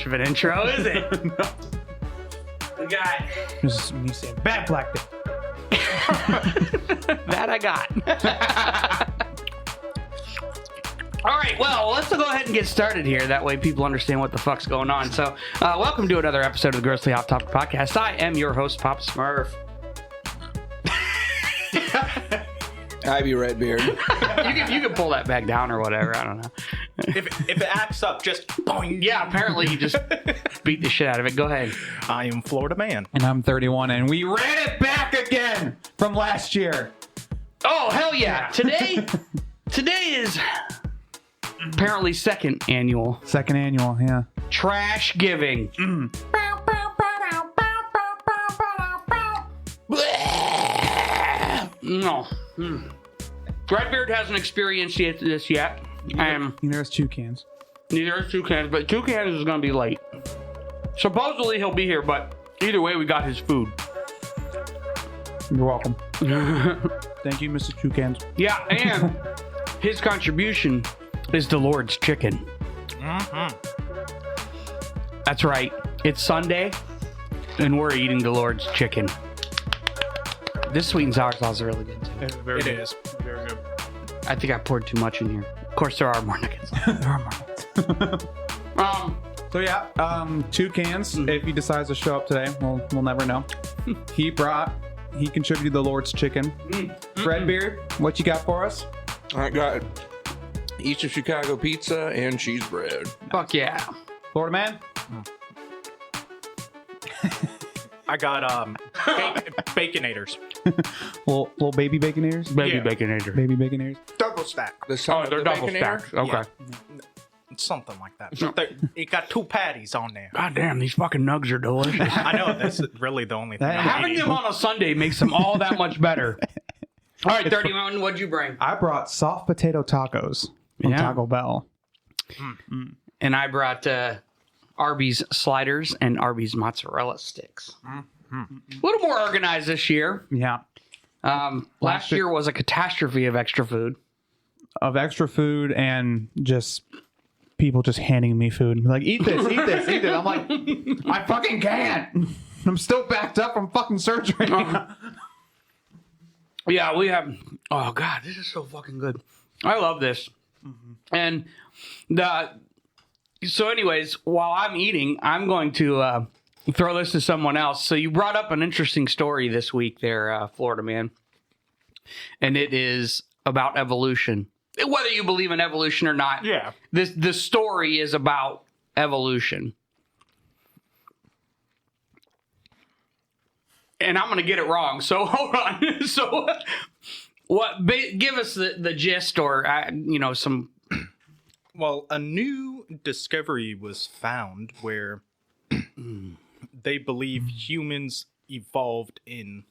much of an intro, is it? No. We got... This is me saying bad black dick. That I got. All right, well, let's go ahead and get started here. That way people understand what the fuck's going on. So, welcome to another episode of the Grossly Off Topic Podcast. I am your host, Papa Smurf. Ivy Redbeard. You can pull that back down or whatever. I don't know. If it acts up, just boing. Yeah, apparently you just beat the shit out of it. Go ahead. I am Florida Man. And I'm 31, and we ran it back again from last year. Oh, hell yeah. Today is apparently second annual Second annual, yeah. Trashgiving. No. Redbeard hasn't experienced this yet. There's two cans. Neither is Toucans, but Toucans is going to be late. Supposedly he'll be here, but either way, we got his food. You're welcome. Thank you, Mr. Toucans. Yeah, and his contribution is the Lord's chicken. Mm-hmm. That's right. It's Sunday, and we're eating the Lord's chicken. This sweet and sour sauce is really good, too. It is. Very good. I think I poured too much in here. Of course, there are more nuggets. There are more. So yeah, two cans. If he decides to show up today, we'll never know. He contributed the Lord's chicken. Redbeard, what you got for us? I got East of Chicago pizza and cheese bread. Fuck yeah. Florida Man? I got Baconators. Little baby baconators? Baby Yeah. Baconator. Baby baconator. Double stack. The son Oh, of they're the double Baconator? stacks. Okay. Yeah. Something like that. It got two patties on there. God damn, these fucking nugs are delicious. I know, that's really the only thing I'm Having eating. them on a Sunday makes them all that much better. All right, 31, what'd you bring? I brought soft potato tacos from Yeah. Taco Bell. And I brought Arby's sliders and Arby's mozzarella sticks. A little more organized this year. Yeah. Last year was a catastrophe of extra food. Of extra food and just people just handing me food and be like, eat this, eat this, eat this. I'm like, I fucking can't. I'm still backed up from fucking surgery. Yeah, we have. Oh God, this is so fucking good. I love this. And so, anyways, while I'm eating, I'm going to throw this to someone else. So you brought up an interesting story this week, there, Florida Man, and it is about evolution. Whether you believe in evolution or not, Yeah. the story is about evolution. And I'm going to get it wrong, so hold on. So, give us the gist, or some. Well, a new discovery was found where they believe humans evolved in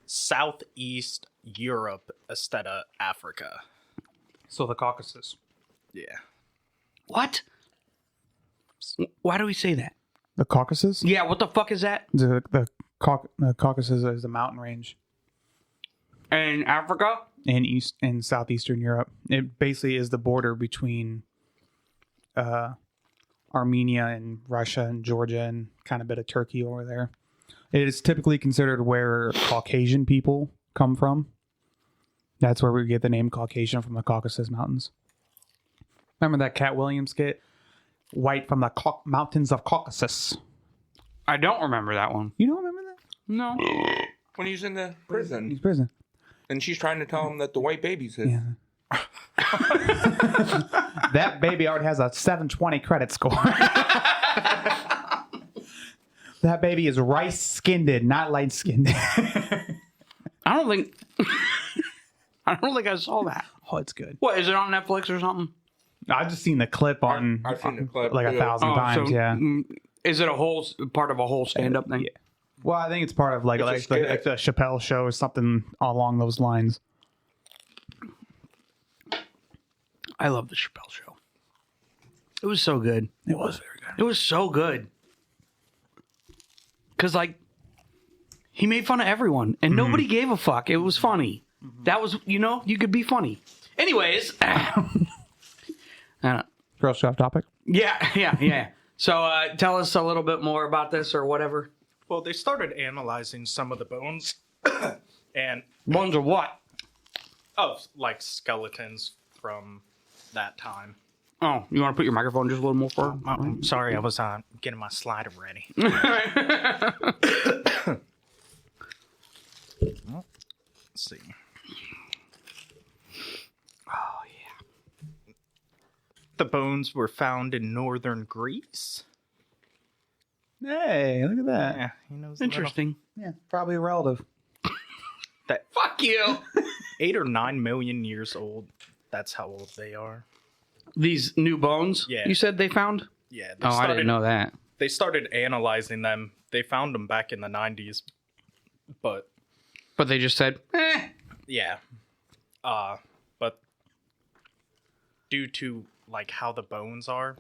Southeast Europe instead of Africa. So the Caucasus. Yeah. What? Why do we say that? The Caucasus? Yeah, what the fuck is that? The Caucasus is the mountain range In Africa? in southeastern Europe. It basically is the border between Armenia and Russia and Georgia and kind of a bit of Turkey over there. It is typically considered where Caucasian people come from. That's where we get the name Caucasian, from the Caucasus Mountains. Remember that Cat Williams skit? White from the mountains of Caucasus. I don't remember that one. You don't remember that? No. When he's in the prison. He's prison. And she's trying to tell him that the white baby's his. Yeah. That baby already has a 720 credit score. That baby is rice-skinned, not light-skinned. I don't think I saw that. Oh, it's good. What, is it on Netflix or something? I've just seen the clip on. I've seen the clip, like too. 1,000 times. Yeah. Is it a whole part of a whole stand-up thing? Yeah. Well, I think it's part of like It's a the skit. Chappelle show or something along those lines. I love the Chappelle show. It was so good. It was very good. It was so good. Because, like, he made fun of everyone, and nobody gave a fuck. It was funny. That was, you could be funny. Anyways. Grossly off topic. Yeah. So tell us a little bit more about this or whatever. Well, they started analyzing some of the bones, and Bones of what? like skeletons from that time. Oh, you want to put your microphone just a little more forward? I'm sorry, I was getting my slider ready. Let's see. Oh, yeah. The bones were found in northern Greece. Hey, look at that. Yeah, he knows. Interesting. Yeah, probably a relative. Fuck you. 8 or 9 million years old. That's how old they are. These new bones? Yeah. You said they found? Yeah. I didn't know that. They started analyzing them. They found them back in the 90s, but But they just said, yeah. But due to like how the bones are,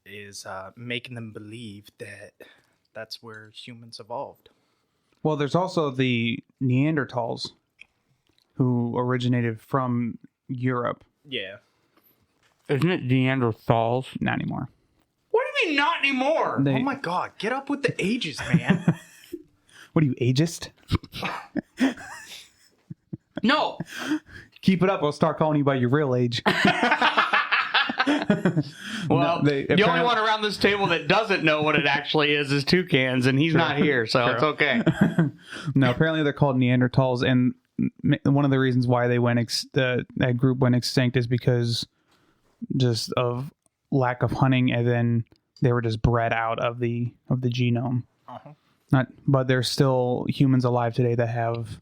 is making them believe that that's where humans evolved. Well, there's also the Neanderthals who originated from Europe. Yeah. Isn't it Neanderthals? Not anymore. What do you mean not anymore? They- Oh my God! Get up with the ages, man. What are you, ageist? No. Keep it up. I'll start calling you by your real age. Well, they- the only one around this table that doesn't know what it actually is Toucans, and he's not here, so it's okay. No, apparently they're called Neanderthals, and one of the reasons why they went that group went extinct is because just of lack of hunting, and then they were just bred out of the genome. But there's still humans alive today that have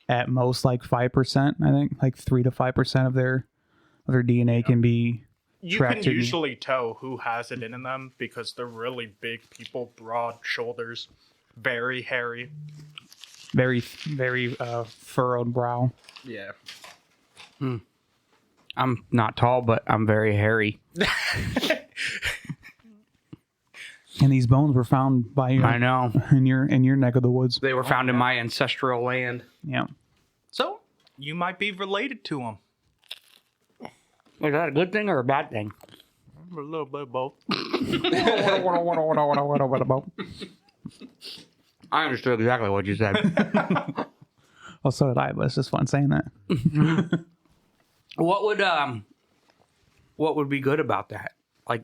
at most like 5%, I think, like 3 to 5% of their DNA can be You tracked. can usually tell who has it in them because they're really big people, broad shoulders, very hairy. very, very furrowed brow. Yeah. I'm not tall, but I'm very hairy. And these bones were found by you I know. in your neck of the woods. They were found in my ancestral land. Yeah. So, you might be related to them. Is that a good thing or a bad thing? A little bit of both. I understood exactly what you said. Oh, so did I, but it's just fun saying that. What would be good about that? Like,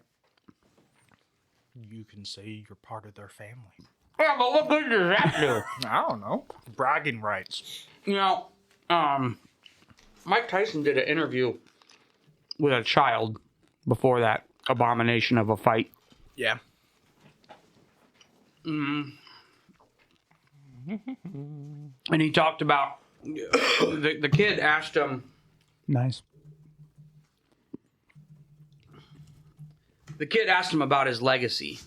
You can say you're part of their family. yeah, but what good does that do? I don't know. Bragging rights. You know, Mike Tyson did an interview with a child before that abomination of a fight. Yeah. And he talked about the kid asked him. Nice. The kid asked him about his legacy.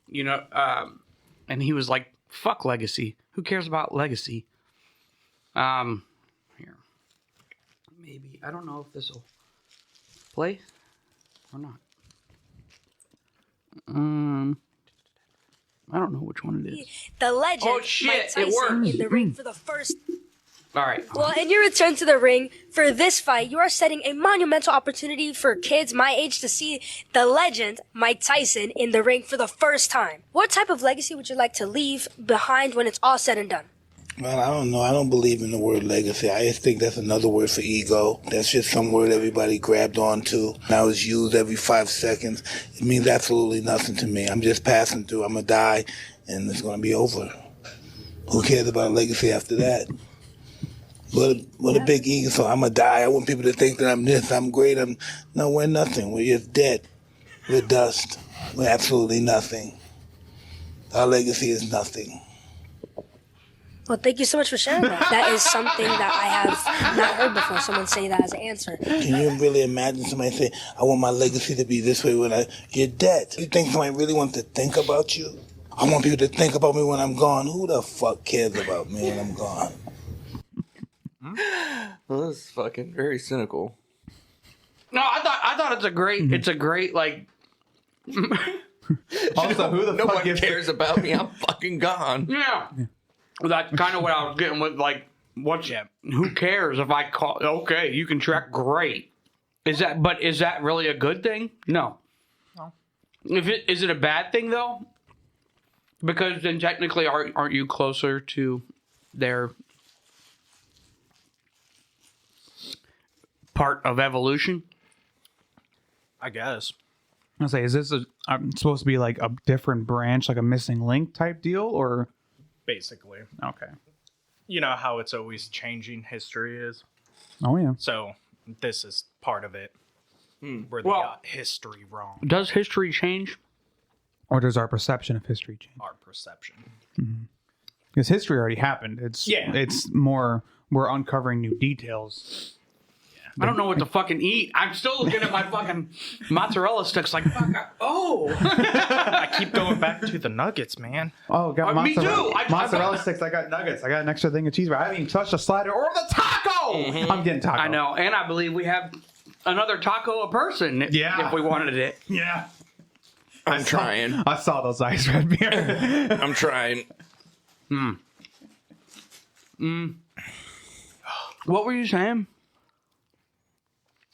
You know, and he was like, "Fuck legacy. Who cares about legacy?" Here, maybe I don't know if this will play or not. I don't know which one it is. The legend Oh, shit, Mike it Tyson worked. in the ring for the first. All right. Well, in your return to the ring for this fight, you are setting a monumental opportunity for kids my age to see the legend Mike Tyson in the ring for the first time. What type of legacy would you like to leave behind when it's all said and done? Well, I don't know. I don't believe in the word legacy. I just think that's another word for ego. That's just some word everybody grabbed onto. Now it's used every 5 seconds. It means absolutely nothing to me. I'm just passing through. I'm going to die, and it's going to be over. Who cares about legacy after that? What a big ego. So I'm going to die. I want people to think that I'm this, I'm great. No, we're nothing. We're just dead. We're dust. We're absolutely nothing. Our legacy is nothing. Well, thank you so much for sharing that. That is something that I have not heard before, someone say that as an answer. Can you really imagine somebody say, I want my legacy to be this way when you're dead? You think somebody really wants to think about you? I want people to think about me when I'm gone. Who the fuck cares about me when I'm gone? Well, this is fucking very cynical. No, I thought it's a great like. Also, who the No fuck one gives cares about me. I'm fucking gone. Yeah. That's kind of what I was getting with, like, who cares if I call? Okay, you can track, great. Is that really a good thing? No. Is it a bad thing though? Because then technically aren't you closer to their part of evolution? I guess. I'll say, is this supposed to be like a different branch, like a missing link type deal, or? Basically. Okay. You know how it's always changing, history is. Oh yeah. So this is part of it. Where they Well- got history wrong. Does history change? Or does our perception of history change? Our perception. Because history already happened. It's more we're uncovering new details. I don't know what to fucking eat. I'm still looking at my fucking mozzarella sticks like, fuck, oh. I keep going back to the nuggets, man. Oh, got Me mozzarella, too. mozzarella sticks. I got nuggets. I got an extra thing of cheese. I haven't even touched the slider or the taco. I'm getting taco. I know, and I believe we have another taco a person if we wanted it. Yeah. I'm trying. I saw those ice red beer. I'm trying. What were you saying?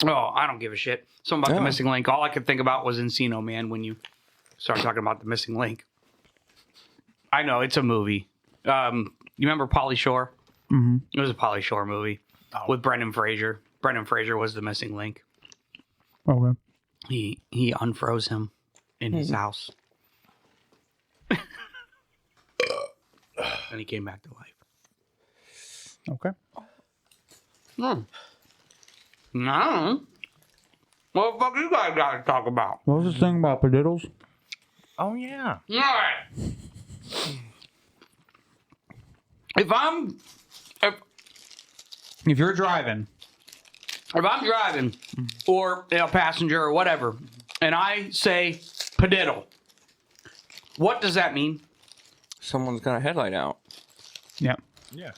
Oh, I don't give a shit. Something about the missing link. All I could think about was Encino Man when you started talking about the missing link. I know, it's a movie. You remember Pauly Shore? Mm-hmm. It was a Pauly Shore movie with Brendan Fraser. Brendan Fraser was the missing link. Okay. He unfroze him in his house. And he came back to life. Okay. No. What the fuck you guys got to talk about? What was this thing about padiddles? Oh, yeah. All right. If I'm driving or a passenger or whatever, and I say padiddle, what does that mean? Someone's got a headlight out. Yeah. Yeah.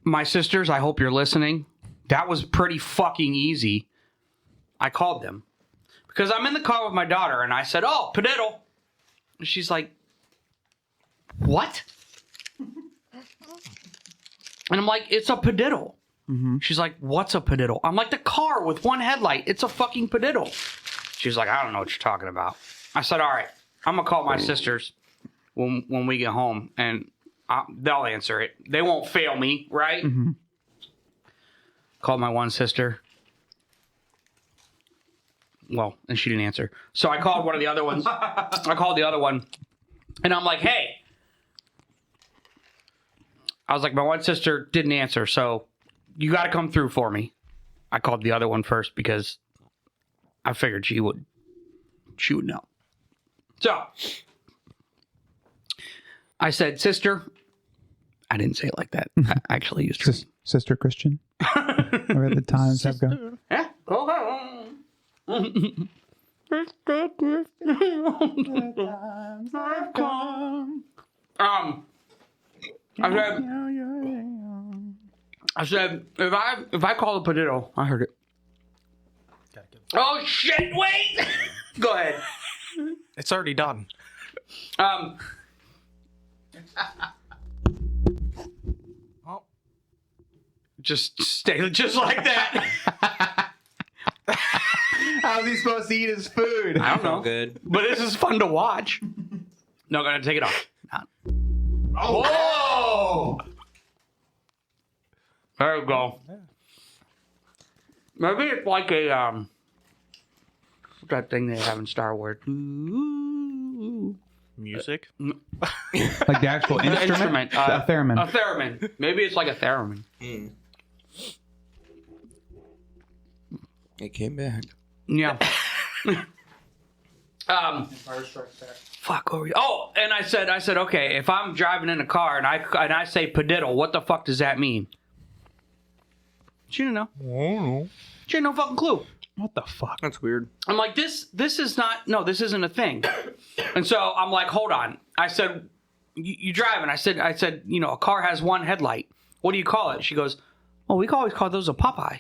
My sisters, I hope you're listening. That was pretty fucking easy. I called them because I'm in the car with my daughter and I said, oh, padiddle. And she's like, what? And I'm like, it's a padiddle. She's like, what's a padiddle? I'm like, the car with one headlight. It's a fucking padiddle. She's like, I don't know what you're talking about. I said, all right, I'm going to call my sisters when we get home and they'll answer it. They won't fail me, right? Called my one sister. Well, and she didn't answer. So I called one of the other ones. I called the other one. And I'm like, hey. I was like, my one sister didn't answer, so you got to come through for me. I called the other one first because I figured she would know. So I said, sister. I didn't say it like that. I actually used her. Sister Christian. Where the times have gone. Yeah, go home. I said, if I call the padiddle, I heard it. Oh shit! Wait. Go ahead. It's already done. Just stay just like that. How's he supposed to eat his food? I don't know. All good. But this is fun to watch. No, gonna take it off. Oh! There we go. Maybe it's like a what's that thing they have in Star Wars? Music? Like the actual instrument? A theremin. A theremin. Maybe it's like a theremin. It came back. Yeah. Fuck. What were you? Oh, and I said, okay, if I'm driving in a car and I say padiddle, what the fuck does that mean? She didn't know. I don't know. She had no fucking clue. What the fuck? That's weird. I'm like, this is not, no, this isn't a thing. And so I'm like, hold on. I said, you driving? I said, you know, a car has one headlight. What do you call it? She goes, oh, we always call those a Popeye.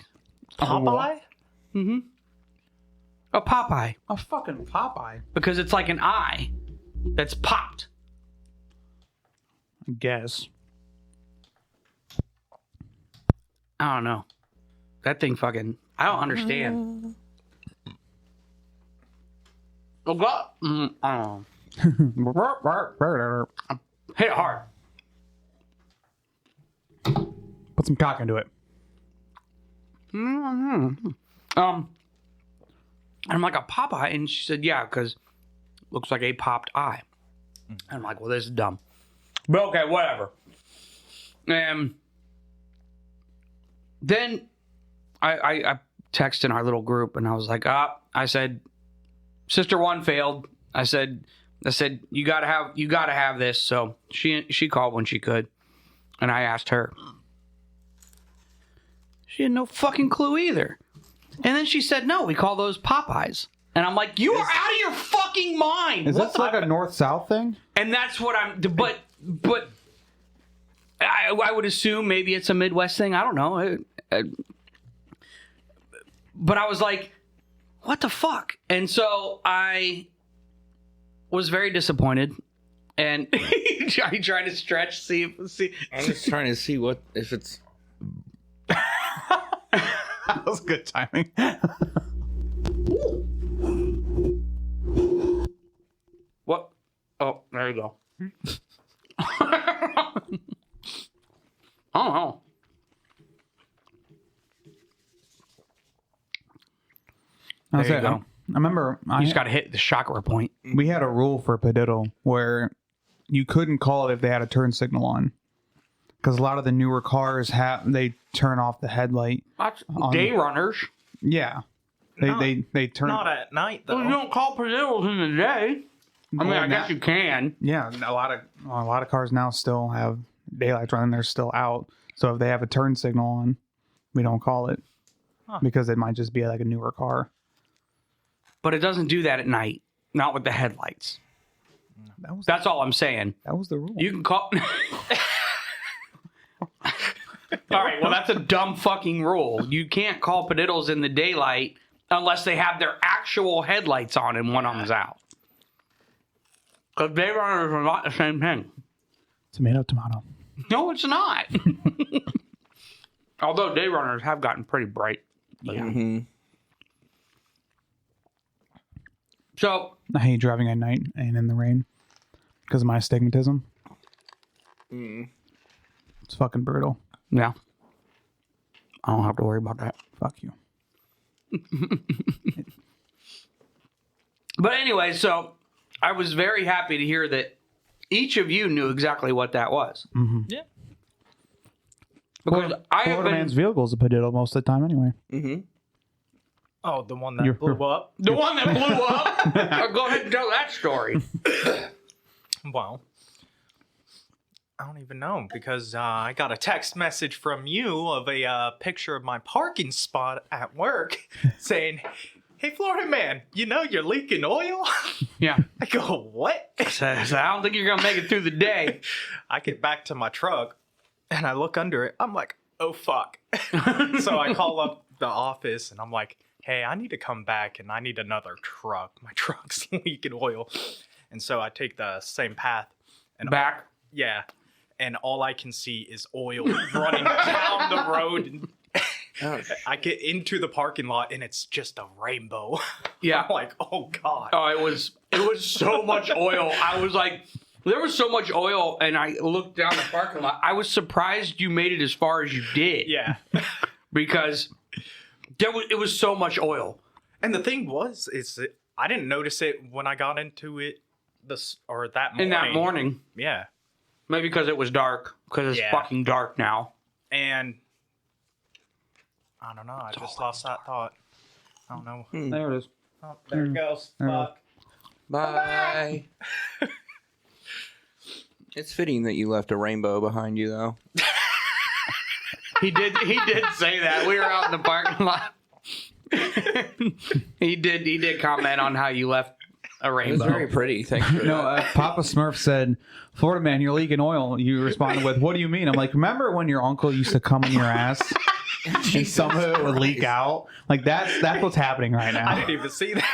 Popeye? Mm-hmm. A Popeye. A fucking Popeye. Because it's like an eye that's popped. I guess. I don't know. That thing fucking I don't understand. Oh, God. I don't know. Hit it hard. Put some cock into it. And I'm like, a Popeye? And she said, yeah, because looks like a popped eye. And I'm like, well, this is dumb. But okay, whatever. And then I texted in our little group, and I was like, I said, sister one failed. I said, you gotta have this. So she called when she could, and I asked her. She had no fucking clue either. And then she said, no, we call those Popeyes. And I'm like, you are out of your fucking mind. Is this like a north-south thing? And that's what I'm... But I would assume maybe it's a Midwest thing. I don't know. But I was like, what the fuck? And so I was very disappointed. And are you trying to stretch? See. I'm just trying to see if it's... That was good timing. What? Oh, there you go. I don't know. There you go. I remember You just got to hit the chakra point. we had a rule for Padiddle where you couldn't call it if they had a turn signal on. Because a lot of the newer cars they turn off the headlight. That's day runners. Yeah. They turn. Not at night though. Well, you don't call Padiddles in the day. I mean, I guess you can. Yeah, a lot of cars now still have daylights running. They're still out. So if they have a turn signal on, we don't call it because it might just be like a newer car. But it doesn't do that at night. Not with the headlights. That's all I'm saying. That was the rule. You can call... All right, well, that's a dumb fucking rule. You can't call Padiddles in the daylight unless they have their actual headlights on and one of them's out. Because day runners are not the same thing. Tomato. No, it's not. Although day runners have gotten pretty bright. Yeah. Mm-hmm. So I hate driving at night and in the rain because of my astigmatism. It's fucking brutal. Yeah. I don't have to worry about that. Fuck you. But anyway, so I was very happy to hear that each of you knew exactly what that was. Mm-hmm. Yeah. Because Florida man's vehicle is a Padiddle most of the time anyway. Mm-hmm. Oh, the one that blew up? The one that blew up? Go ahead and tell that story. Well, I don't even know because I got a text message from you of a picture of my parking spot at work saying, hey, Florida man, you know you're leaking oil? Yeah. I go, what? So I don't think you're going to make it through the day. I get back to my truck and I look under it. I'm like, oh, fuck. So I call up the office and I'm like, hey, I need to come back and I need another truck. My truck's leaking oil. And so I take the same path. And Back? Yeah. And all I can see is oil running down the road. And I get into the parking lot and it's just a rainbow. Yeah. I'm like, oh, God. Oh, it was so much oil. I was like, there was so much oil, and I looked down the parking lot. I was surprised you made it as far as you did. Yeah. Because it was so much oil. And the thing is that I didn't notice it when I got into it that morning. In that morning. Yeah. Maybe because it was dark. Because it's fucking dark now. And I don't know. I just lost that thought. I don't know. There it is. Oh, there it goes. Fuck. Bye. It's fitting that you left a rainbow behind you, though. He did say that. We were out in the parking lot. He did comment on how you left a It was rainbow. very pretty. Thanks for No, that. Papa Smurf said, Florida man, you're leaking oil. You responded with, what do you mean? I'm like, remember when your uncle used to come in your ass and some of it would leak out? Like, that's what's happening right now. I didn't even see that.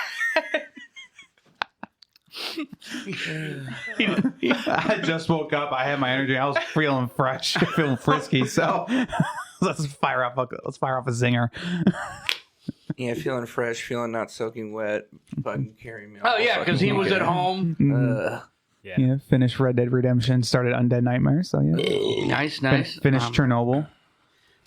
I just woke up. I had my energy. I was feeling fresh, feeling frisky. So let's fire off a zinger. Yeah, feeling fresh, feeling not soaking wet. Fucking carry me. Oh yeah, because he was at home. Yeah, finished Red Dead Redemption, started Undead Nightmare. So yeah, Nice. finished Chernobyl.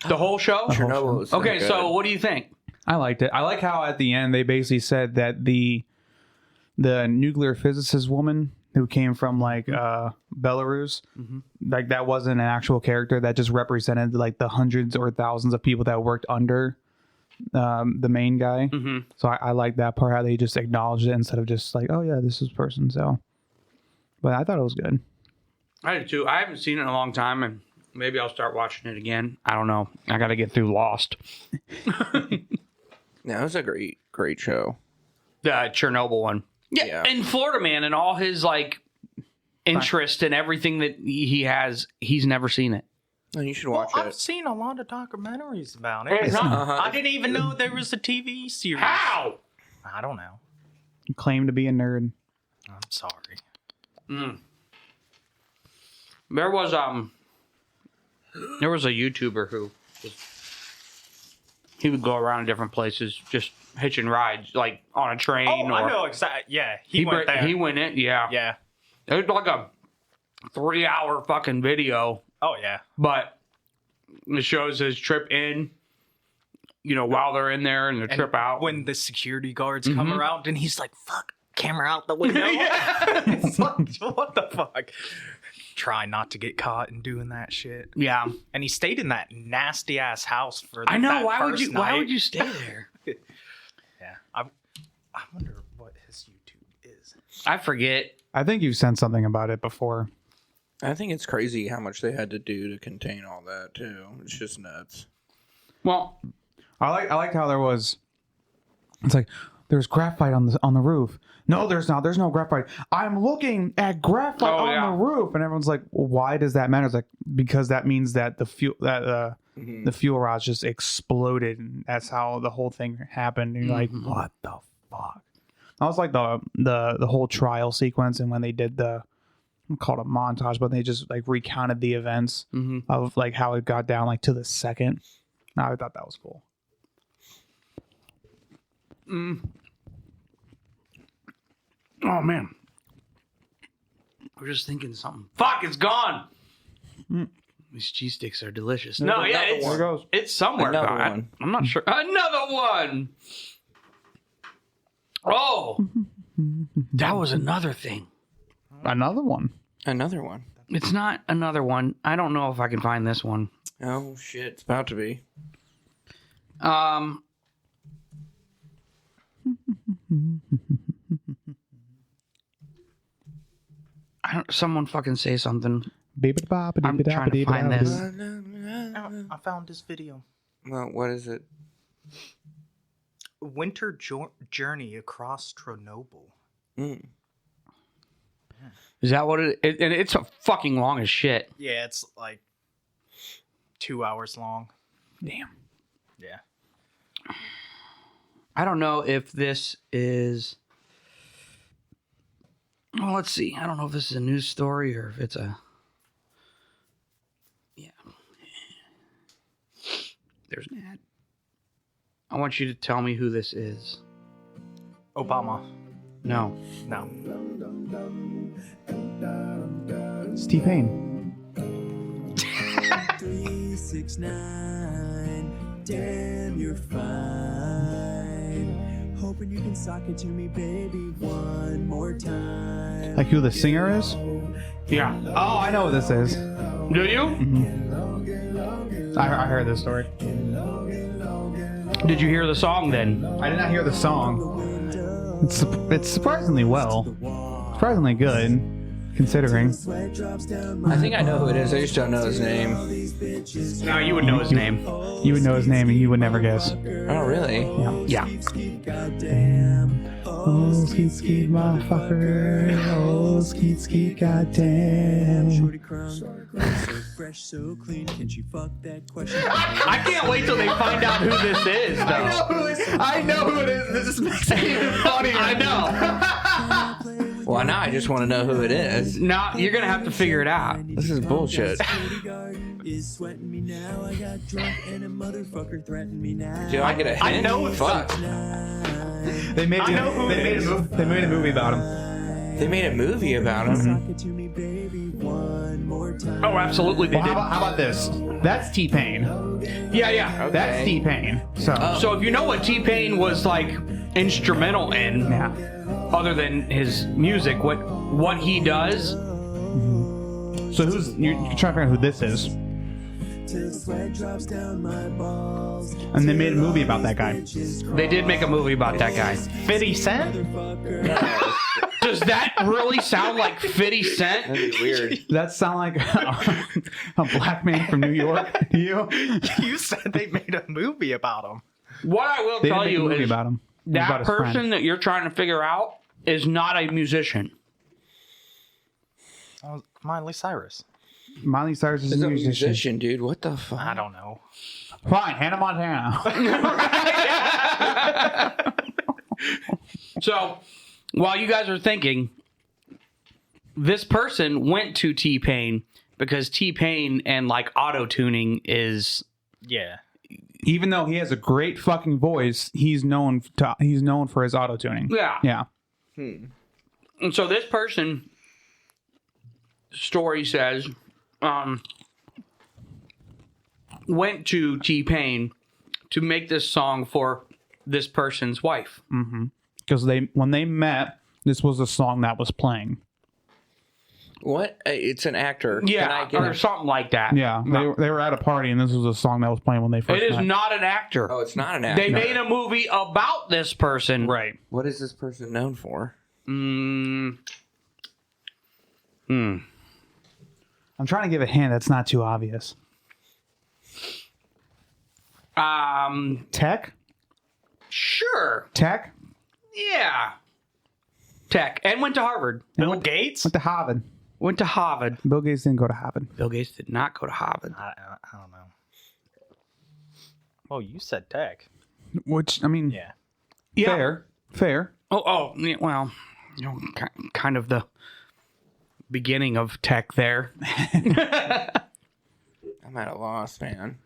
The whole show. Chernobyl was Okay, good. so what do you think? I liked it. I like how at the end they basically said that the nuclear physicist woman who came from like Belarus, like that wasn't an actual character. That just represented like the hundreds or thousands of people that worked under the main guy. So I like that part, how they just acknowledged it instead of just like, oh yeah, this is person. So, but I thought it was good. I did too. I haven't seen it in a long time, and maybe I'll start watching it again. I don't know. I got to get through Lost. Yeah, it was a great show. The Chernobyl one. Yeah. And Florida Man and all his like interest and everything that he has, he's never seen it. Oh, you should watch I've it. seen a lot of documentaries about it. It's not- I didn't even know there was a TV series. How? I don't know. Claim to be a nerd. I'm sorry. There was a YouTuber who he would go around different places just hitching rides, like on a train. Oh, or I know exactly. Yeah, he went there. He went in, yeah. Yeah. It was like a 3-hour fucking video, Oh, yeah. but it shows his trip in, while they're in there and the trip out. When the security guards come around and he's like, fuck, camera out the window. It's like, what the fuck? Try not to get caught in doing that shit. Yeah. And he stayed in that nasty ass house for I know. that Why would first you? night. Why would you stay there? Yeah. I wonder what his YouTube is. I forget. I think you've sent something about it before. I think it's crazy how much they had to do to contain all that too. It's just nuts. Well, I liked how there was. It's like there's graphite on the roof. No, there's not. There's no graphite. I'm looking at graphite on the roof, and everyone's like, well, "Why does that matter?" It's like because that means that the fuel the fuel rods just exploded, and that's how the whole thing happened. And you're like, "What the fuck?" I was like the whole trial sequence, and when they did I call it a montage, but they just like recounted the events of like how it got down like to the second. I thought that was cool. oh man, we're just thinking something. Fuck, it's gone. These cheese sticks are delicious. No, yeah, it's somewhere. Another gone. one. I'm not sure. Another one. Oh, that was another thing. Another one. Another one. It's not another one. I don't know if I can find this one. Oh shit! It's about to be. Someone fucking say something. I'm trying to find this. I found this video. Well, what is it? Winter Journey Across Chernobyl. Is that what it? And it's a fucking long as shit. Yeah, it's like 2 hours long. Damn. Yeah. I don't know if this is. Well, let's see. I don't know if this is a news story or if it's a. Yeah. There's an ad. I want you to tell me who this is. Obama. No. No. Steve Payne. 369, damn, you're fine. Hoping you can sock it to me, baby, one more time. Like who the singer is? Yeah. Oh, I know what this is. Do you? I heard this story. Did you hear the song then? I did not hear the song. It's surprisingly surprisingly good, considering. I think I know who it is. I just don't know his name. No, you would know his name. You would know his name, and you would never guess. Oh, really? Yeah. Oh, skeet skeet, motherfucker. Oh, skeet skeet, goddamn. Shorty crumb, so fresh, so clean. Can she fuck that question? I can't wait till they find out who this is, though. I know who it is. This just makes it even funnier. I know. Well, now I just want to know who it is. No, you're gonna have to figure it out. This is bullshit. is sweating me now. I got drunk and a motherfucker threatened me now. Do I get a hint? I know it's Fuck. They made I know who it is. They made a movie about him. They made a movie about him. Sock it to me, baby, one more time. Oh, absolutely, they Well, did. how about this? That's T-Pain. Yeah. That's T-Pain. So, So if you know what T-Pain was like instrumental in, yeah. other than his music, what he does, So you're trying to figure out who this is. Till sweat drops down my balls. And they made a movie about that guy. they did make a movie about that guy. 50 Cent? Does that really sound like 50 Cent? That'd be weird. Does that sound like a black man from New York to you? You said they made a movie about him. What I will They tell didn't make a you movie is about him. It was about that his person friend. that you're trying to figure out is not a musician. Oh, Miley Cyrus. Miley Cyrus is He's a a musician. musician, dude. What the fuck? I don't know. Fine, Hannah Montana. So, while you guys are thinking, this person went to T-Pain because T-Pain and like auto-tuning is Yeah. Even though he has a great fucking voice, he's known for his auto tuning. yeah. Yeah. And so this person story says went to T-Pain to make this song for this person's wife. Because when they met, this was the song that was playing. What? It's an actor. Can Yeah, I get or a... something like that. Yeah, they were at a party, and this was a song that was playing when they first It is met. not an actor. Oh, it's not an actor. They made a movie about this person. Right. What is this person known for? I'm trying to give a hint that's not too obvious. Tech? Sure. Tech? Yeah. Tech. And went to Harvard. Bill Gates? Went to Harvard. Went to Harvard. Bill Gates didn't go to Harvard. Bill Gates did not go to Harvard. I don't know. Oh, you said tech. Which, I mean, Yeah. fair. Yeah, well, kind of the beginning of tech there. I'm at a loss, man.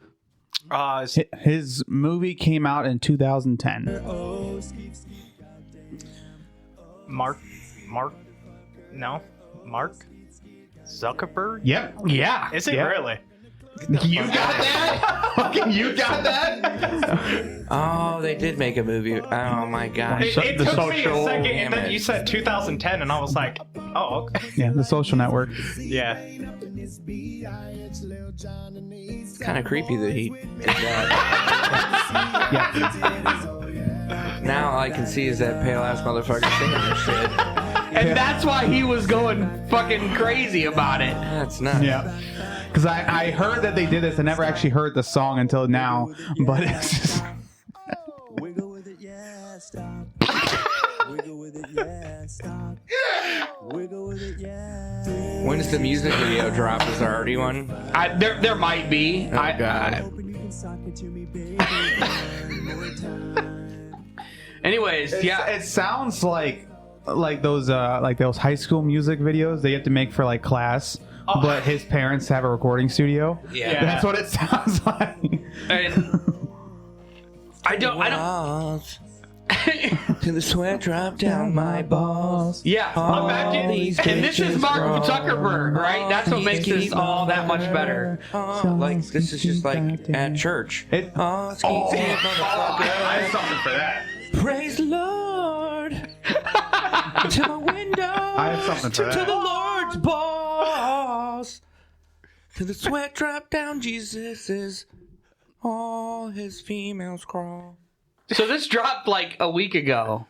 His movie came out in 2010. Mark Zuckerberg? Yep. Yeah. Is it Yeah. really? You got that? Fucking you got that? Oh, they did make a movie. Oh my god. It The took me a Social- second, and Damn then it. you said 2010, and I was like, oh, okay. Yeah, The Social Network. Yeah. It's kind of creepy that he did that. Yeah. Now all I can see is that pale ass motherfucker singing this shit. And that's why he was going fucking crazy about it. That's nuts. Yeah. Because I heard that they did this. I never actually heard the song until now. But it's just... Wiggle with it, yeah, stop. Wiggle with it, yeah, stop. Wiggle with it, yeah. When does the music video drop? Is there already one? There might be. Oh god. Hoping you can sock it to me, baby, one more time. Anyways, yeah. It sounds like those high school music videos they have to make for like class. But his parents have a recording studio. Yeah. That's what it sounds like. And I don't. Balls. Till the sweat drop down my balls. Yeah, All imagine. these And this is bitches Mark wrong. Zuckerberg, right? That's what makes this all that much better. Oh, like this is just like at church. It- Oh, ski, I have something for that. praise the Lord. To my window. I have something for To the that. Lord's balls. To the sweat drop down Jesus's. All his females crawl. So this dropped like a week ago.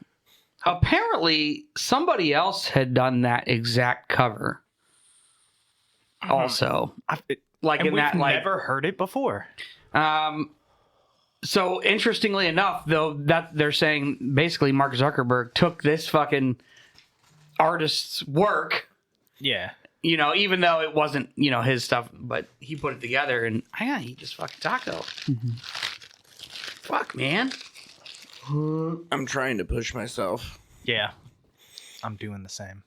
Apparently, somebody else had done that exact cover. Also, like And in we've that, like, never heard it before. So interestingly enough, though, that they're saying basically Mark Zuckerberg took this fucking artist's work, Yeah. you know, even though it wasn't, you know, his stuff, but he put it together and I gotta eat this fucking taco. Fuck, man. I'm trying to push myself. Yeah. I'm doing the same.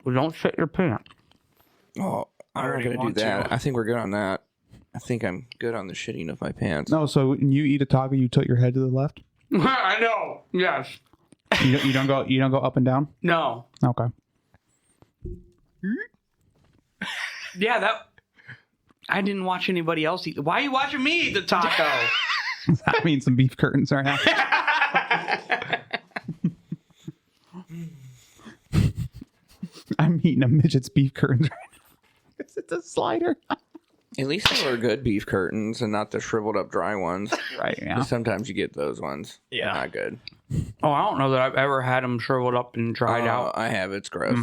Well, don't shit your pants. Oh, I'm not already going to do want to. that. I think we're good on that. I think I'm good on the shitting of my pants. No, so when you eat a taco, you tilt your head to the left. I know. Yes. You don't go up and down. No. Okay. Yeah, that. I didn't watch anybody else eat. Why are you watching me eat the taco? I mean, some beef curtains right now. I'm eating a midget's beef curtains right now. It's a slider. At least they were good beef curtains and not the shriveled up dry ones. Right, yeah. Sometimes you get those ones. Yeah. They're not good. Oh, I don't know that I've ever had them shriveled up and dried out. I have. It's gross.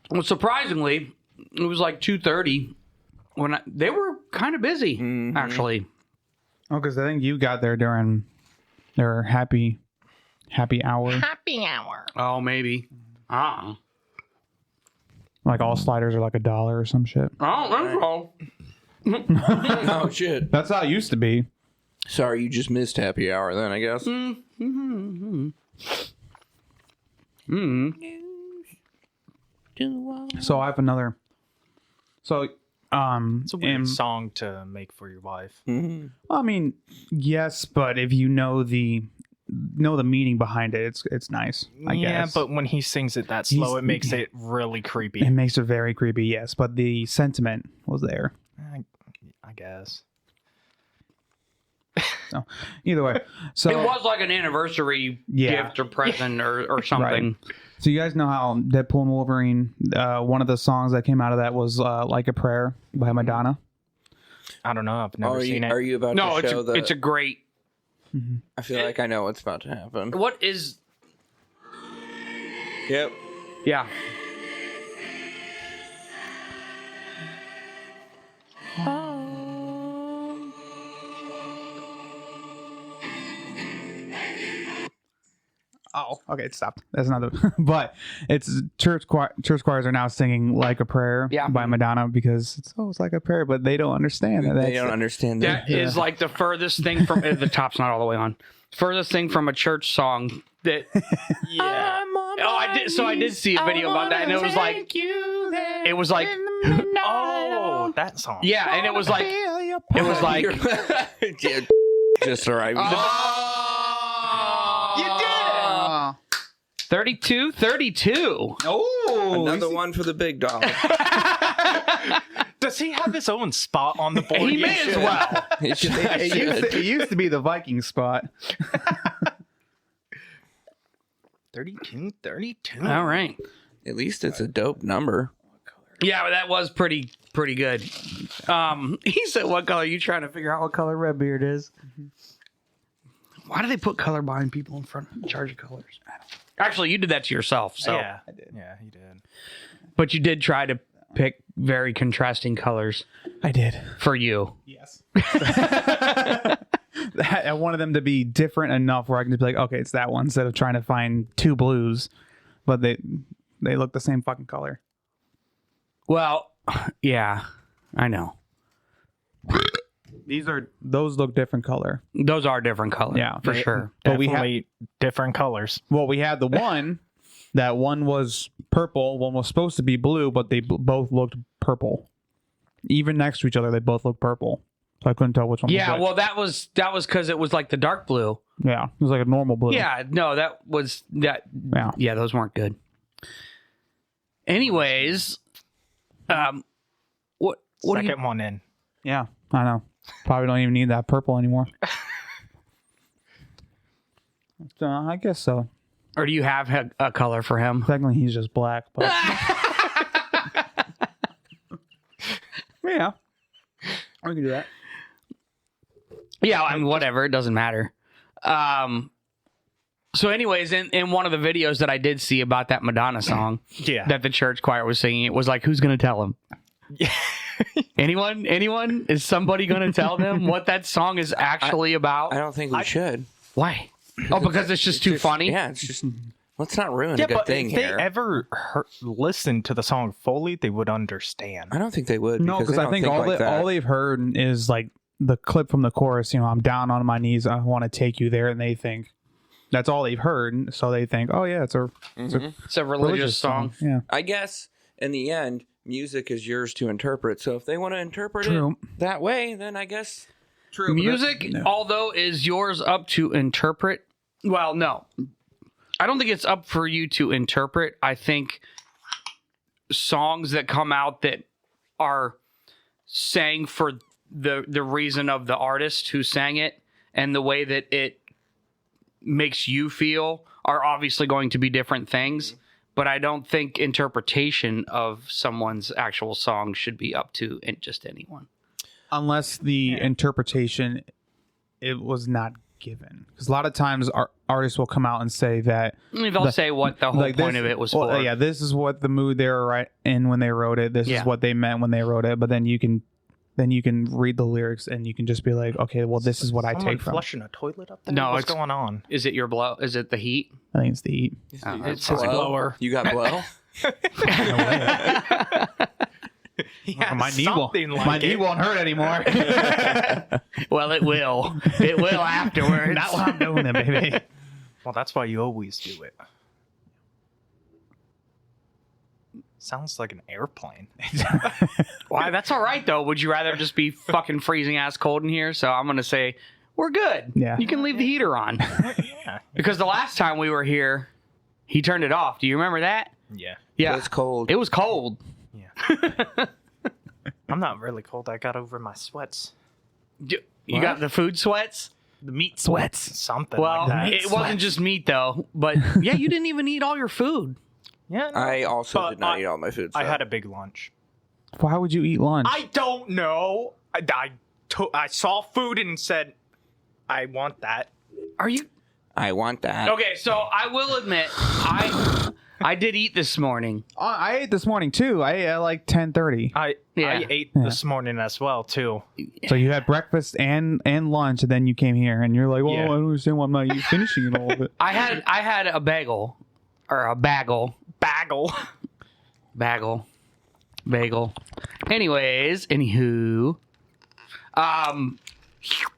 Well, surprisingly, it was like 2:30 when they were kind of busy, actually. Oh, because I think you got there during their happy hour. Oh, maybe. I Like all sliders are like $1 or some shit. don't think so. Oh, shit. That's how it used to be. Sorry, you just missed happy hour then, I guess. So I have another. So It's a weird song to make for your wife. I mean, yes, but if you know the meaning behind it, it's nice. I guess. But when he sings it that slow, it makes it really creepy. It makes it very creepy. Yes, but the sentiment was there. I guess. So either way, so It was like an anniversary Yeah. gift or present or something. So you guys know how Deadpool and Wolverine, one of the songs that came out of that was "Like a Prayer" by Madonna. I don't know. I've never seen it. Are you about No, to show it's a great. I feel like I know what's about to happen. What is? Yep. Yeah. Oh, okay, it stopped. That's another. But it's church choirs are now singing "Like a Prayer" by Madonna because it's like a prayer, but they don't understand that. They don't understand That is like the furthest thing from the top's not all the way on. Furthest thing from a church song that. Yeah. I did. So I did see a video about that, and it was like. It was like. Oh, that song. Yeah, and it was like. It was like. Just arrived. You did it. 32. Oh, Another one for the big dog. Does he have his own spot on the board? He may as well. it used to be the Viking spot. 32. All right. At least it's a dope number. Yeah, that was pretty good. He said, "What color?" You trying to figure out what color Redbeard is? Why do they put colorblind people in front in charge of colors? Actually, you did that to yourself. So, Yeah, I did. Yeah, he did. but you did try to pick very contrasting colors I did. for you. Yes. I wanted them to be different enough where I can just be like, okay, it's that one, instead of trying to find two blues, but they look the same fucking color. Well, yeah, I know. Those look different color. Those are different colors. Yeah, for sure. But Definitely different colors. Well, we had the one that one was purple, one was supposed to be blue, but they both looked purple. Even next to each other, they both looked purple. So I couldn't tell which one. Yeah, was which. well, that was because it was like the dark blue. Yeah, it was like a normal blue. Yeah, no, that was that. Yeah. Yeah, those weren't good. Anyways, what do you, Second one in. Yeah, I know. Probably don't even need that purple anymore. I guess so. or do you have a color for him? Technically, he's just black, but yeah, we can do that. Yeah, I mean, whatever. It doesn't matter. So anyways, in one of the videos that I did see about that Madonna song Yeah. that the church choir was singing, it was like, who's going to tell him? Anyone? Is somebody going to tell them what that song is actually about? I don't think we should. Why? Oh, because it's just too funny? Yeah, it's just... Let's not ruin Yeah, a good but thing if they here. ever listened to the song fully, they would understand. I don't think they would. No, because they I don't think all like that. all they've heard is like the clip from the chorus. You know, I'm down on my knees. I want to take you there, and they think that's all they've heard. So they think, oh yeah, it's a It's a religious song. Yeah. I guess in the end, music is yours to interpret. So if they want to interpret True. it that way, then I guess true. Music, although, is yours up to interpret. Well, no. I don't think it's up for you to interpret. I think songs that come out that are sang for the reason of the artist who sang it and the way that it makes you feel are obviously going to be different things. But I don't think interpretation of someone's actual song should be up to just anyone. Unless the interpretation, it was not given. Because a lot of times artists will come out and say that... They'll say what the whole point of it was for. Yeah, this is what the mood they were in when they wrote it. This is what they meant when they wrote it. But then you can read the lyrics and you can just be like, okay, well, this is what I take from. Flushing a toilet up there? No, what's going on? Is it your blow? Is it the heat? I think it's the heat. It's blow. his blower. You got blow? Yeah, My knee won't hurt anymore. Well, it will. It will afterwards. Not while I'm doing it, baby. Well, that's why you always do it. Sounds like an airplane. Why? That's all right, though. Would you rather just be fucking freezing ass cold in here? So I'm going to say, we're good. Yeah. You can leave the heater on. Yeah. Because the last time we were here, he turned it off. Do you remember that? Yeah. Yeah. It was cold. It was cold. Yeah. I'm not really cold. I got over my sweats. You got the food sweats? The meat sweats. Something Well, like that. it wasn't just meat, though. But yeah, you didn't even eat all your food. Yeah. No. I also But did not eat all my food. So. I had a big lunch. Why would you eat lunch? I don't know. I saw food and said, I want that. Are you... I want that. Okay, so I will admit, I did eat this morning. I ate this morning too. I ate at like 10:30. I ate this morning as well, too. So you had breakfast and lunch, and then you came here, and you're like, "Well, Yeah. I don't understand why I'm not finishing it all of it." I had a bagel, or a bagel. Bagel. Anywho,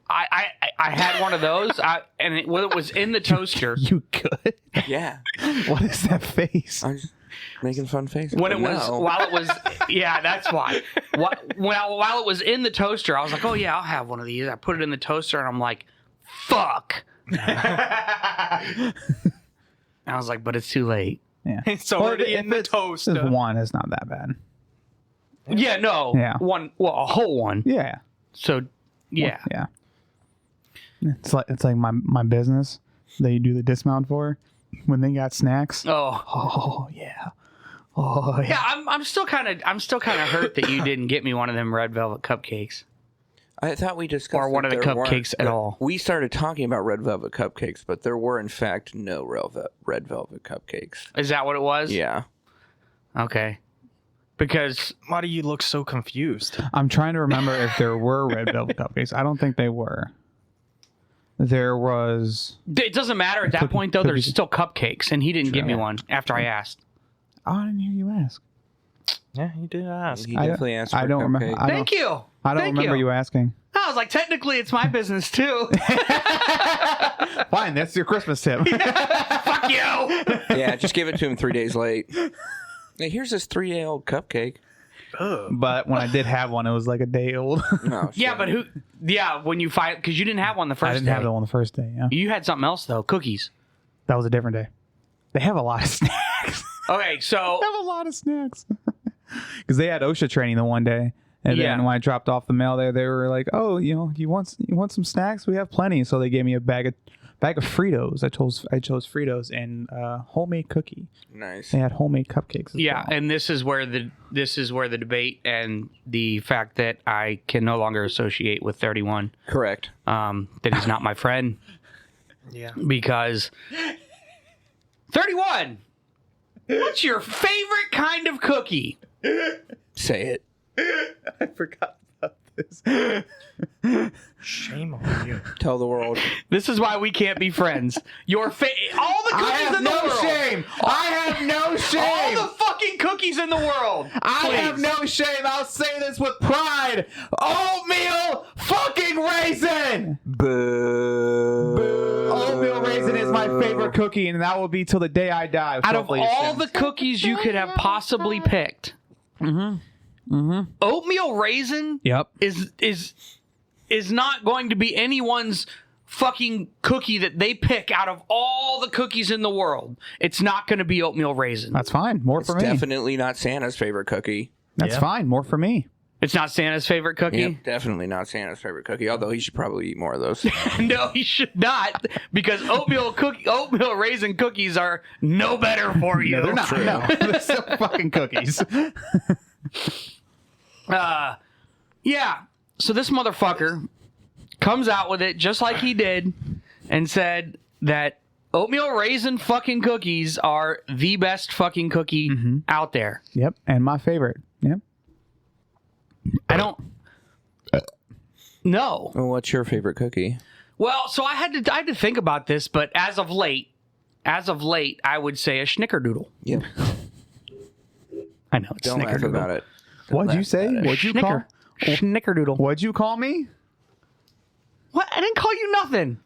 I had one of those, and it was in the toaster. You good? Yeah. What is that face? I'm just making fun faces. When it was, while it was, yeah, that's why. While it was in the toaster, I was like, oh yeah, I'll have one of these. I put it in the toaster, and I'm like, fuck. I was like, but it's too late. Yeah. It's already in the toaster. Just one is not that bad. Yeah, no. Yeah. One, well, a whole one. Yeah. So, yeah. Yeah. It's like my business that you do the dismount for when they got snacks. Oh Yeah. yeah. I'm still kind of hurt that you didn't get me one of them red velvet cupcakes. I thought we discussed Or one that of the there cupcakes weren't- at all. We started talking about red velvet cupcakes, but there were in fact no red velvet cupcakes. Is that what it was? Yeah. Okay. Because Why do you look so confused? I'm trying to remember if there were red velvet cupcakes. I don't think they were. There was. it doesn't matter at that point, though. There's still cupcakes, and he didn't give me one after I asked. Oh, I didn't hear you ask. Yeah, you did ask. He definitely asked for I don't remember. cupcakes. Thank you. I don't remember you asking. I was like, technically, it's my business, too. Fine, that's your Christmas tip. Fuck you. Yeah, just give it to him 3 days late. Hey, here's this 3-day-old cupcake. But when I did have one, it was like a day old. No, Yeah, shit. but who... Yeah, when you find... Because you didn't have one the first I didn't day. have that one the first day. Yeah, You had something else, though. Cookies. that was a different day. They have a lot of snacks. Okay, so... They have a lot of snacks. Because they had OSHA training the one day, and Yeah. then when I dropped off the mail there, they were like, "Oh, you want some snacks? We have plenty." So they gave me a bag of Fritos. I chose Fritos and homemade cookie. Nice. They had homemade cupcakes. As Yeah, well. and this is where the debate and the fact that I can no longer associate with 31, Correct. that he's not my friend, Yeah. because 31, what's your favorite kind of cookie? Say it. I forgot about this. Shame on you. Tell the world. This is why we can't be friends. All the cookies in the world. I have no shame. All the fucking cookies in the world. I have Please. no shame. I'll say this with pride. Oatmeal fucking raisin. Boo. Oatmeal raisin is my favorite cookie, and that will be till the day I die. Out of all the cookies you could have possibly picked, oatmeal raisin Yep. is not going to be anyone's fucking cookie that they pick out of all the cookies in the world. It's not going to be oatmeal raisin. That's fine. More for me. Definitely not Santa's favorite cookie. That's fine. More for me. It's not Santa's favorite cookie? Yep, definitely not Santa's favorite cookie, although he should probably eat more of those. No, he should not, because oatmeal raisin cookies are no better for you. No, they're not. No, they're still fucking cookies. Yeah. So this motherfucker comes out with it just like he did and said that oatmeal raisin fucking cookies are the best fucking cookie out there. Yep. And my favorite. Yep. I don't know. Well, what's your favorite cookie? Well, so I had to think about this, but as of late, I would say a snickerdoodle. Yep. I know it's Don't laugh snickerdoodle. about it. What'd you say? What'd you call? Snickerdoodle. What'd you call me? What? I didn't call you nothing.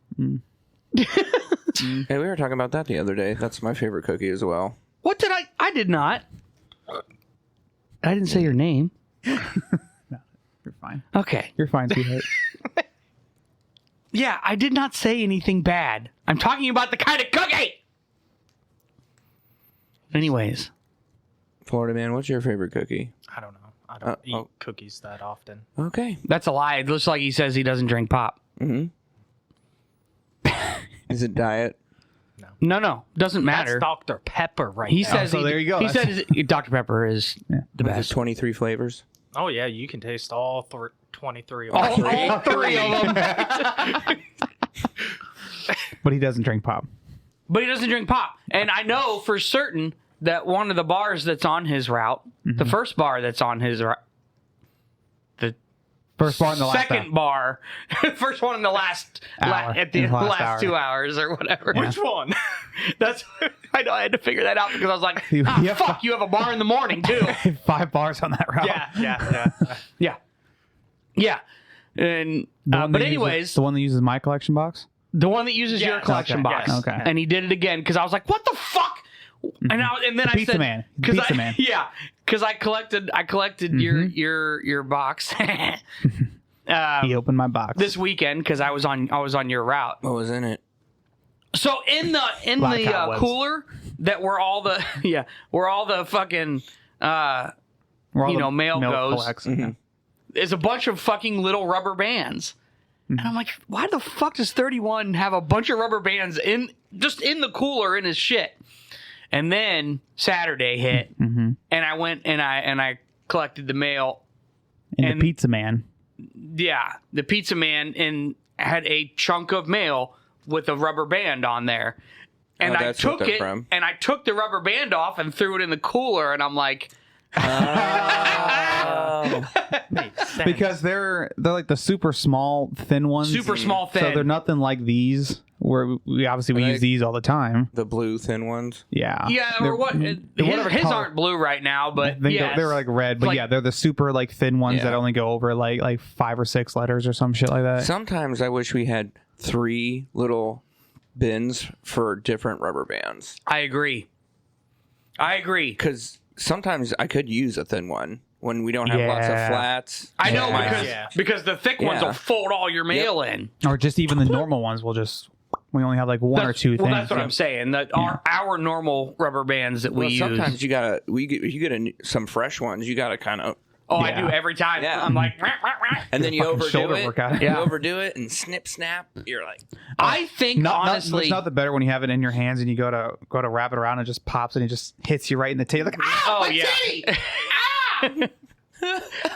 Hey, we were talking about that the other day. That's my favorite cookie as well. What did I did not. I didn't say your name. You're fine. Okay. You're fine, sweetheart. Yeah, I did not say anything bad. I'm talking about the kind of cookie. Anyways. Florida man, what's your favorite cookie? I don't know. I don't eat cookies that often. Okay. That's a lie. It looks like he says he doesn't drink pop. Mm-hmm. Is it diet? No. Doesn't matter. That's Dr. Pepper right He now. says so there you go. He says Dr. Pepper is the There's best. 23 flavors. Oh, yeah, you can taste all 23 of All them. three of them. But he doesn't drink pop. But he doesn't drink pop. And I know for certain that one of the bars that's on his route, the first bar that's on his route, the First bar in the last second bar, first one in the last Hour. at the In the last last hour. 2 hours or whatever. Which one? That's I know I had to figure that out because I was like, Yeah. fuck, you have a bar in the morning too. 5 bars on that route. Yeah. And The one but that anyways, uses, the one that uses my collection box. the one that uses your Yes. collection Okay. box. Yes. Okay. And he did it again because I was like, what the fuck? And then I Pizza said, man. because Pizza man. Yeah, because I collected your box. He opened my box. This weekend because I was on your route. What was in it? So in Lot of the cobwebs. cooler that where all the fucking Where all the mail goes. collects. is a bunch of fucking little rubber bands. And I'm like, why the fuck does 31 have a bunch of rubber bands in the cooler in his shit? And then Saturday hit, and I went and I collected the mail. And the pizza man. Yeah, the pizza man and had a chunk of mail with a rubber band on there. And I that's what took they're it from. and I took the rubber band off and threw it in the cooler. And I'm like, Makes sense. Because they're like the super small, thin ones. super small thin. So they're nothing like these, where we obviously Are they- use these all the time. The blue thin ones. Yeah. Yeah, They're- or what? whatever His color- aren't blue right now, but I think yes. they're like red, but Like- yeah, they're the super like thin ones Yeah. that only go over like 5 or 6 letters or some shit like that. Sometimes I wish we had 3 little bins for different rubber bands. I agree. Because sometimes I could use a thin one when we don't have lots of Yeah. flats. I know Yeah. because the thick ones Yeah. will fold all your mail in. Or just even the normal ones will just, we only have like 1 or 2 Well, things. that's what I'm saying. That our normal rubber bands that we Well, use. sometimes you gotta. You get some fresh ones. You gotta kind of. I Yeah. do every time. Yeah. I'm like, And then you fucking overdo shoulder it. workout. You Yeah. overdo it and snip snap. You're like, I think honestly, it's not the better when you have it in your hands and you go to wrap it around and it just pops and it just hits you right in the tail. Like, oh yeah.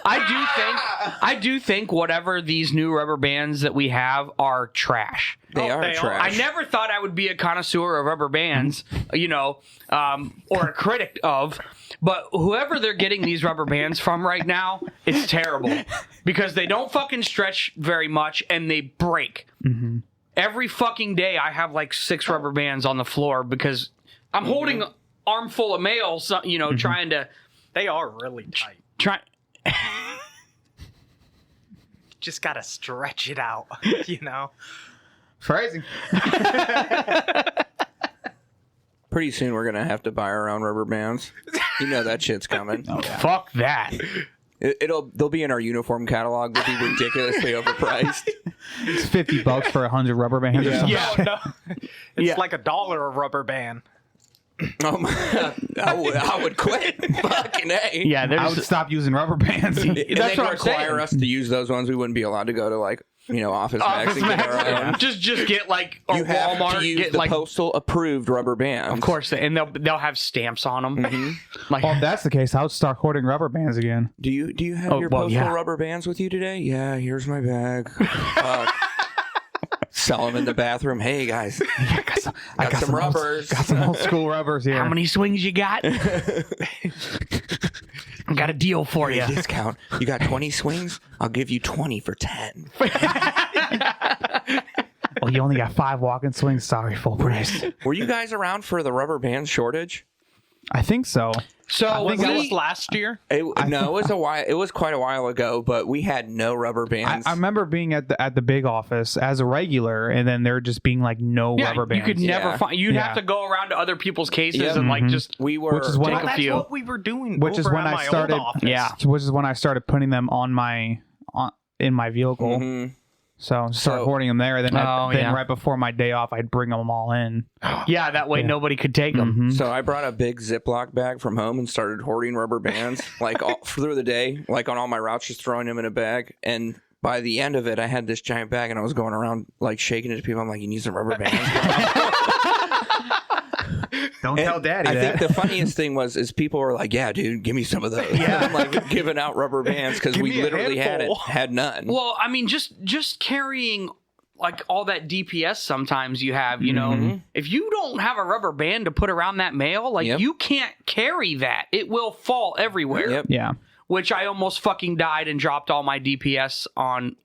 I do think whatever these new rubber bands that we have are trash. they are they are. trash. I never thought I would be a connoisseur of rubber bands, or a critic of, but whoever they're getting these rubber bands from right now, it's terrible because they don't fucking stretch very much and they break. Every fucking day I have like 6 rubber bands on the floor because I'm holding an armful of mail, trying to They are really tight. try. Just gotta stretch it out, you know? Phrasing. Pretty soon we're gonna have to buy our own rubber bands. You know that shit's coming. Fuck that. They'll be in our uniform catalog. They'll be ridiculously overpriced. It's $50 for 100 rubber bands or something. Yeah. No, it's like $1 a rubber band. Oh my! I would quit. Fucking A. Yeah, I there's would stop using rubber bands. If That's they what I'm require saying. us to use those ones, we wouldn't be allowed to go to Office Max and get our own. just get like a You have Walmart, to use get the like postal approved rubber bands. of course, and they'll have stamps on them. Mm-hmm. Like Well, if that's the case, I would start hoarding rubber bands again. Do you have your postal rubber bands with you today? Yeah, here's my bag. Sell them in the bathroom. Hey guys, I got some rubbers. Got some old school rubbers here. how many swings you got? I got a deal for you. Discount. You got 20 swings? I'll give you 20 for 10. Well, you only got 5 walking swings. Sorry, full price. Were you guys around for the rubber band shortage? I think so. So Was that was last year? It was a while. It was quite a while ago, but we had no rubber bands. I remember being at the big office as a regular, and then there just being like no rubber bands. you could never Yeah. find. You'd Yeah. have to go around to other people's cases Yep. and like just we were. Which is when take I- a That's few. what we were doing. Which is over when at I my started- Old office. Yeah. which is when I started putting them in my vehicle. Mhm. So start So- hoarding them there. Then Oh, yeah. right before my day off, I'd bring them all in. Yeah, that way nobody could take them. Mhm. So I brought a big Ziploc bag from home and started hoarding rubber bands, all through the day, like on all my routes, just throwing them in a bag. And by the end of it, I had this giant bag, and I was going around like shaking it to people. I'm like, "You need some rubber bands." Don't And tell Daddy I that. think the funniest thing is people were like, "Yeah, dude, give me some of those." Yeah, I'm like giving out rubber bands because Give we me a literally handful. had none. Well, I mean, just carrying like all that DPS sometimes you have, you know, if you don't have a rubber band to put around that mail, like Yep. you can't carry that. It will fall everywhere. Yep. Yeah. Which I almost fucking died and dropped all my DPS on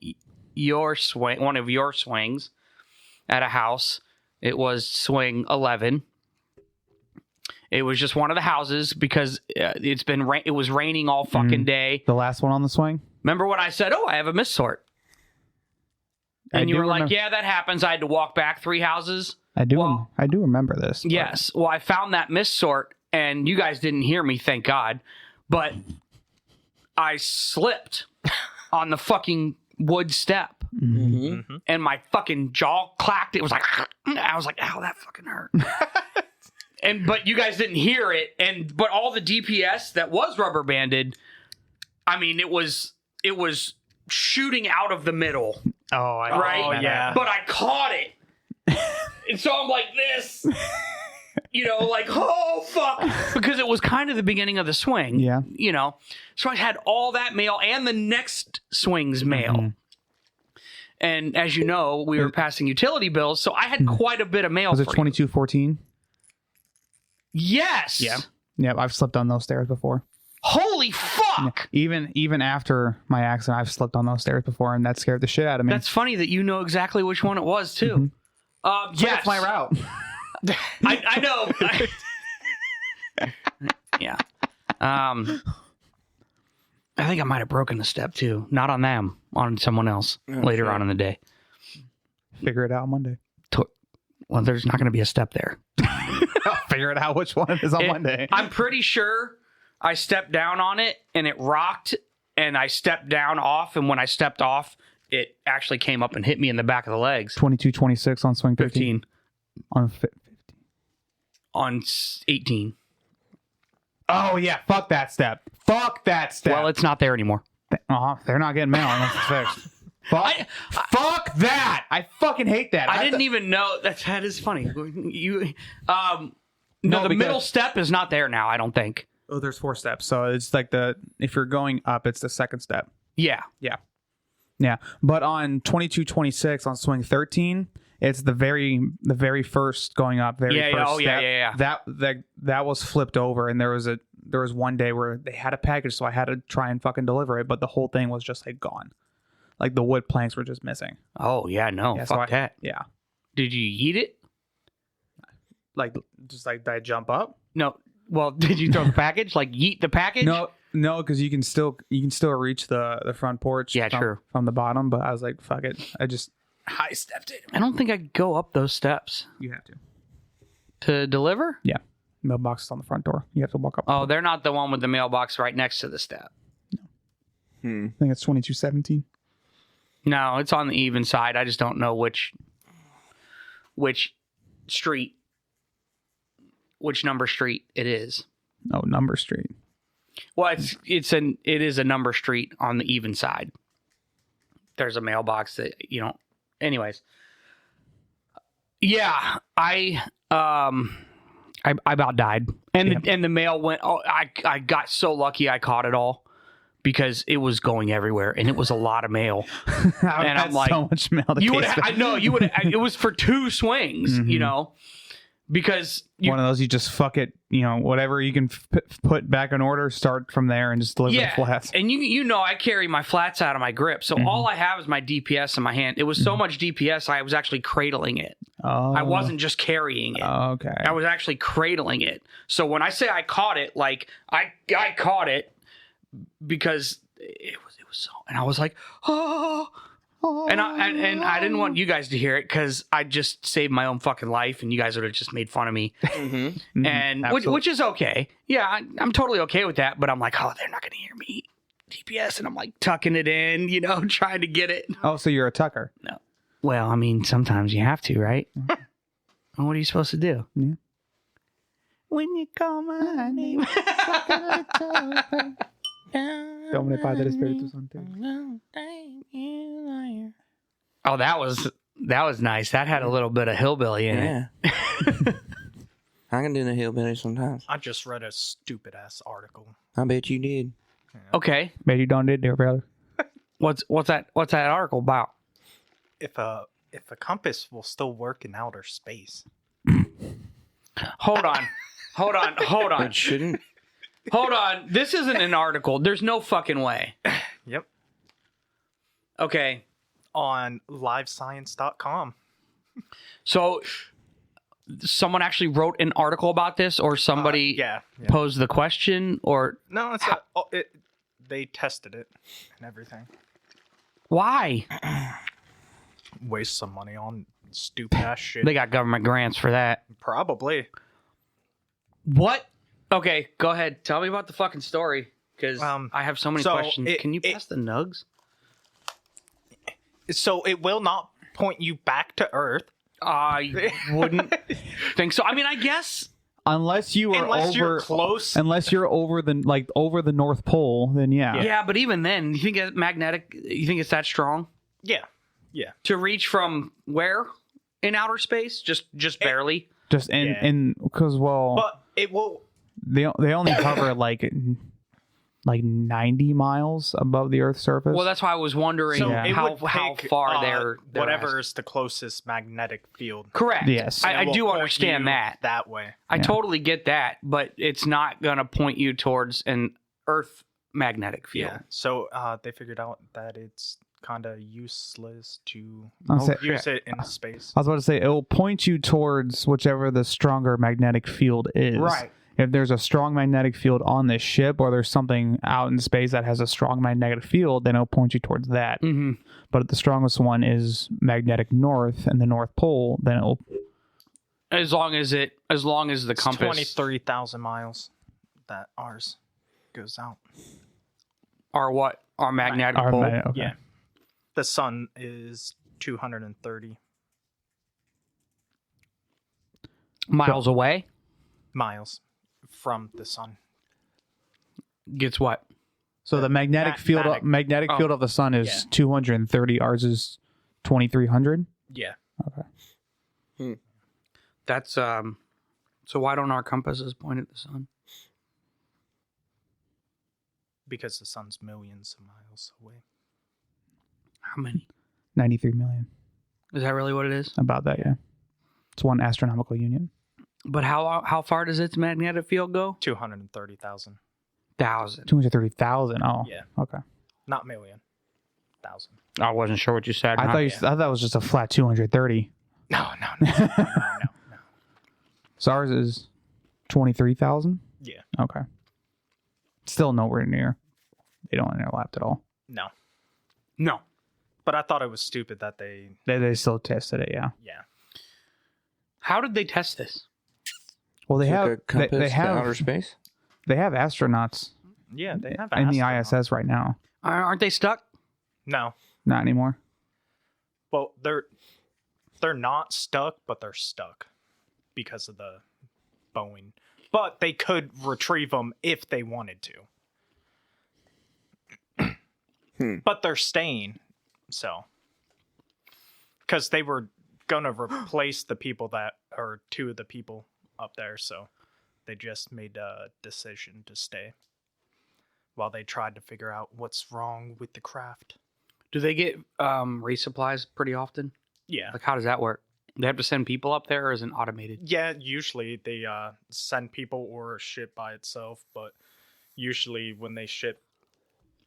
your swing, one of your swings at a house. It was swing 11. It was just one of the houses because it was raining all fucking day. The last one on the swing. Remember when I said, "Oh, I have a missort," and you do were like, remember- "Yeah, that happens." I had to walk back 3 houses. I do. Well- I do remember this. but- Yes. Well, I found that missort, and you guys didn't hear me, thank God. But I slipped on the fucking wood step, and my fucking jaw clacked. It was like I was like, "Ow, that fucking hurt." But you guys didn't hear it, but all the DPS that was rubber banded, I mean, it was shooting out of the middle, Oh, right? Oh, yeah. But I caught it, and so I'm like this, you know, like, oh fuck, because it was kind of the beginning of the swing, Yeah. you know. So I had all that mail and the next swing's mail. And as you know, we were passing utility bills, so I had quite a bit of mail. Was it for you. 2214? Yes. Yeah. Yeah, I've slipped on those stairs before. Holy fuck! Even after my accident, I've slipped on those stairs before, and that scared the shit out of me. That's funny that you know exactly which one it was too. Yes, That's my route. I know. Yeah. I think I might have broken the step too. Not on them, on someone else later on in the day. Figure it out Monday. Well, there's not going to be a step there. I'll figure it out which one it is on Monday. I'm pretty sure I stepped down on it and it rocked, and I stepped down off, and when I stepped off, it actually came up and hit me in the back of the legs. 2226 on swing 15. 15 On on 18. Oh yeah, fuck that step. Fuck that step. Well, it's not there anymore. They're not getting mail unless it's fixed. Fuck that! I fucking hate that. I didn't even know that is funny. You, no, No, the because- middle step is not there now. I don't think. Oh, there's 4 steps, so it's like if you're going up, it's the second step. Yeah, Yeah, but on 2226 on swing 13, it's the very first going up. First step. That was flipped over, and there was one day where they had a package, so I had to try and fucking deliver it, but the whole thing was just like gone. Like the wood planks were just missing. Oh yeah, no, Yeah, so fuck that. Yeah, Did you eat it? like just like did I jump up? No. Well, did you throw the package? Like yeet the package? No, because you can still reach the front porch. Yeah, true. From the bottom, but I was like, fuck it. High stepped it. I don't think I could go up those steps You have to. to deliver. Yeah. Mailbox is on the front door. You have to walk up. Oh, they're not the one with the mailbox right next to the step. I think it's 2217. No, it's on the even side. I just don't know which street, which number street it is. Oh, Number Street. Well, it is a number street on the even side. There's a mailbox that, you know. Anyways, yeah, I about died, and the mail went. Oh, I got so lucky I caught it all because it was going everywhere, and it was a lot of mail. And I'm like, so much mail. To You would, case I know you would. It was for 2 swings, you know, because one of those you just fuck it, you know, whatever you can put back in order, start from there and just deliver the flats. And you know I carry my flats out of my grip, so all I have is my DPS in my hand. It was so much DPS I was actually cradling it. Oh, I wasn't just carrying it. Okay. I was actually cradling it. So when I say I caught it, like I caught it because it was so, and I was like, oh. And I didn't want you guys to hear it because I just saved my own fucking life, and you guys would have just made fun of me. And which is okay. Yeah, I'm totally okay with that. But I'm like, oh, they're not gonna hear me DPS, and I'm like tucking it in, you know, trying to get it. Oh, so you're a tucker? No. Well, I mean, sometimes you have to, right? What are you supposed to do? Yeah. When you call my name. Tome Padre Espíritu Santo. Oh, that was nice. That had a little bit of hillbilly in it. I can do the hillbilly sometimes. I just read a stupid ass article. I bet you did. Okay. Bet you don't did there, brother. What's that article about? If a compass will still work in outer space. Hold on. It shouldn't. Hold on. This isn't an article. There's no fucking way. Yep. Okay. On livescience.com. So someone actually wrote an article about this, or somebody Yeah. posed the question, or No, they tested it and everything. why? Waste some money on stupid ass shit. They got government grants for that. Probably. What? Okay, go ahead. Tell me about the fucking story, because I have so many so questions. Can you pass the nugs? So it will not point you back to Earth. I wouldn't think so. I mean, I guess Unless you are Unless over you're close. Unless you're over the North Pole, then yeah. Yeah, but even then, you think it's magnetic? You think it's that strong Yeah. to reach from where in outer space? Just barely. Just in because But it will. they only cover like 90 miles above the Earth's surface. Well, that's why I was wondering So it how would pick, far they're whatever is the closest magnetic field. correct. Yes. I It will do point understand you that. that way. I totally get that, but it's not going to point you towards an Earth magnetic field. Yeah. So they figured out that it's kind of useless to I'll say- use it in space. I was about to say it will point you towards whichever the stronger magnetic field is. Right. If there's a strong magnetic field on this ship, or there's something out in space that has a strong magnetic field, then it'll point you towards that. Mm-hmm. But if the strongest one is magnetic north and the North Pole, then it'll. As long as the It's compass 23,000 miles that ours goes out. are what our magnetic Our pole. okay. Yeah. The sun is 230 miles away miles from the sun. gets what? So the magnetic field of the sun is 230. Ours is 2,300. Yeah. That's so why don't our compasses point at the sun? Because the sun's millions of miles away. How many? 93 million. Is that really what it is? About that, yeah. It's one astronomical unit. But how far does its magnetic field go? 230,000. 1,000. 230,000. Oh, Yeah. Okay. Not million. 1,000. I wasn't sure what you said. I thought it was just a flat 230. No. So ours is 23,000. Yeah. Okay. Still nowhere near. They don't overlap at all. No. No. But I thought it was stupid that They still tested it, yeah. yeah. How did they test this? Well, they Took have a compass they to outer have space. they have astronauts Yeah, they have in the astronauts. ISS right now. Aren't they stuck? No. Not anymore. Well, they're not stuck, but they're stuck because of the Boeing. But they could retrieve them if they wanted to. But they're staying, so because they were gonna replace the people that are two of the people up there, so they just made a decision to stay while they tried to figure out what's wrong with the craft. Do they get resupplies pretty often? Yeah. Like, how does that work? They have to send people up there, or is it automated? Yeah, usually they send people or ship by itself, but usually when they ship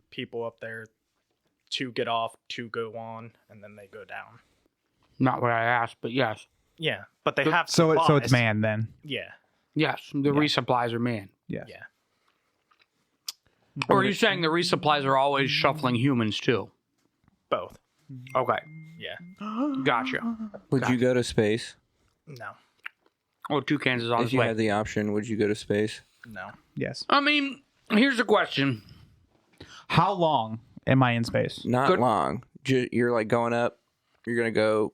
people up there, 2 get off, 2 go on, and then they go down. Not what I asked, but yes. Yeah, but they have So supplies. it's manned then. Yeah, Yes, the resupplies are manned. Yes. yeah. Or are you saying the resupplies are always shuffling humans too? Both. Okay, Yeah. gotcha. Would you go to space No. Oh, Toucans is on if his you way. had the option? Would you go to space? No. Yes. I mean, here's the question. How long am I in space? Not Good. long. You're like going up. You're gonna go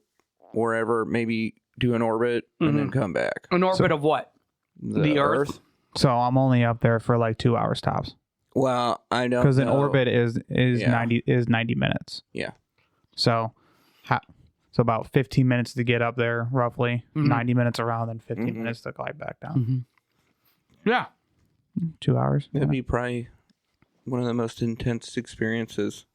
wherever. Maybe do an orbit and then come back. An orbit of what? The Earth? So I'm only up there for like 2 hours tops. Well, I don't Because an know. orbit is Yeah. 90 minutes. Yeah. So so about 15 minutes to get up there, roughly. 90 minutes around, then 15 minutes to glide back down. Yeah. 2 hours. It'd be probably one of the most intense experiences.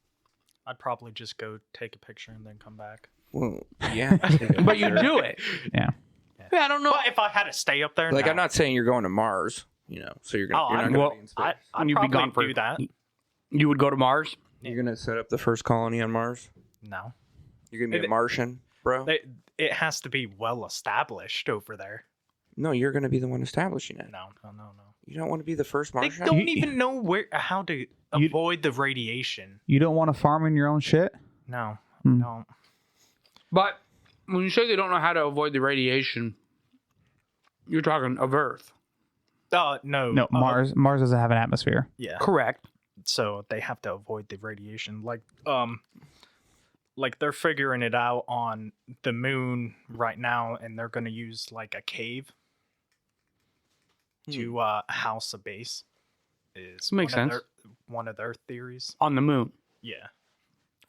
I'd probably just go take a picture and then come back. Well, yeah. But you do it. Yeah. Yeah, I don't know. But if I had to stay up there, Like, no. I'm not saying you're going to Mars, so you're gonna, Oh, you're not I'm- going well, to be in space. I'd You'd be probably gone for do that. You would go to Mars? You're gonna set up the first colony on Mars. No. You're gonna be a It- Martian, bro. It has to be well established over there. No, you're gonna be the one establishing it. No. You don't want to be the first They Martian. don't even know how to You- avoid the radiation. You don't want to farm in your own shit? No. Hmm. No. But when you say they don't know how to avoid the radiation, you're talking of Earth. No. No, Mars doesn't have an atmosphere. Yeah. Correct. So they have to avoid the radiation. Like they're figuring it out on the moon right now, and they're going to use like a cave to house a base. Is Makes sense. One of their theories. On the moon. Yeah.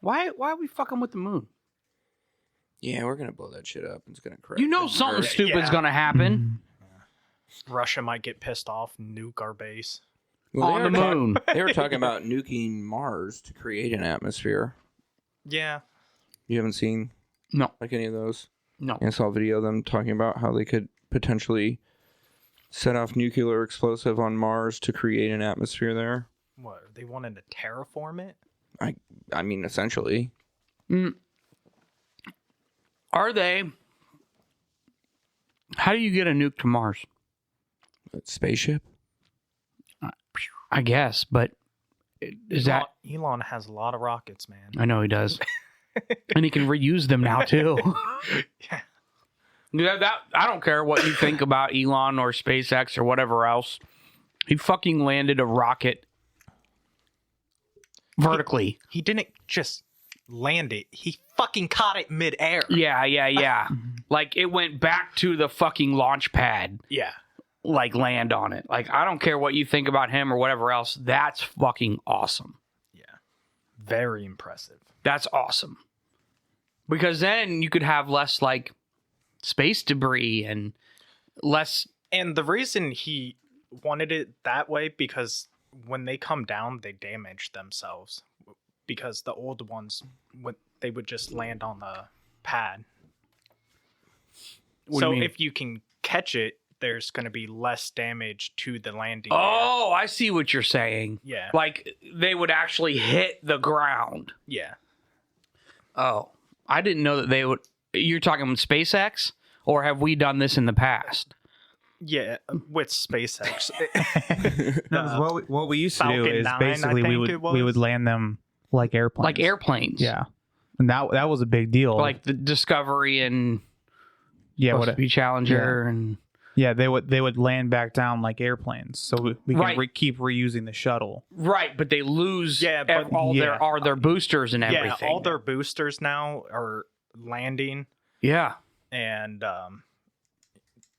Why are we fucking with the moon? Yeah, we're gonna blow that shit up. It's gonna crash. You know something stupid's Yeah. gonna happen Russia might get pissed off and nuke our base. on the moon. They were talking about nuking Mars to create an atmosphere. Yeah. You haven't seen No, like any of those? no. I saw a video of them talking about how they could potentially set off nuclear explosive on Mars to create an atmosphere there. What? They wanted to terraform it? I mean, essentially. Are they? How do you get a nuke to Mars? A spaceship? I guess, but is that? Elon has a lot of rockets, man. I know he does, and he can reuse them now too. Yeah. Yeah, that I don't care what you think about Elon or SpaceX or whatever else. He fucking landed a rocket vertically. He didn't just land it. He fucking caught it midair. Yeah. Like it went back to the fucking launch pad. Yeah. Like land on it. Like I don't care what you think about him or whatever else. That's fucking awesome. Yeah. Very impressive. That's awesome. Because then you could have less like space debris and less. And the reason he wanted it that way, because when they come down, they damage themselves. Because the old ones, they would just land on the pad. What do So you mean? if you can catch it, there's going to be less damage to the landing. Oh, I see what you're saying. Yeah. Like they would actually hit the ground. Yeah. Oh, I didn't know that they would. You're talking SpaceX, or have we done this in the past? Yeah, with SpaceX. What we used to do Falcon is 9, basically I we think would it was. land them like airplanes. Like airplanes. Yeah. And that was a big deal. like the Discovery and yeah, supposed to be Challenger and yeah, they would land back down like airplanes, so we can Right. keep reusing the shuttle. right, but they lose but- their boosters and everything. Yeah, all their boosters now are landing, Yeah. and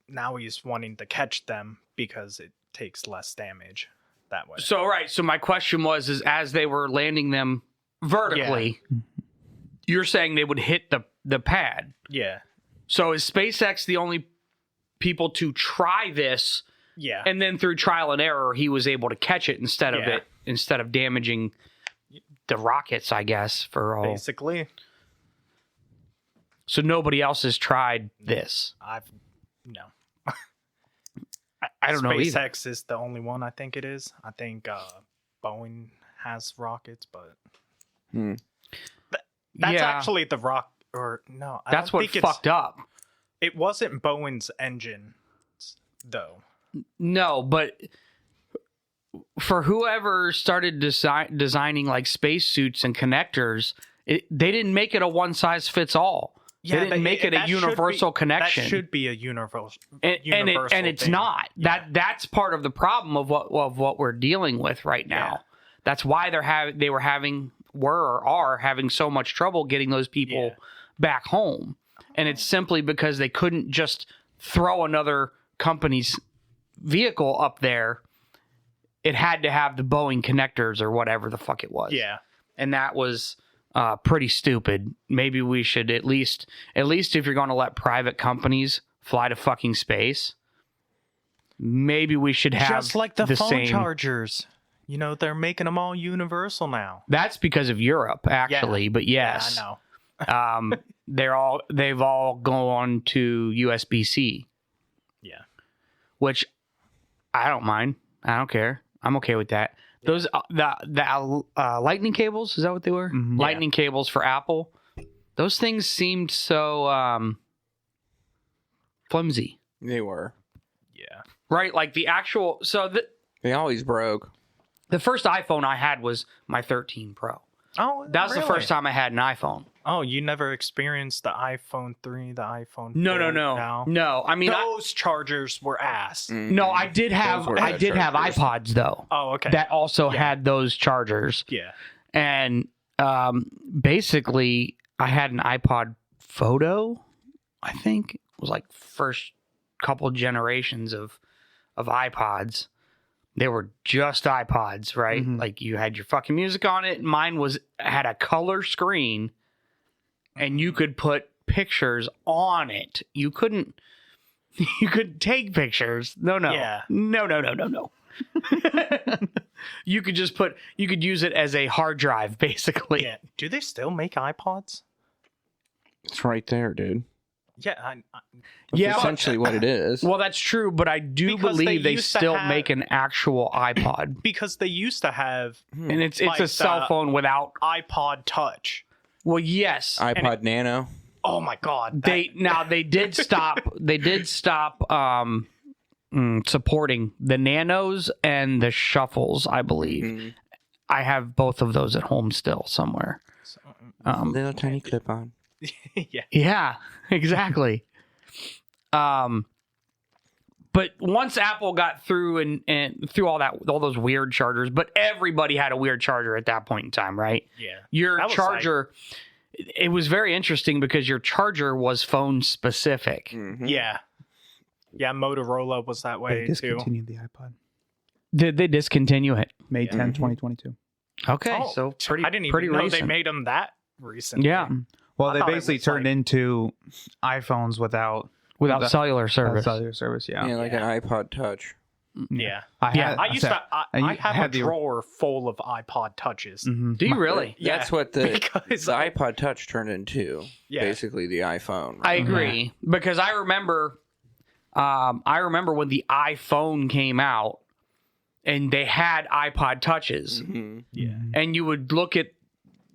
now he's wanting to catch them because it takes less damage that way. So so my question was is as they were landing them vertically, you're saying they would hit the pad. Yeah, So is SpaceX the only people to try this, yeah, and then through trial and error he was able to catch it instead of damaging the rockets, I guess, for all. basically. So nobody else has tried this. No. I don't know either. SpaceX is the only one. I think it is. I think Boeing has rockets, but that's Yeah. actually the rock. Or no, I That's don't what think fucked up. It wasn't Boeing's engine, though. No, but for whoever started designing like spacesuits and connectors, they didn't make it a one size fits all. They didn't make it a universal connection. That should be a universal. and it's thing. not. That's part of the problem of what we're dealing with right now. Yeah. That's why are having so much trouble getting those people back home. And it's simply because they couldn't just throw another company's vehicle up there. It had to have the Boeing connectors or whatever the fuck it was. Yeah. And that was pretty stupid. Maybe we should at least if you're going to let private companies fly to fucking space, maybe we should have Just like the phone same chargers. You know, they're making them all universal now. That's because of Europe, actually. Yeah. But yes, Yeah, I know. they've all gone to USB-C. Yeah. Which I don't mind. I don't care. I'm okay with that. Those the lightning cables, is that what they were? Mhm. Lightning cables for Apple. Those things seemed so flimsy, They were. Yeah. right? Like the actual. So They always broke. the first iPhone I had was my 13 Pro. Oh, That was the really? first time I had an iPhone. Oh, you never experienced the iPhone 3, the iPhone 4? No. I mean, Those chargers were ass. no, I did have Those were bad chargers. iPods though Oh, okay. that also had those chargers. Yeah. And basically, I had an iPod Photo. I think it was like first couple generations of iPods. They were just iPods, right? Mhm. Like you had your fucking music on it. Mine had a color screen, and you could put pictures on it. You couldn't. You could take pictures. No. Yeah. No. You could just you could use it as a hard drive, basically. Yeah. Do they still make iPods? It's right there, dude. Yeah. That's Yeah, essentially what it is. Well, that's true, but I do Because believe they used to still have- make an actual iPod, Because they used to have and it's Like a cell the- phone without. iPod Touch. Well, yes, iPod Nano. Oh my God. they did stop. They did stop supporting the Nanos and the Shuffles, I believe. Mhm. I have both of those at home still somewhere. Little tiny clip on. Yeah. Yeah, exactly. But once Apple got through and through all those weird chargers, but everybody had a weird charger at that point in time, right? Yeah. Your That was charger, it was very interesting because your charger was phone specific. Mhm. Yeah. Yeah. Motorola was that They way too. discontinued the iPod. Did they discontinue it? May 10, Mhm. 2022. Okay, Oh, so pretty I didn't even pretty know recent. they made them that recently. Yeah, Well, I they thought it basically was turned like- into iPhones without without cellular service. cellular service. Yeah. Yeah, like an iPod Touch. Yeah. Yeah, I used to. I I have had a the- drawer full of iPod Touches. Mhm. Do you really? Yeah, That's what the because- iPod Touch turned into. Yeah. Basically, the iPhone. I Right? agree because I remember when the iPhone came out and they had iPod Touches, Mhm. Yeah. and you would look at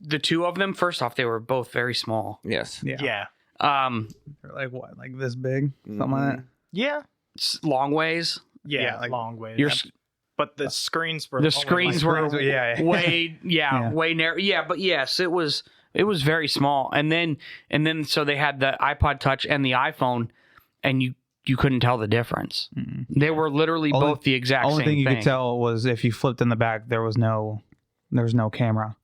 the two of them. First off, they were both very small. Yes. Yeah. Yeah. They're like what? Like this big? Something like that? Yeah. Long ways. Yeah. Yeah, like- long way. Your But the screens were the only screens like- were Yeah. way Yeah. way narrow. Yeah, but yes, it was It was very small. And then so they had the iPod Touch and the iPhone, and you couldn't tell the difference. They were literally both the exact same thing. Only thing you could tell was if you flipped in the back, there was no camera.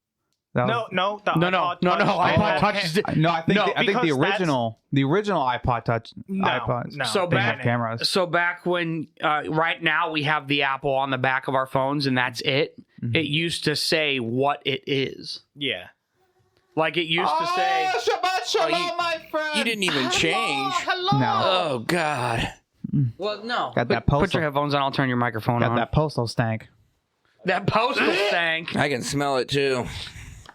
No. iPod Touch. No, I think the original iPod Touch iPods. No. So They back have cameras. So back when right now we have the Apple on the back of our phones, and that's it. It used to say what it is. Yeah. Like it used to say. Shabbat shalom, my friend. You didn't even change. No, Oh God. Well, no. Got that Put postal- your headphones on. I'll turn your microphone got on. that postal stank. That postal stank. I can smell it too.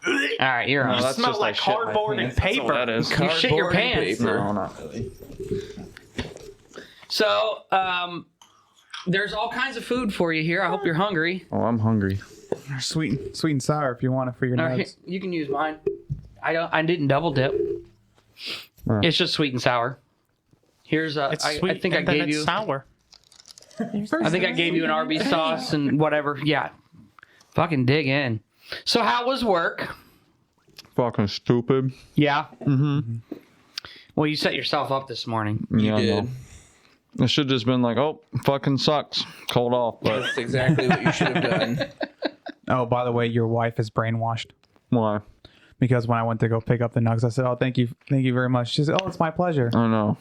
All right, you're on. It smells like cardboard and paper. That is. You shit your Cardboard and pants. paper. No, not really. So, there's all kinds of food for you here. I hope you're hungry. Oh, I'm hungry. Sweet and sour if you want it for your All right, nuts. you can use mine. I didn't double dip. Right. It's just sweet and sour. Here's It's I sweet. think I and then gave it's you. sour. I think I gave you an Arby's sauce and whatever. Yeah, fucking dig in. So how was work? Fucking stupid. Yeah. Mm-hmm. Well, you set yourself up this morning. Yeah, I did. know. It should have just been like, oh, fucking sucks. Called off. But That's exactly what you should have done. Oh, by the way, your wife is brainwashed. why? Because when I went to go pick up the nugs, I said, "Oh, thank you very much." She said, "Oh, it's my pleasure." I know.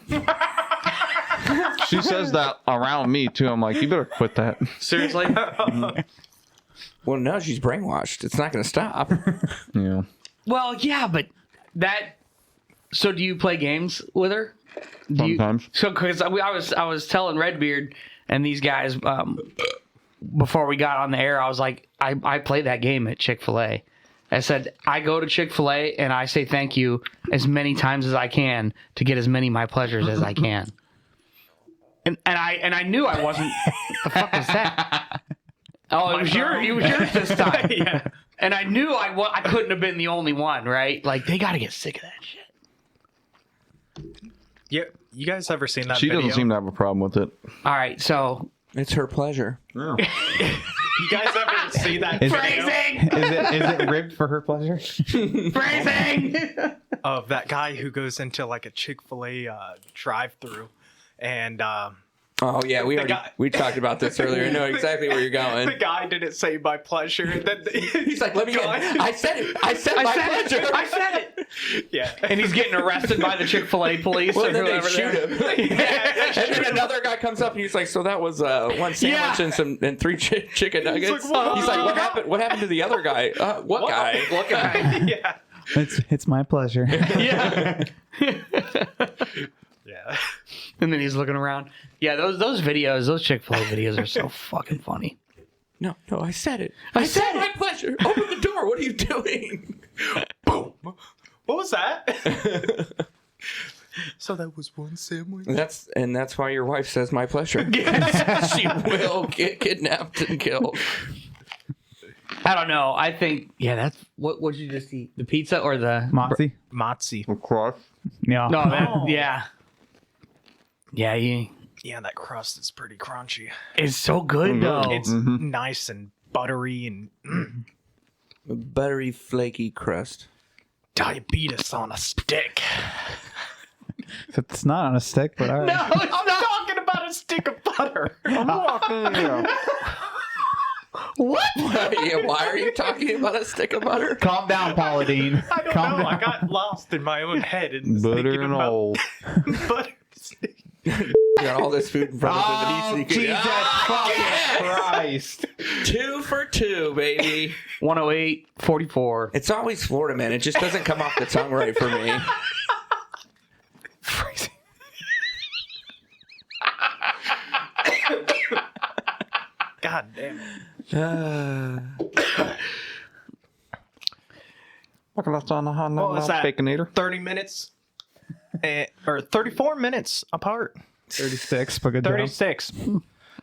She says that around me too. I'm like, you better quit that. Seriously? Well, no, she's brainwashed. It's not going to stop. Yeah. Well, yeah, but that. So, do you play games with her? Sometimes. Because I was telling Redbeard and these guys before we got on the air, I was like, I play that game at Chick-fil-A. I said, I go to Chick-fil-A and I say thank you as many times as I can to get as many of my pleasures as I can. And I knew I wasn't. The fuck was that? Oh, it was yours this time. Yeah. And I knew I couldn't have been the only one, right? Like, they got to get sick of that shit. Yeah. You guys ever seen that She video? doesn't seem to have a problem with it. All right, so It's her pleasure. Yeah. You guys ever see that Is video it ribbed for her pleasure? phrasing. of that guy who goes into like a Chick-fil-A drive-through and Oh yeah, guy- we talked about this earlier. I know exactly where you're the going. guy didn't say my pleasure. And then He's like, "Let me in." I said it. I said my pleasure. I said it. Yeah. And he's getting arrested by the Chick-fil-A police Well, or then they whoever. shoot him. And then another guy comes up and he's like, "So that was one sandwich and three chicken nuggets." like, "What? He's like, "What happened? What happened to the other guy? What guy? What guy?" Yeah. It's my pleasure. Yeah. Yeah. And then he's looking around. Yeah, those videos, those Chick-fil-A videos are so fucking funny. No, I said it. I said my pleasure. Open the door. What are you doing? Boom. What was that? So that was one sandwich. That's why your wife says my pleasure. She will get kidnapped and killed. I don't know. I think, that's, what did you just eat? The pizza or the... Mozzie? Mozzie. Of course. Yeah. No, yeah. Yeah, Yeah, that crust is pretty crunchy. it's so good, though. It's nice and buttery and Buttery, flaky crust. diabetes on a stick. It's not on a stick, but all right. No, it's I'm not. talking about a stick of butter. What? Yeah, why are you talking about a stick of butter? Calm down, Paula Dean. I don't Calm know. I down. got lost in my own head and Butter thinking and about old. butter. You got all this food in front of him and he's thinking, Jesus fucking Christ. 2 for 2, baby. 108.44. It's always Florida, man. It just doesn't come off the tongue right for me. God damn it. What was that? Baconator. 30 minutes or 34 minutes apart. 36, but good job. 36.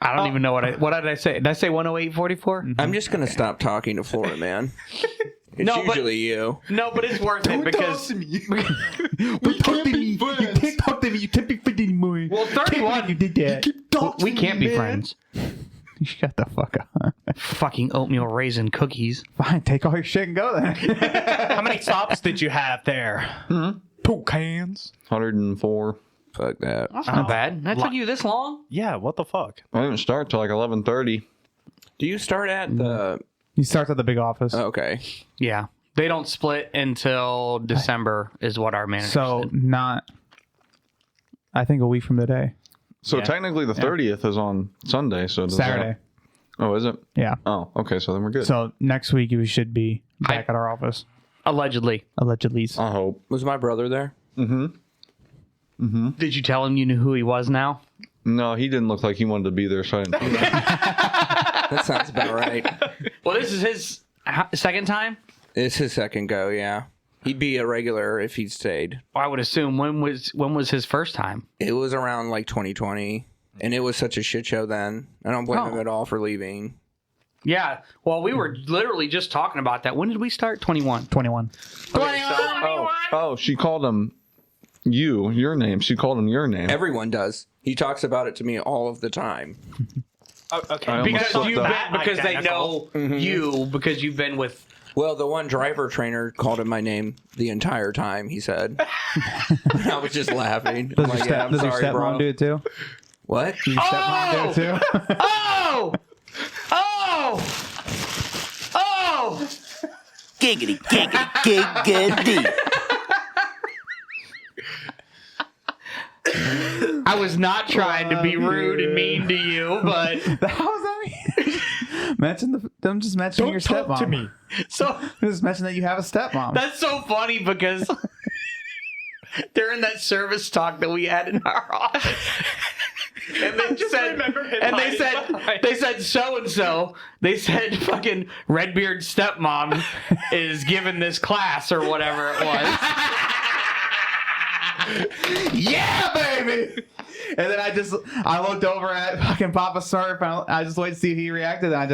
I don't even know what did I say? Did I say 108.44? I'm just going to stop talking to Florida, man. It's No, but- usually you. No, but it's worth it because... Don't talk to me. You can't talk to me. You can't be friends anymore. Well, 31... You did that. We can't be friends. Shut the fuck up. Fucking oatmeal raisin cookies. Fine, take all your shit and go then. How many stops did you have there? 2 cans. 104. Fuck that. That's not bad. That took you this long? Yeah, what the fuck? I didn't start till like 11:30. Do you start at the? He starts at the big office. Okay. Yeah. They don't split until December, is what our manager So said. not, I think a week from today. So Yeah. technically the 30th is on Sunday. So does Saturday. That, oh, is it? Yeah. Oh, okay. So then we're good. So next week we should be back at our office. Allegedly. Allegedly. I hope. Was my brother there? Did you tell him you knew who he was now? No, he didn't look like he wanted to be there. So I didn't. That sounds about right. Well, this is his second time? It's his second go. Yeah, he'd be a regular if he'd stayed. I would assume. When was his first time? It was around like 2020, and it was such a shit show then. I don't blame him at all for leaving. Yeah. Well, we were literally just talking about that. When did we start? 21. 21. Oh, she called him your name. She called him your name. Everyone does. He talks about it to me all of the time. Oh, okay. I almost Because slipped you've up. been, because they know Mm-hmm. you because you've been with. Well, the one driver trainer called him my name the entire time. He said. I was just laughing. I'm like, yeah, I'm Does your sorry, stepmom bro. do it too? What? Does your stepmom do it too? Oh! Giggity, giggity, giggity. I was not trying to be rude and mean to you, but How was that mean? I'm just mentioning your stepmom. Talk to me. so Just mention that you have a stepmom. that's so funny because during that service talk that we had in our office, and they said, remember him and they hiding said, behind- they said so and so. They said fucking Redbeard's stepmom is giving this class or whatever it was. Yeah, baby. And then I looked over at fucking Papa Surf. And I just waited to see if he reacted. And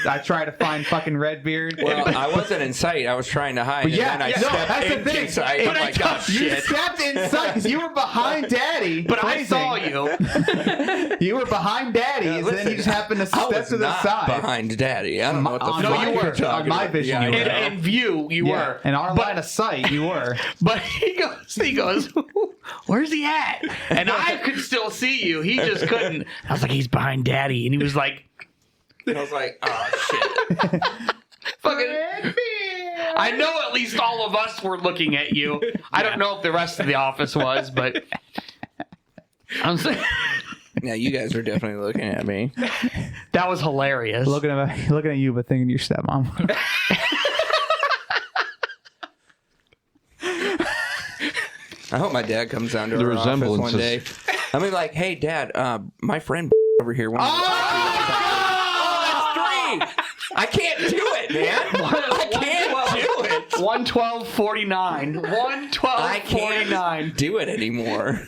I tried to find fucking Redbeard. Well, I wasn't in sight. I was trying to hide. But and yeah, then I no, stepped that's the in thing. sight. But I'm I like, oh, you shit. stepped inside because you were behind Daddy. But I phrasing. saw you. You were behind Daddy's, and then you just happened to I step was to the not side. behind Daddy. I don't know what the on fuck my you were. you're talking On my about. vision, Yeah, you I were. know. In view, you Yeah, were. in our line of sight, you were. But he goes, where's he at? And I could still see you. He just couldn't. I was like, he's behind Daddy. And he was like, I was like, oh, shit. fucking. I know at least all of us were looking at you. I don't know if the rest of the office was, but I'm saying Yeah, you guys are definitely looking at me. that was hilarious. looking at you, but thinking your stepmom. I hope my dad comes down to The our office one resemblances. day. I mean, like, hey, Dad, my friend over here. That's three. I can't do it, man. I can't do it. 112.49. I 112.49. can't do it anymore.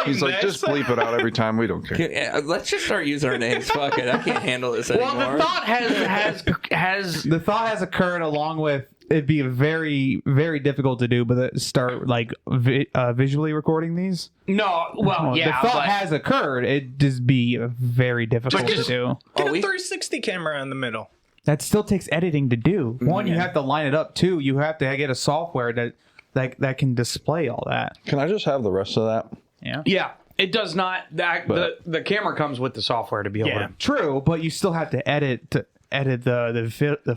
He's like, just bleep it out every time. We don't care. Yeah, let's just start using our names. Fuck it. I can't handle this anymore. Well, the thought has The thought has occurred along with it'd be very, very difficult to do, but start like visually recording these. no. Well, yeah, the thought but has occurred. It'd just be very difficult to do. Get a we- 360 camera in the middle. That still takes editing to do. One, you have to line it up. Two, you have to get a software that can display all that. Can I just have the rest of that? yeah, it does not. But- The camera comes with the software to be able Yeah. to. True, but you still have to edit the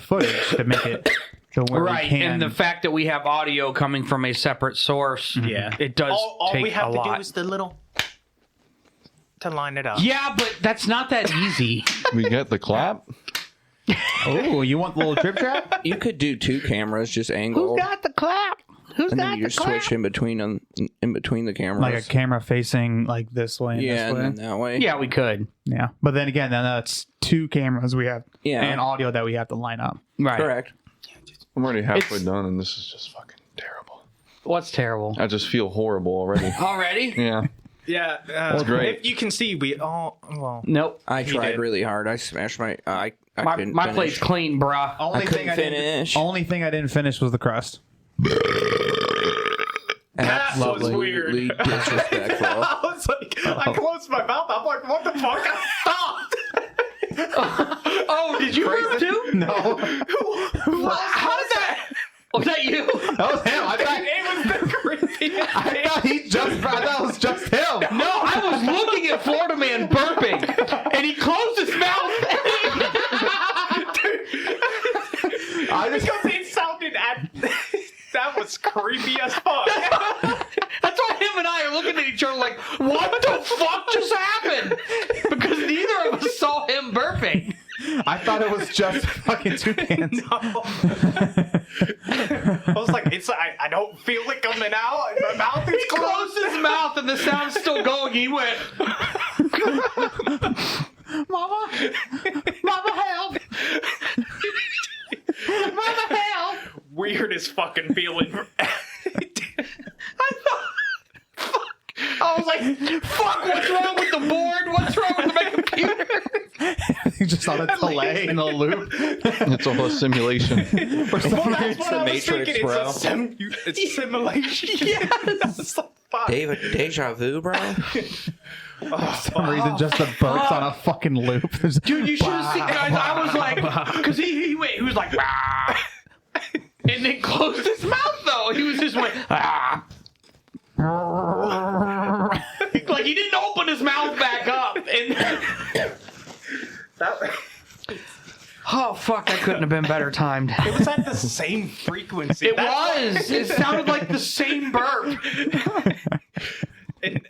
footage to make it to where Right, we can. and the fact that we have audio coming from a separate source, Yeah. it does All take we have a to lot. do is the little to line it up. Yeah, but that's not that easy. We get the clap. Oh, you want the little trip trap? You could do two cameras, just angled, the clap? Who's and then you just switch in between them, in between the cameras. Like a camera facing like this way and yeah, this way. and then that way. Yeah, we could. Yeah, but then again, then that's two cameras we have Yeah. and audio that we have to line up. Right. Correct. I'm already halfway It's- done, and this is just fucking terrible. What's terrible? I just feel horrible already. Already? Yeah. Yeah, great. If you can see, we all Nope. I tried did. really hard. I smashed my. I My couldn't my finish. plate's clean, bruh. Only I couldn't finish. Only thing I didn't finish was the crust. That was weird. Disrespectful. I was like, I closed my mouth. I'm like, what the fuck? I stopped. Oh, did you burp too? No. How did that? Was that you? That was him. I thought, It was the creepiest. I thought it was just him. No, I was looking at Florida Man burping, and he closed his mouth. Because it sounded that was creepy as fuck. That's why him and I are looking at each other like, what the fuck just happened? Because neither of us saw him burping. I thought it was just fucking toucans. No. I was like, I don't feel it coming out. My mouth is He closed his mouth and the sound's still going. He went, Mama, help. Mama, help. Weirdest fucking feeling. I was like, fuck, what's wrong with the board? What's wrong with my computer? Just on a delay in a loop. It's all a simulation. Well, that's what I was Matrix, thinking. bro. It's a simulation. Yes. David, deja vu, bro. For some reason, just the burps on a fucking loop. Dude, you should have seen, guys. I was like, because he was like, ah. And then closed his mouth, though. He was just went, ah. Like he didn't open his mouth back up. And oh, fuck, that couldn't have been better timed. It was at the same frequency. It was. It sounded like the same burp. And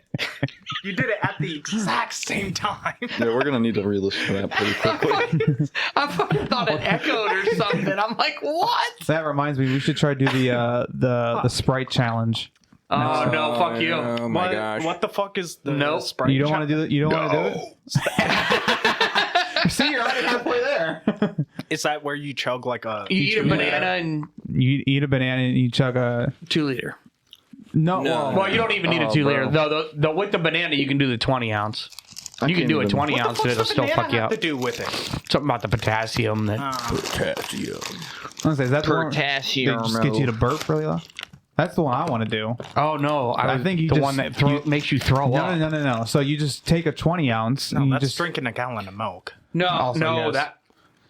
you did it at the exact same time. Yeah, we're gonna need to re-listen to that pretty quickly. I fucking thought it echoed or something. I'm like, what? That reminds me, we should try to do the Sprite challenge. Oh, no, fuck you. Oh my gosh. What the fuck is the Nope. Sprite? You don't want to do that? You don't want to do it? See, you're already halfway there. Is that where you chug like a? You eat a banana and You eat a banana and you chug a 2 liter. no. Well, you don't even need a 2 liter. bro. Though, with the banana, you can do the 20 ounce. You can can't do a even- 20 What the ounce fuck's and it'll the still banana fuck you have up. to do with it? Something about the potassium that. I was gonna say, is that the one that just gets you to burp really loud? That's the one I want to do. Oh no! I think you the just- one that you- makes you throw up. No. So you just take a 20 ounce. No, and you that's just drinking a gallon of milk. No, Also, no, yes. that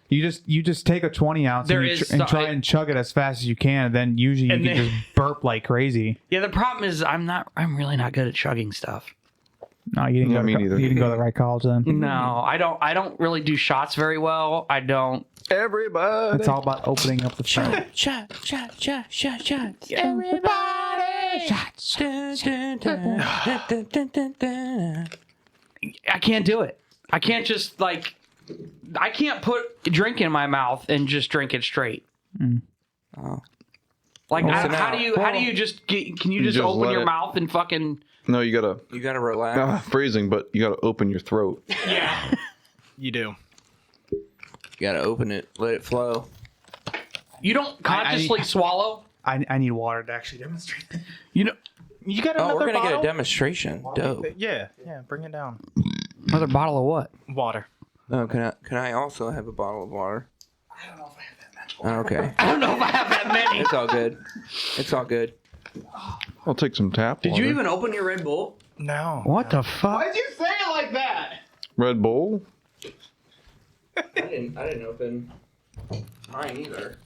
you just take a 20 ounce There and, is and so- try and chug it as fast as you can. And then usually you And can then- just burp like crazy. yeah. The problem is I'm really not good at chugging stuff. No, you didn't Yeah, go. me To, neither. you didn't go to the right college then. No, I don't really do shots very well. I don't. Everybody. It's all about opening up the throat. Shot. Everybody. Shots. I can't do it. I can't just I can't put drink in my mouth and just drink it straight. Oh. Like, Well, how do you just can you just open let your it- mouth and fucking? No, you gotta You gotta relax. phrasing, but you gotta open your throat. Yeah. You do. You gotta open it, let it flow. You don't consciously swallow. I need water to actually demonstrate that. You know, You got Oh, another we're gonna bottle? get a demonstration. Dope. Yeah, bring it down. another bottle of what? Water. Oh, can I also have a bottle of water? I don't know if I have that much water. Okay. I don't know if I have that many. It's all good. It's all good. I'll take some tap Did water. you even open your Red Bull? No. What the fuck? Why'd you say it like that? Red Bull? I didn't open mine either.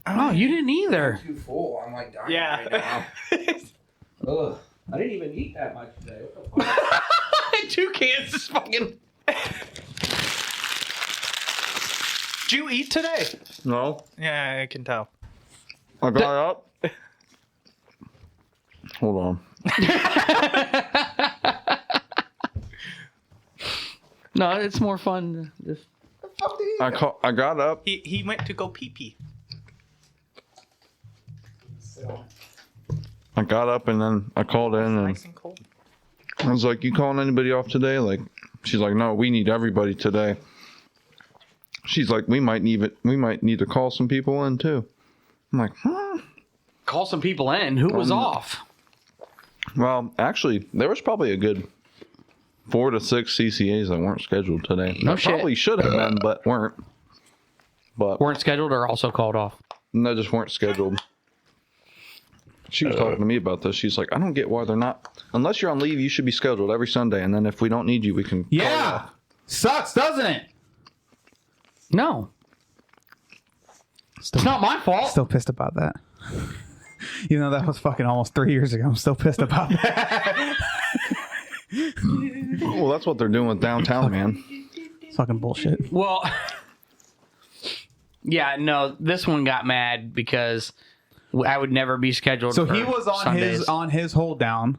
Oh, you didn't either. Too full. I'm like dying Yeah. right now. Ugh. I didn't even eat that much today. What the fuck? 2 cans is fucking. Did you eat today? No. Yeah, I can tell. I got up. Hold on. No, it's more fun. to Just... I got up. He went to go pee pee. I got up and then I called in and Nice and cold. I was like, "You calling anybody off today?" Like, she's like, "No, we need everybody today." She's like, "We might need to call some people in too." I'm like, "Huh?" Call some people in. Who was off? Well, actually, there was probably a good 4 to 6 CCAs that weren't scheduled today. No That shit. Probably should have been, but weren't. But Weren't scheduled or also called off? they just weren't scheduled. She was talking to me about this. She's like, I don't get why they're not. Unless you're on leave, you should be scheduled every Sunday. And then if we don't need you, we can. Call you off. Sucks, doesn't it? No. It's not my fault. Still pissed about that. Even though that was fucking almost 3 years ago, I'm still pissed about that. Well, that's what they're doing with downtown, man. It's fucking bullshit. Well, yeah, no, this one got mad because I would never be scheduled. So for he was on Sundays. his hold down.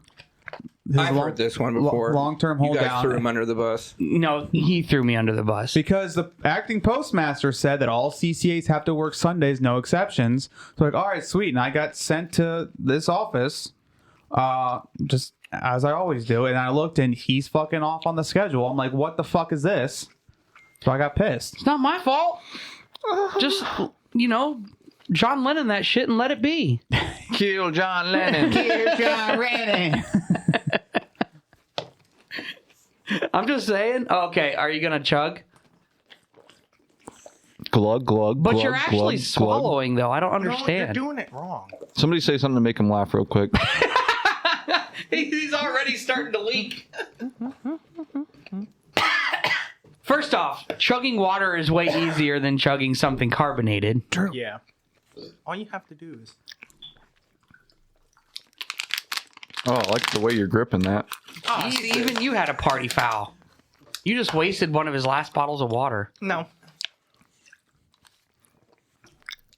I've heard this one before. Long-term hold You guys down. threw him under the bus. No, he threw me under the bus. Because the acting postmaster said that all CCAs have to work Sundays, no exceptions. So like, all right, sweet. And I got sent to this office, just as I always do. And I looked, and he's fucking off on the schedule. I'm like, what the fuck is this? So I got pissed. It's not my fault. Just, John Lennon that shit and let it be. Kill John Lennon. Kill John Lennon. I'm just saying. Okay, are you going to chug? Glug, glug, But glug, you're actually glug, swallowing, though. I don't No, you're understand. doing it wrong. glug. Somebody say something to make him laugh real quick. He's already starting to leak. First off, chugging water is way easier than chugging something carbonated. Yeah. All you have to do is. Oh, I like the way you're gripping that. Even you had a party foul. You just wasted one of his last bottles of water. No.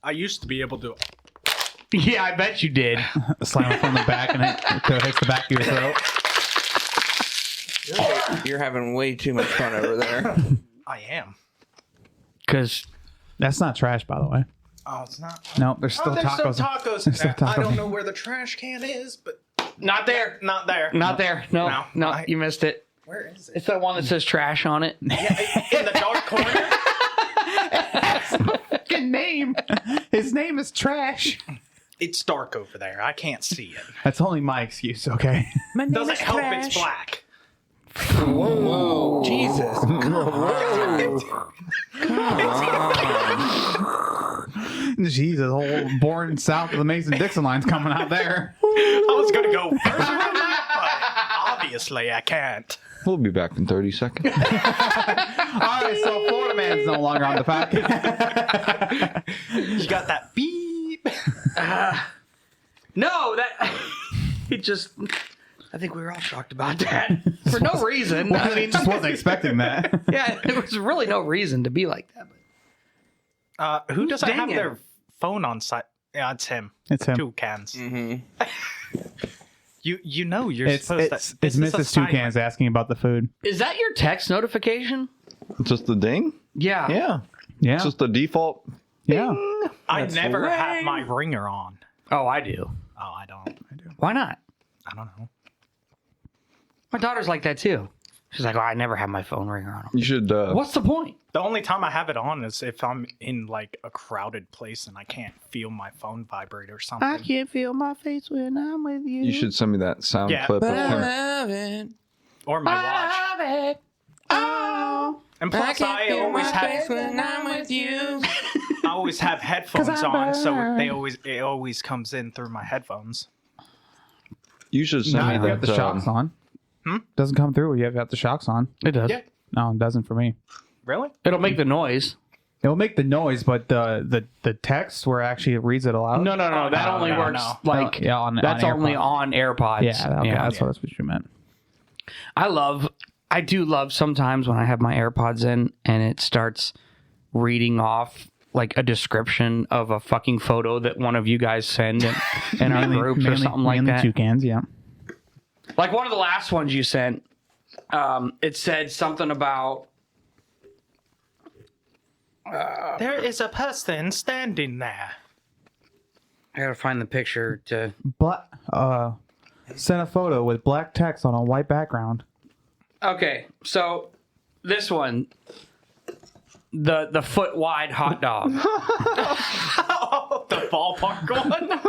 I used to be able to. Yeah, I bet you did. Slam it from the back, and it hits the back of your throat. You're having way too much fun over there. I am. Because That's not trash, by the way. Oh, it's not. No, there's still There's tacos. some tacos in There's still there. I tacos. don't know where the trash can is, but not there. not there. Not there. No, No. you missed it. Where is it? It's that one that says trash on it. Yeah, in the dark corner. Fucking name. His name is Trash. It's dark over there. I can't see it. That's only my excuse, okay? Doesn't help. It's black. Whoa, Jesus. Jesus, whole born south of the Mason-Dixon line's coming out there. I was gonna go further than that, but obviously I can't. We'll be back in 30 seconds. All right, so Florida Man's no longer on the podcast. You got that beep. No, that it just. I think we were all shocked about that for no reason. I mean, just wasn't expecting that. yeah, there was really no reason to be like that. Who doesn't have dinging? their phone on site? Yeah, it's him. It's him. Two cans. Mm-hmm. You know you're It's supposed to. it's this is a Mrs. Toucan's silent. asking about the food. Is that your text notification? Just the ding? Yeah. Yeah. Yeah, It's just the default. yeah. I That's never have ring. my ringer on. Oh, I do. Oh, I don't. Why not? I don't know. My daughter's like that too. She's like, "Oh, I never have my phone ringer on." You should. What's the point? The only time I have it on is if I'm in like a crowded place and I can't feel my phone vibrate or something. can't feel my face when I'm with you. You should send me that sound Yeah. clip of But I him. love it. Or my watch. Oh. And plus, I always have when I'm with you. I always have headphones on, so it always comes in through my headphones. You should send No, me you have that. the shocks on. Doesn't come through. You have got the shocks on. It does. Yeah. No, it doesn't for me. Really? It'll make the noise. It'll make the noise, but the text where it actually reads it aloud. No. That only no, works no. like Yeah, on that's only AirPods. on AirPods. Yeah, okay, that's what you meant. I do love sometimes when I have my AirPods in and it starts reading off like a description of a fucking photo that one of you guys send in our groups or something like mainly that. Toucans, yeah. Like one of the last ones you sent, it said something about There is a person standing there. I gotta find the picture to. Sent a photo with black text on a white background. Okay, so this one, the foot wide hot dog. Oh, the ballpark one.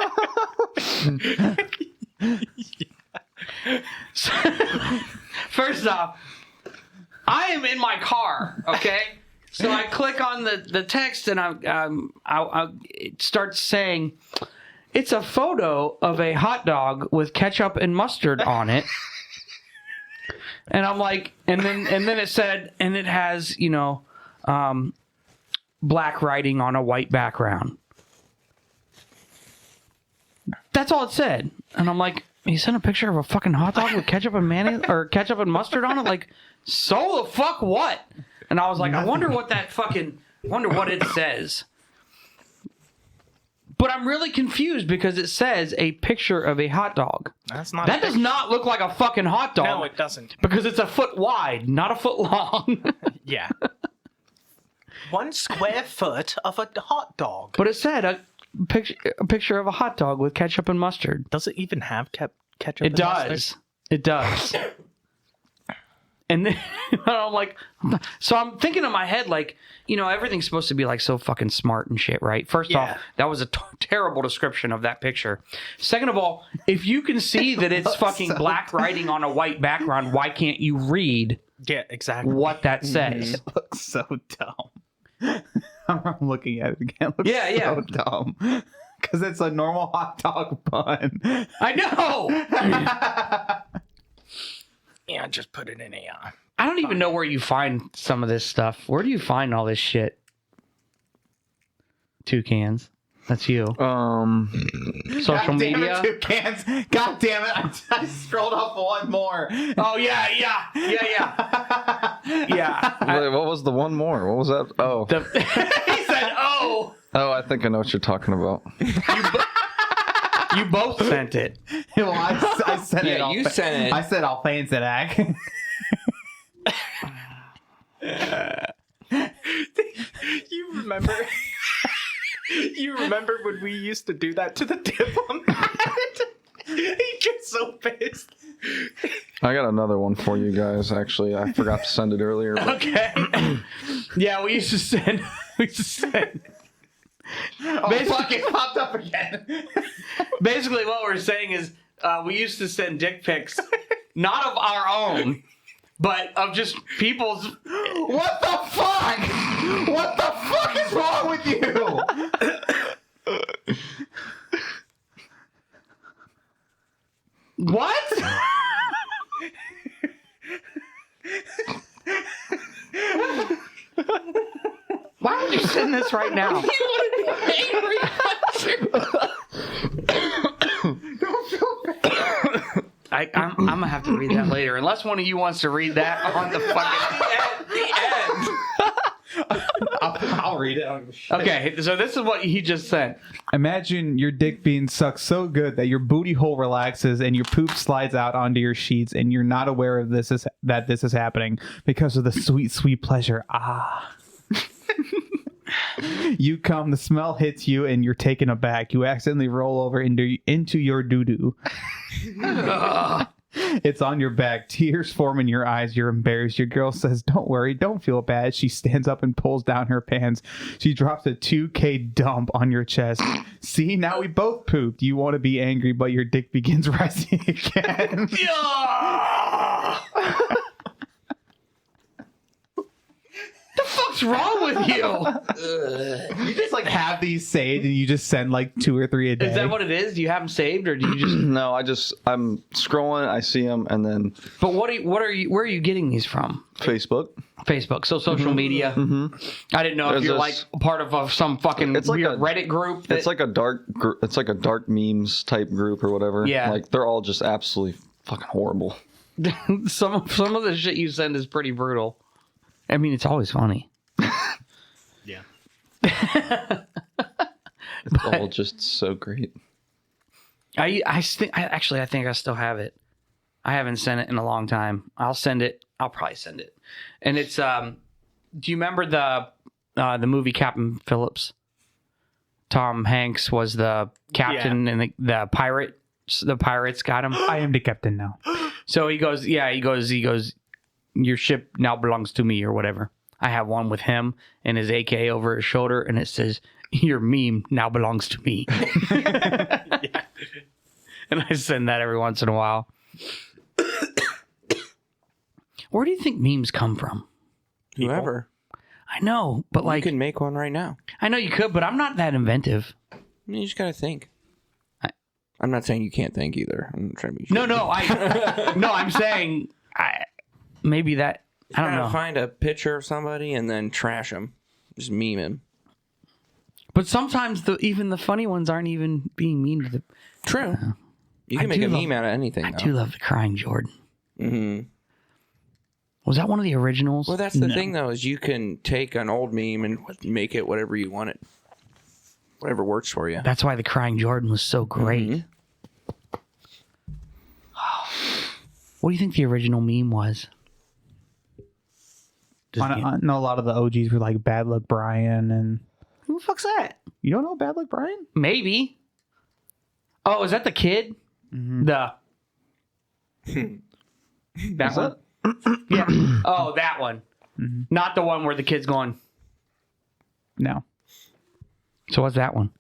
First off, I am in my car. Okay, so I click on the text and it starts saying, It's a photo of a hot dog with ketchup and mustard on it. And I'm like, and then it said, and it has, black writing on a white background. That's all it said. And I'm like, you sent a picture of a fucking hot dog with ketchup and mayonnaise or ketchup and mustard on it? Like, so the fuck what? And I was like, I wonder what it says. But I'm really confused because it says a picture of a hot dog. That does not look like a fucking hot dog. No, it doesn't. Because it's a foot wide, not a foot long. Yeah. 1 square foot of a hot dog. But it said a picture of a hot dog with ketchup and mustard. Does it even have ketchup It does. It does. And then I'm like, so I'm thinking in my head, like, everything's supposed to be like so fucking smart and shit, right? First off, that was a terrible description of that picture. Second of all, if you can see that it's fucking black writing on a white background, why can't you read exactly what that says? It looks so dumb. I'm looking at it again. It looks so dumb. Because it's a normal hot dog bun. I know! Yeah, just put it in a... I don't even know where you find some of this stuff. Where do you find all this shit? Toucans. That's you. Social media. Toucans. God damn it. I scrolled up one more. Oh, yeah. Wait, what was the one more? What was that? Oh. He said, oh. Oh, I think I know what you're talking about. You both sent it. Well, I sent it. Yeah, you sent it. I said I'll fancy that. You remember? You remember when we used to do that to the diplomat? He gets so pissed. I got another one for you guys, actually. I forgot to send it earlier. But... Okay. Yeah, we used to send. Fuck, it popped up again. Basically, what we're saying is we used to send dick pics, not of our own, but of just people's. What the fuck? What the fuck is wrong with you? What? Why would you send this right now? Don't feel bad. I'm gonna have to read that later, unless one of you wants to read that on the fucking the end. I'll read it. I don't give a shit. Okay, so this is what he just sent. Imagine your dick being sucked so good that your booty hole relaxes and your poop slides out onto your sheets, and you're not aware of this is happening because of the sweet, sweet pleasure. Ah. You come, the smell hits you, and you're taken aback. You accidentally roll over into your doo-doo. It's on your back. Tears form in your eyes. You're embarrassed. Your girl says, "Don't worry. Don't feel bad." She stands up and pulls down her pants. She drops a 2K dump on your chest. See, now we both pooped. You want to be angry, but your dick begins rising again. The fuck's wrong with you? You just like have these saved and you just send like 2 or 3 a day. Is that what it is? Do you have them saved, or do you just? No, I'm scrolling, I see them, and then But where are you getting these from? Facebook. Facebook, so social media. Mm-hmm. I didn't know if There's you're this- like part of some fucking It's like weird a- Reddit group. It's like a dark memes type group or whatever. Yeah. Like they're all just absolutely fucking horrible. some of the shit you send is pretty brutal. I mean, it's always funny. Yeah. It's all just so great. I think I still have it. I haven't sent it in a long time. I'll send it. I'll probably send it. And it's do you remember the movie Captain Phillips? Tom Hanks was the captain, and the pirates got him. I am the captain now. So he goes, your ship now belongs to me, or whatever. I have one with him and his AK over his shoulder, and it says, your meme now belongs to me. Yeah. And I send that every once in a while. Where do you think memes come from? Whoever. I know, but You can make one right now. I know you could, but I'm not that inventive. I mean, you just gotta think. I'm not saying you can't think either. I'm trying to be No, I'm saying maybe that. I don't know. Find a picture of somebody and then trash him. Just meme him. But sometimes even the funny ones aren't even being mean to the. True. You can make a meme out of anything. I do love the crying Jordan. Mm-hmm. Was that one of the originals? Well, that's the thing, though, is you can take an old meme and make it whatever you want it. Whatever works for you. That's why the crying Jordan was so great. Mm-hmm. What do you think the original meme was? I know a lot of the OGs were like Bad Luck Brian and... Who the fuck's that? You don't know Bad Luck Brian? Maybe. Oh, is that the kid? Mm-hmm. That one? Yeah. Oh, that one. Mm-hmm. Not the one where the kid's going. No. So what's that one?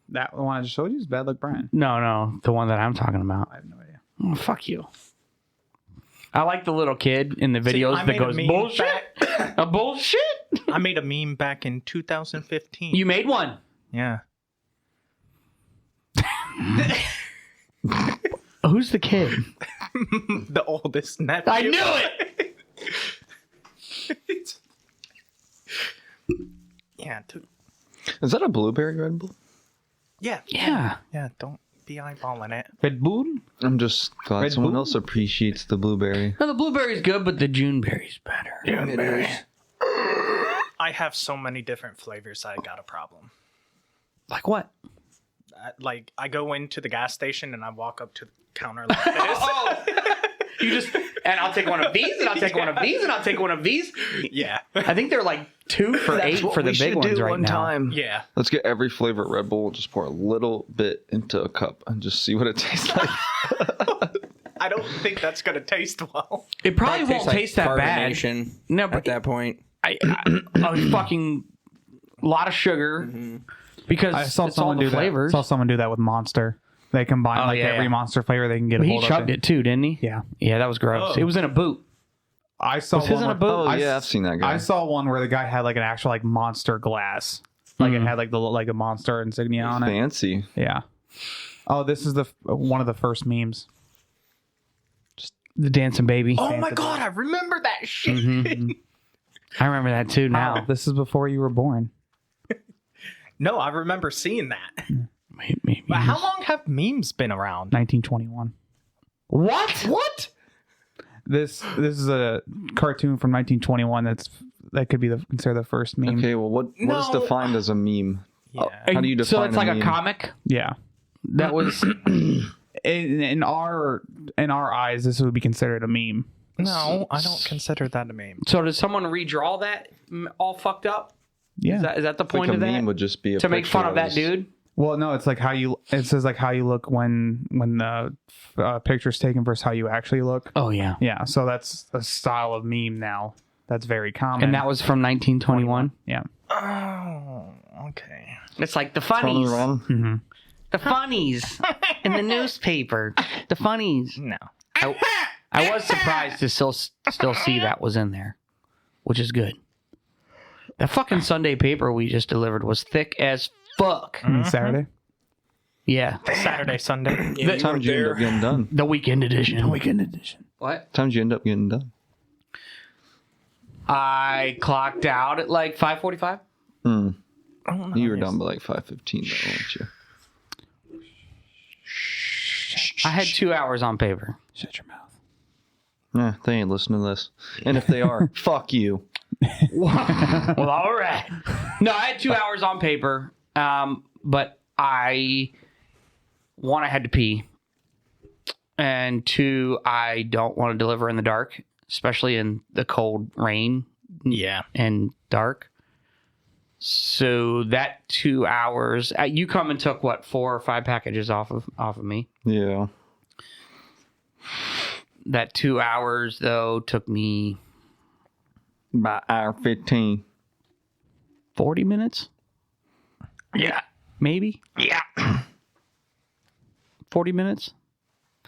That one I just showed you is Bad Luck Brian. No. The one that I'm talking about. I have no idea. Oh, fuck you. I like the little kid in the videos that goes, bullshit. A bullshit. I made a meme back in 2015. You made one? Yeah. Who's the kid? The oldest nephew. I knew it! Yeah. Is that a blueberry Red Bull? Yeah. Yeah. Yeah, don't be eyeballing it. Red Bull? I'm just glad Red someone Bull? else appreciates the blueberry. No, the blueberry's good, but the Juneberry's better. I have so many different flavors I got a problem. Like what? Like, I go into the gas station and I walk up to the counter like this. You just, and I'll take one of these, and I'll take one of these, and I'll take one of these. Yeah. I think they're like 2 for $8 for the big ones right now. Yeah. Let's get every flavor of Red Bull, just pour a little bit into a cup and just see what it tastes like. I don't think that's going to taste well. It probably won't taste that bad. Carbonation No, but at that point. I fucking lot of sugar because I saw it's someone all the do flavors. that. Saw someone do that with Monster. They combine every Monster flavor they can get. But a he hold chugged of it too, didn't he? Yeah. Yeah, that was gross. Oh. It was in a boot. I saw Was his one in a where- boot? Oh, yeah, I've seen that guy. I saw one where the guy had like an actual like Monster glass, like it had like a Monster insignia on it. Fancy. Yeah. Oh, this is one of the first memes. The dancing baby. Oh my God, I remember that shit. I remember that too now. Wow, this is before you were born. No, I remember seeing that. Maybe. But how long have memes been around? 1921. What? This is a cartoon from 1921. That could be considered the first meme. Okay, well, what is defined as a meme? Yeah. How do you define So it's like a a meme? comic Yeah. that was. In our eyes, this would be considered a meme. No, I don't consider that a meme. So does someone redraw that all fucked up? Yeah. Is that the Like point a of that? meme would just be a To make fun of that dude? Well, no, it's like it says like how you look when the picture's taken versus how you actually look. Oh yeah. Yeah, so that's a style of meme now. That's very common. And that was from 1921. Yeah. Oh, okay. It's like the Totally funnies. wrong. Mm-hmm. The funnies in the newspaper. The funnies. No. I was surprised to still see that was in there, which is good. That fucking Sunday paper we just delivered was thick as fuck. Saturday. Yeah. Saturday, Sunday. What time did you end up getting done? The weekend edition. What? Times you end up getting done? I clocked out at like 5:45. You were done by like 5:15, though, weren't you? I had 2 hours on paper. Shut your mouth. Yeah, they ain't listening to this. And if they are, fuck you. Well, all right. No, I had 2 hours on paper, but I had to pee, and 2, I don't want to deliver in the dark, especially in the cold rain. Yeah. And dark. So that 2 hours, you come and took what, 4 or 5 packages off of me. Yeah. That 2 hours though took me By hour 15. 40 minutes. Yeah, maybe. Yeah, 40 minutes.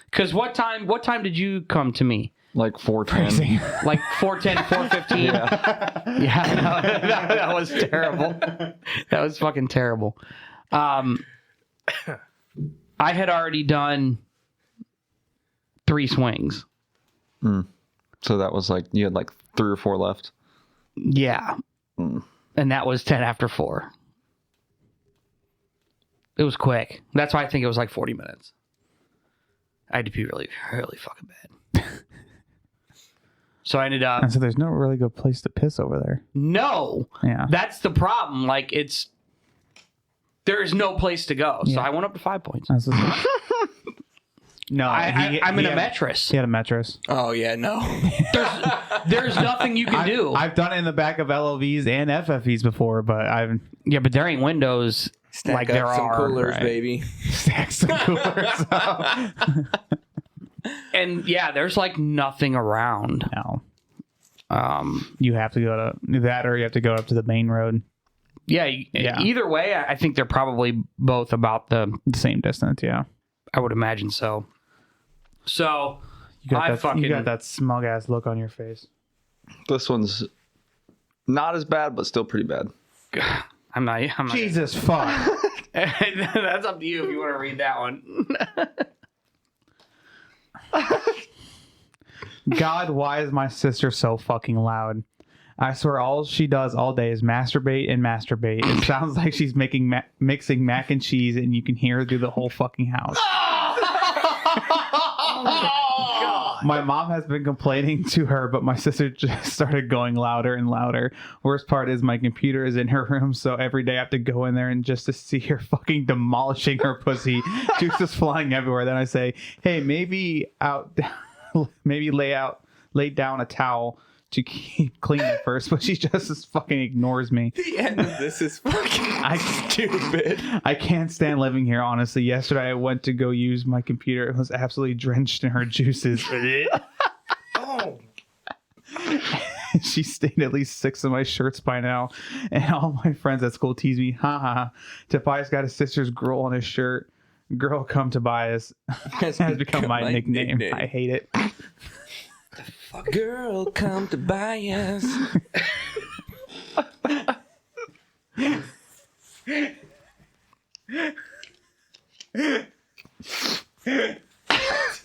Because what time did you come to me? Like 4:10. Like 4:10, 4:15. Yeah, no, that was terrible. That was fucking terrible. I had already done 3 swings. So that was like, you had like 3 or 4 left. Yeah. And that was 10 after 4. It was quick. That's why I think it was like 40 minutes. I had to pee really, really fucking bad. So I ended up... And so there's no really good place to piss over there. No. Yeah. That's the problem. Like, there is no place to go. So I went up to 5 points. That's just, no, I'm in a mattress. He had a mattress. Oh yeah, no. There's nothing you can do. I've done it in the back of LOVs and FFEs before, but I've but there ain't windows Stack like up there some are. coolers, Right? baby. stacked some coolers up. And yeah, there's like nothing around. No. You have to go to that, or you have to go up to the main road. Yeah. Yeah. Either way, I think they're probably both about the Same distance, yeah. I would imagine so. So You got that smug ass look on your face. This one's not as bad, but still pretty bad. I'm not. Jesus fuck. That's up to you if you want to read that one. God, why is my sister so fucking loud? I swear all she does all day is masturbate and masturbate. It sounds like she's mixing mac and cheese, and you can hear her through the whole fucking house. My mom has been complaining to her, but my sister just started going louder and louder. Worst part is my computer is in her room, so every day I have to go in there and just to see her fucking demolishing her pussy. Juices flying everywhere. Then I say, hey, maybe lay down a towel to keep clean at first, but she just fucking ignores me. The end of this is fucking stupid. I can't stand living here, honestly. Yesterday I went to go use my computer. It was absolutely drenched in her juices. Oh. She stained at least 6 of my shirts by now, and all my friends at school tease me. Ha ha. Tobias got his sister's girl on his shirt. Girl come Tobias has become my nickname. I hate it. Girl, come to buy us.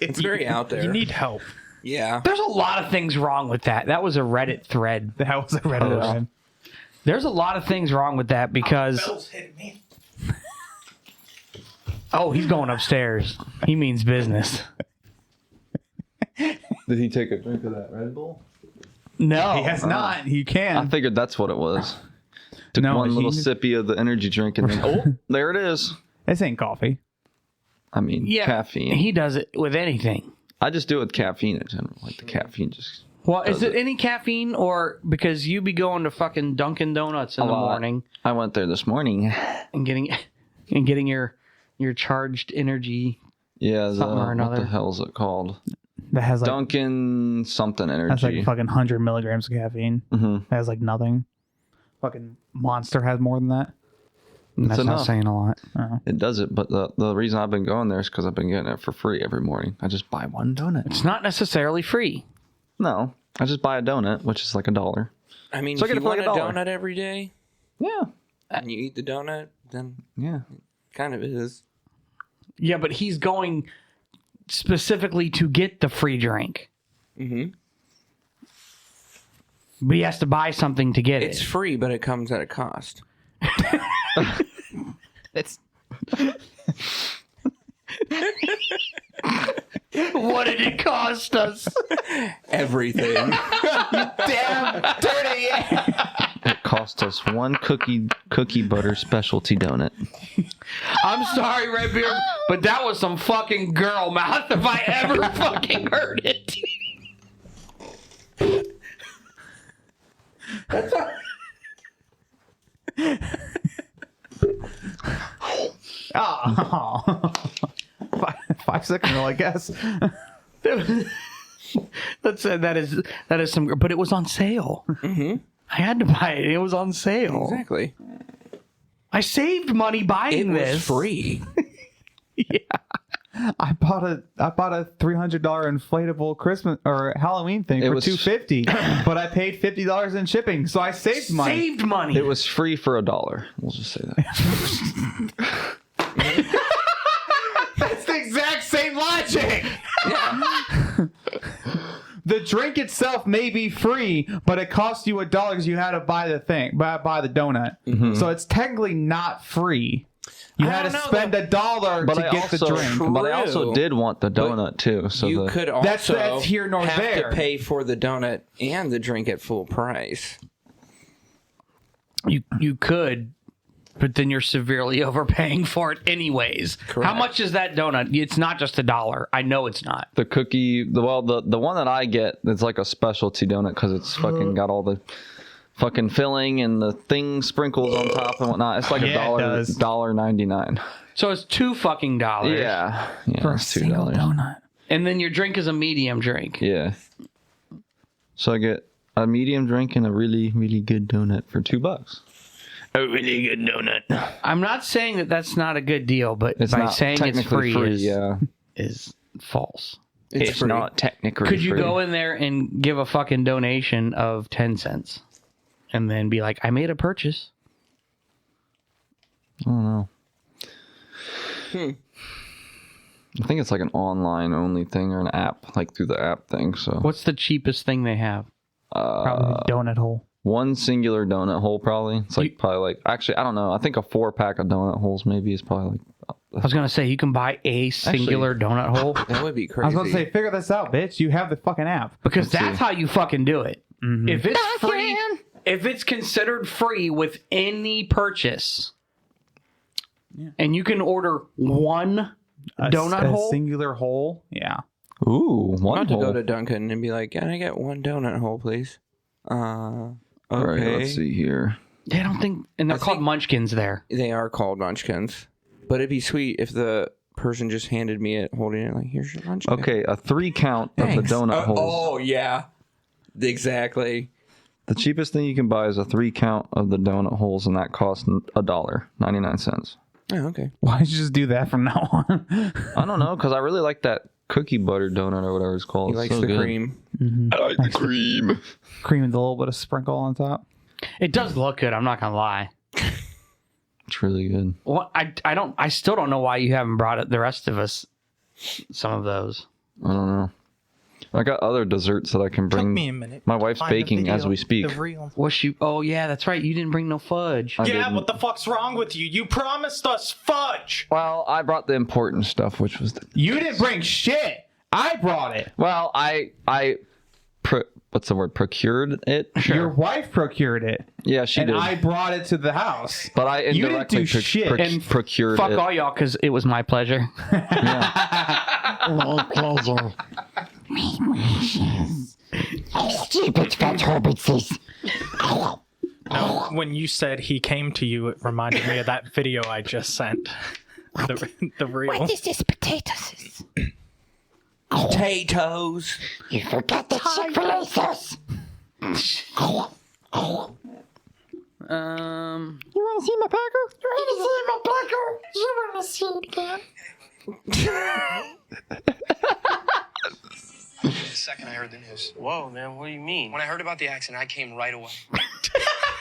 It's very out there. You need help. Yeah. There's a lot of things wrong with that. That was a Reddit thread. That was a Reddit thread. There's a lot of things wrong with that because... Bell's hitting me. Oh, he's going upstairs. He means business. Did he take a drink of that Red Bull? No. He has not. He can. I figured that's what it was. Took No, one little he- sippy of the energy drink and then, oh, there it is. This ain't coffee. I mean, Yeah, caffeine. he does it with anything. I just do it with caffeine in general. Like the caffeine just... Well, is Does it any caffeine or because you be going to fucking Dunkin' Donuts in A the lot. morning I went there this morning. and getting your charged energy? Yeah, Something or what another. the hell is it called? That has like Dunkin' something that's energy. like fucking 100 milligrams of caffeine. Mm-hmm. That has like nothing. Fucking Monster has more than that. That's not enough. saying a lot. Oh. It does it, but the reason I've been going there is because I've been getting it for free every morning. I just buy one donut. It's not necessarily free. No, I just buy a donut, which is like $1. I mean, So I if get it you for like want a $1. donut every day Yeah, and you eat the donut, then yeah. kind of is. Yeah, but he's going specifically to get the free drink. Mm-hmm. But he has to buy something to get It's it. free, but it comes at a cost. It's What did it cost us? Everything. damn dirty. It cost us one cookie butter specialty donut. I'm sorry, Redbeard, but that was some fucking girl mouth if I ever fucking heard it. Oh. 5 seconds ago, I guess. That is some, but it was on sale. Mm-hmm. I had to buy it. It was on sale. Exactly. I saved money buying It this. was free. Yeah. I bought a $300 inflatable Christmas or Halloween thing It for was- $250, but I paid $50 in shipping, so I saved money. Saved money. It was free for $1. We'll just say that. same logic. The drink itself may be free, but it costs you $1 because you had to buy the donut. Mm-hmm. So it's technically not free. You had to spend $1 to get the drink. But I also did want the donut too. So you could also that's here nor have there. to pay for the donut and the drink at full price. You could, but then you're severely overpaying for it anyways. Correct. How much is that donut? It's not just $1. I know it's not. the cookie, the one that I get, it's like a specialty donut because it's fucking got all the fucking filling and the thing sprinkles on top and whatnot. It's like $1.99. So it's $2 fucking dollars. Yeah, For a it's single $2. donut. And then your drink is a medium drink. Yeah. So I get a medium drink and a really, really good donut for $2. A really good donut. I'm not saying that that's not a good deal, but It's by not saying it's technically free, yeah. is false. It's free. not technically Could you free. go in there and give a fucking donation of 10 cents and then be like, I made a purchase? I don't know. I think it's like an online only thing or an app, like through the app thing. So What's the cheapest thing they have? Probably the donut hole. one singular donut hole probably. It's like actually I don't know. I think a 4-pack of donut holes maybe is probably like. I was going to say, you can buy a singular donut hole That would be I crazy. was going to say, figure this out, bitch. You have the fucking app. because that's how you fucking do it. If it's free, if it's considered free with any purchase, and you can order one donut a hole, singular hole. Yeah. Ooh, I'm one about to hole. go to Dunkin' and be like, can I get one donut hole, please? Okay. All right, let's see here. they don't think, and they're called munchkins there. They are called munchkins. But it'd be sweet if the person just handed me it, holding it like, here's your munchkin. Okay, a 3 count of Thanks. the donut holes. Oh, yeah. Exactly. The cheapest thing you can buy is a 3 count of the donut holes, and that costs $1.99. Oh, okay. Why don't you just do that from now on? I don't know, because I really like that cookie butter donut or whatever it's called. He It's likes so the good. cream. I like the cream. Cream with a little bit of sprinkle on top. It does look good. I'm not gonna lie. It's really good. Well, I still don't know why you haven't brought it. The rest of us, some of those. I don't know. I got other desserts that I can Took bring. me a minute. My to wife's find the baking as video, we speak. The real. What's you? Oh yeah, that's right. You didn't bring no fudge. I Yeah, didn't- what the fuck's wrong with you? You promised us fudge. Well, I brought the important stuff, which was the. You didn't bring shit. I brought it. Well, what's the word? Procured it. Your wife procured it. Yeah, she and did. I brought it to the house. But I You didn't indirectly do shit. And procured Fuck it. all y'all, because it was my pleasure. My pleasure. No, when you said he came to you, it reminded me of that video I just sent. The real. What is this potatoes? Potatoes. You forgot the Chick-fil-A sauce. You want to see my packer? You want to see my packer? You want to see it again? The second I heard the news. Whoa, man, what do you mean? When I heard about the accident, I came right away.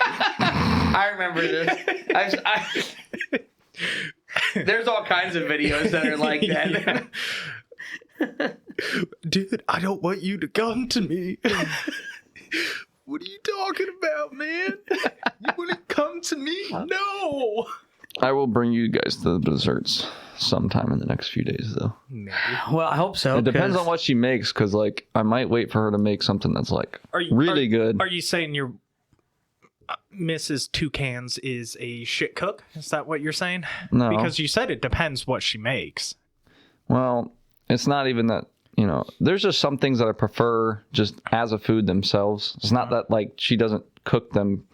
I remember this. There's all kinds of videos that are like that. Dude, I don't want you to come to me. What are you talking about, man? You want to come to me? No. I will bring you guys the desserts sometime in the next few days, though. Well, I hope so. It depends 'cause on what she makes, because like I might wait for her to make something that's like really good. Are you saying your Mrs. Toucans is a shit cook? Is that what you're saying? No. Because you said it depends what she makes. Well, it's not even that. You know, there's just some things that I prefer just as a food themselves. It's not that like she doesn't cook them.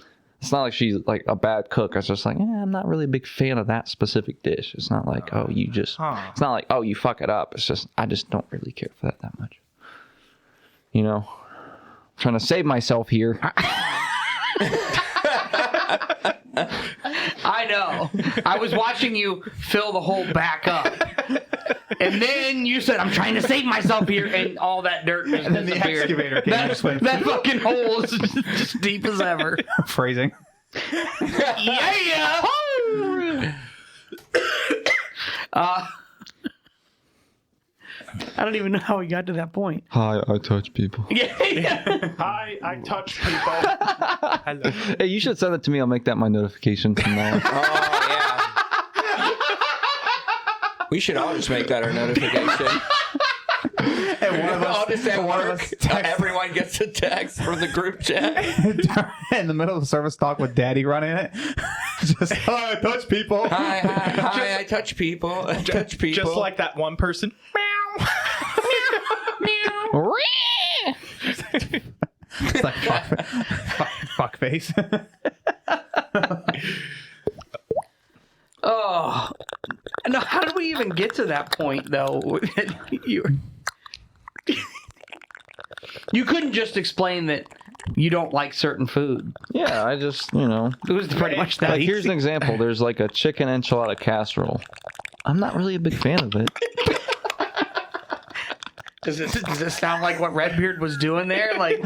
It's not like she's like a bad cook. It's just like, I'm not really a big fan of that specific dish. It's not like, oh, you just. It's not like, oh, you fuck it up. It's just I just don't really care for that much. You know, I'm trying to save myself here. I know. I was watching you fill the hole back up. And then you said, I'm trying to save myself here, and all that dirt just And then the disappeared. excavator came and just went. That fucking hole is just deep as ever. Phrasing. Yeah! I don't even know how we got to that point. Hi, I touch people. Yeah. Hi, I touch people. Hello. Hey, you should send it to me. I'll make that my notification from now on. Oh, yeah. We should all just make that our notification. And one of All us, just at one of work, us text everyone gets a text from the group chat. in the middle of the service talk with Daddy running it. Just, I touch people. Hi, I touch people. I touch people. Just like that one person. It's like fuck face. Oh. No, how did we even get to that point, though? You couldn't just explain that you don't like certain food. Yeah, I just, you know. It was pretty much that Like, easy. here's an example. There's like a chicken enchilada casserole. I'm not really a big fan of it. Does this sound like what Redbeard was doing there? Like,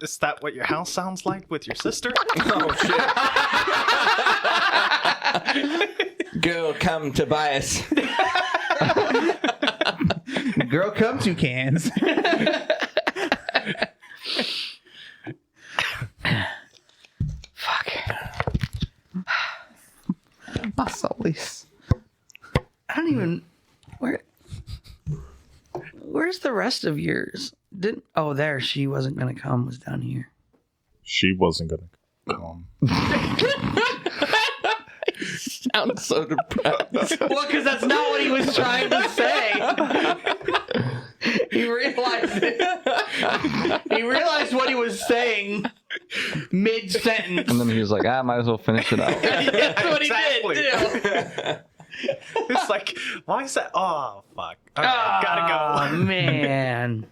Is that what your house sounds like with your sister? Oh, shit. Girl, come Tobias. Girl, come 2 cans. fuck. My soulies. I don't even. Where's the rest of yours? Oh, there. She wasn't gonna come. Was down here. She wasn't gonna come. Sounds so depressed. Well, because that's not what he was trying to say. He realized it. He realized what he was saying mid-sentence. And then he was like, might as well finish it out. That's what Exactly. he did, too. It's like, why is that? Oh, fuck. All right, gotta Oh, man.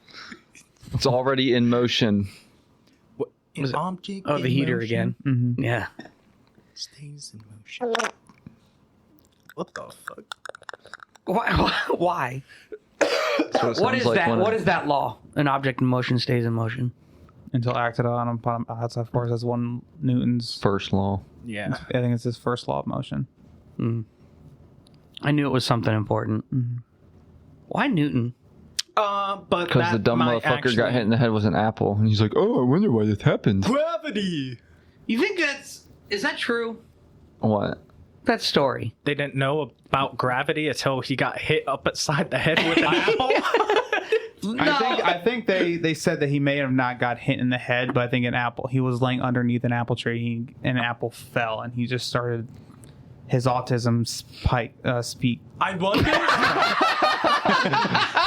It's already in motion. go. An object Oh, the in heater motion again. Yeah. stays in motion. What the fuck? Why? That's what it What sounds is like that? when What is that law? An object in motion stays in motion. Until acted on upon outside force as 1 Newton's. first law? Yeah. I think it's his first law of motion. I knew it was something important. Why Newton? But Because the dumb motherfucker got hit in the head with an apple, and he's like, "Oh, I wonder why this happened." Gravity. You think is that true? What? That story. They didn't know about gravity until he got hit up upside the head with an apple. I think they said that he may have not got hit in the head, but I think he was laying underneath an apple tree, and an apple fell, and he just started his autism speak. I wonder.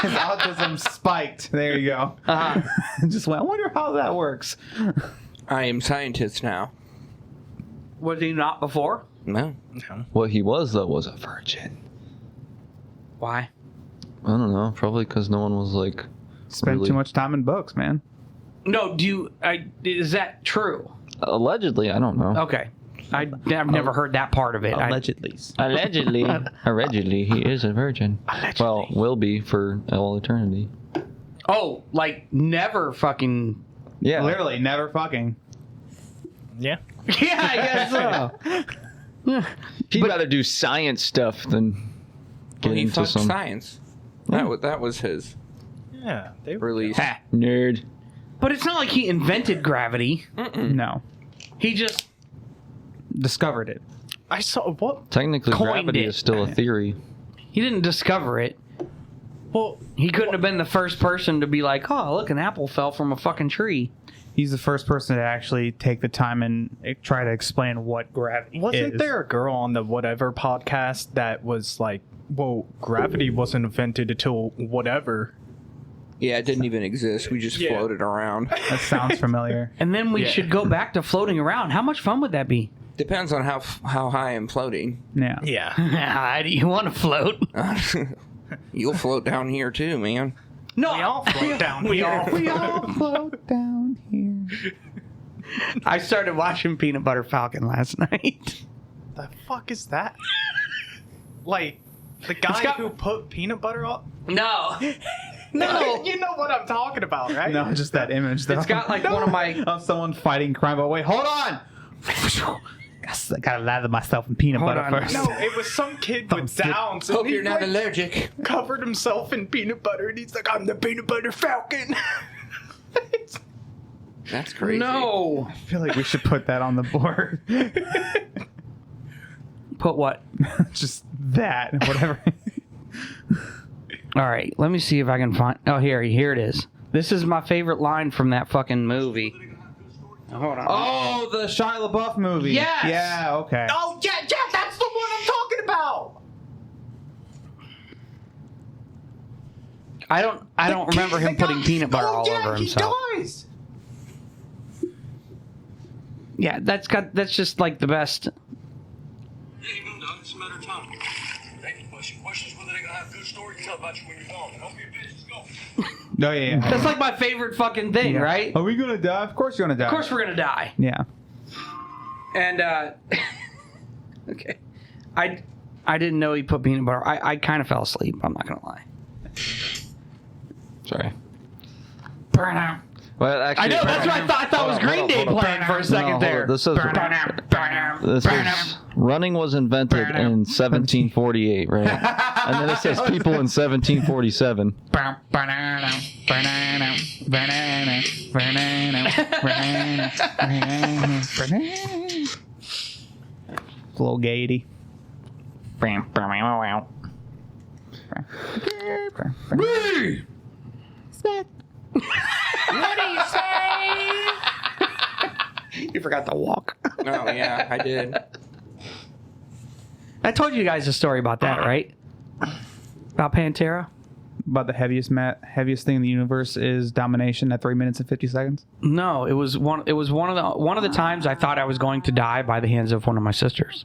His autism spiked. There you go. Just went. I wonder how that works. I am scientist now. Was he not before? No. What he was though was a virgin. Why? I don't know. Probably because no one was like. Spent really- too much time in books, man. No. Is that true? Allegedly, I don't know. Okay. I've never heard that part of it. Allegedly. Allegedly, he is a virgin. Allegedly. Well, will be for all eternity. Oh, like never fucking. Yeah. Literally, never fucking. Yeah. Yeah, I guess so. He'd rather do science stuff than get Well, he into fucked some science. That was his Yeah. They release. nerd. But it's not like he invented gravity. No. He just. Discovered it. I saw what? Technically, Coined gravity it. is still a theory. He didn't discover it. Well, He couldn't have been the first person to be like, oh, look, an apple fell from a fucking tree. He's the first person to actually take the time and try to explain what gravity is. wasn't there a girl on the whatever podcast that was like, well, gravity wasn't invented until whatever. Yeah, it didn't even exist. We just floated around. That sounds familiar. And then we should go back to floating around. How much fun would that be? Depends on how high I'm floating. Yeah. Yeah. How do you want to float? You'll float down here too, man. No, We all float down here. We all float down here. I started watching Peanut Butter Falcon last night. The fuck is that? Like, the guy who put peanut butter on? No. No. You know what I'm talking about, right? No, just that image, though. It's got like one of my... of someone fighting crime. But wait, hold on. I gotta lather myself in peanut butter on. first. No, it was some kid with Downs. Hope and he, you're not allergic. covered himself in peanut butter, and he's like, I'm the peanut butter falcon. That's crazy. No. I feel like we should put that on the board. Put what? Just that, whatever. All right, let me see if I can find. Oh, here it is. This is my favorite line from that fucking movie. Hold on. Oh, the Shia LaBeouf movie. Yes! Yeah, okay. Oh, yeah, that's the one I'm talking about. I don't remember him putting peanut butter all over himself. He does. Yeah, that's just like the best. Yeah, you know, Doug, it's a matter of time. Hey, questions whether they're gonna have a good story to tell about you when you're gone. Don't be a bitch. Let's go. Oh, yeah. That's like my favorite fucking thing, right? Are we gonna die? Of course you're gonna die. Of course we're gonna die. Yeah. And okay, I didn't know he put peanut butter. I kind of fell asleep. I'm not gonna lie. Sorry. Burn out. Well, actually, I know, that's what I thought. I thought it was Green Day playing for a second there. This is running was invented in 1748, right? And then it says people in 1747. A little gaiety. What do you say? You forgot to walk. Oh, yeah, I did. I told you guys a story about that, right? About Pantera? About the heaviest thing in the universe is domination at 3 minutes and 50 seconds. No, it was one of the times I thought I was going to die by the hands of one of my sisters.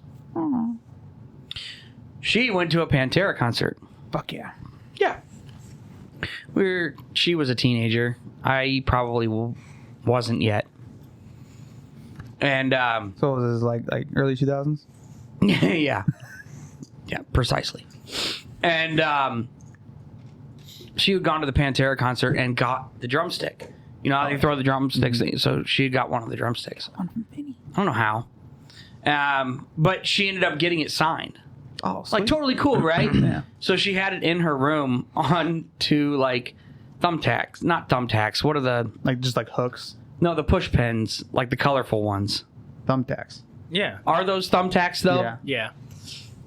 She went to a Pantera concert. Fuck yeah. Yeah. She was a teenager. I probably wasn't yet. And So was this like early 2000s? yeah. Yeah, precisely. And she had gone to the Pantera concert and got the drumstick. You know how they throw the drumsticks? So she had got one of the drumsticks. I don't know how. But she ended up getting it signed. Oh, Like sweet. totally cool, right? Yeah. So she had it in her room on to like thumbtacks. Not thumbtacks. What are the... Just like hooks. No, the push pins. Like the colorful ones. Thumbtacks. Yeah. Are those thumbtacks though? Yeah. Yeah.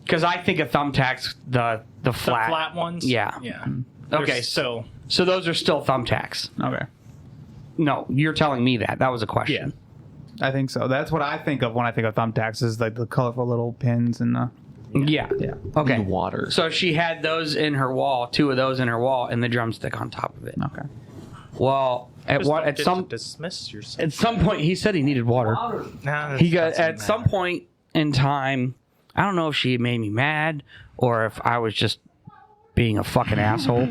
Because I think of thumbtacks, the The flat. flat ones? Yeah. Yeah. Okay, So, So those are still thumbtacks. Okay. No, you're telling me that. That was a question. I think so. That's what I think of when I think of thumbtacks, is like the colorful little pins and the... Yeah. Yeah. Okay. Water. So she had those in her wall, 2 of those in her wall, and the drumstick on top of it. Okay. Well, at dismiss yourself. at some point he said he needed water. Nah, He got doesn't at some matter. point in time. I don't know if she made me mad or if I was just being a fucking asshole.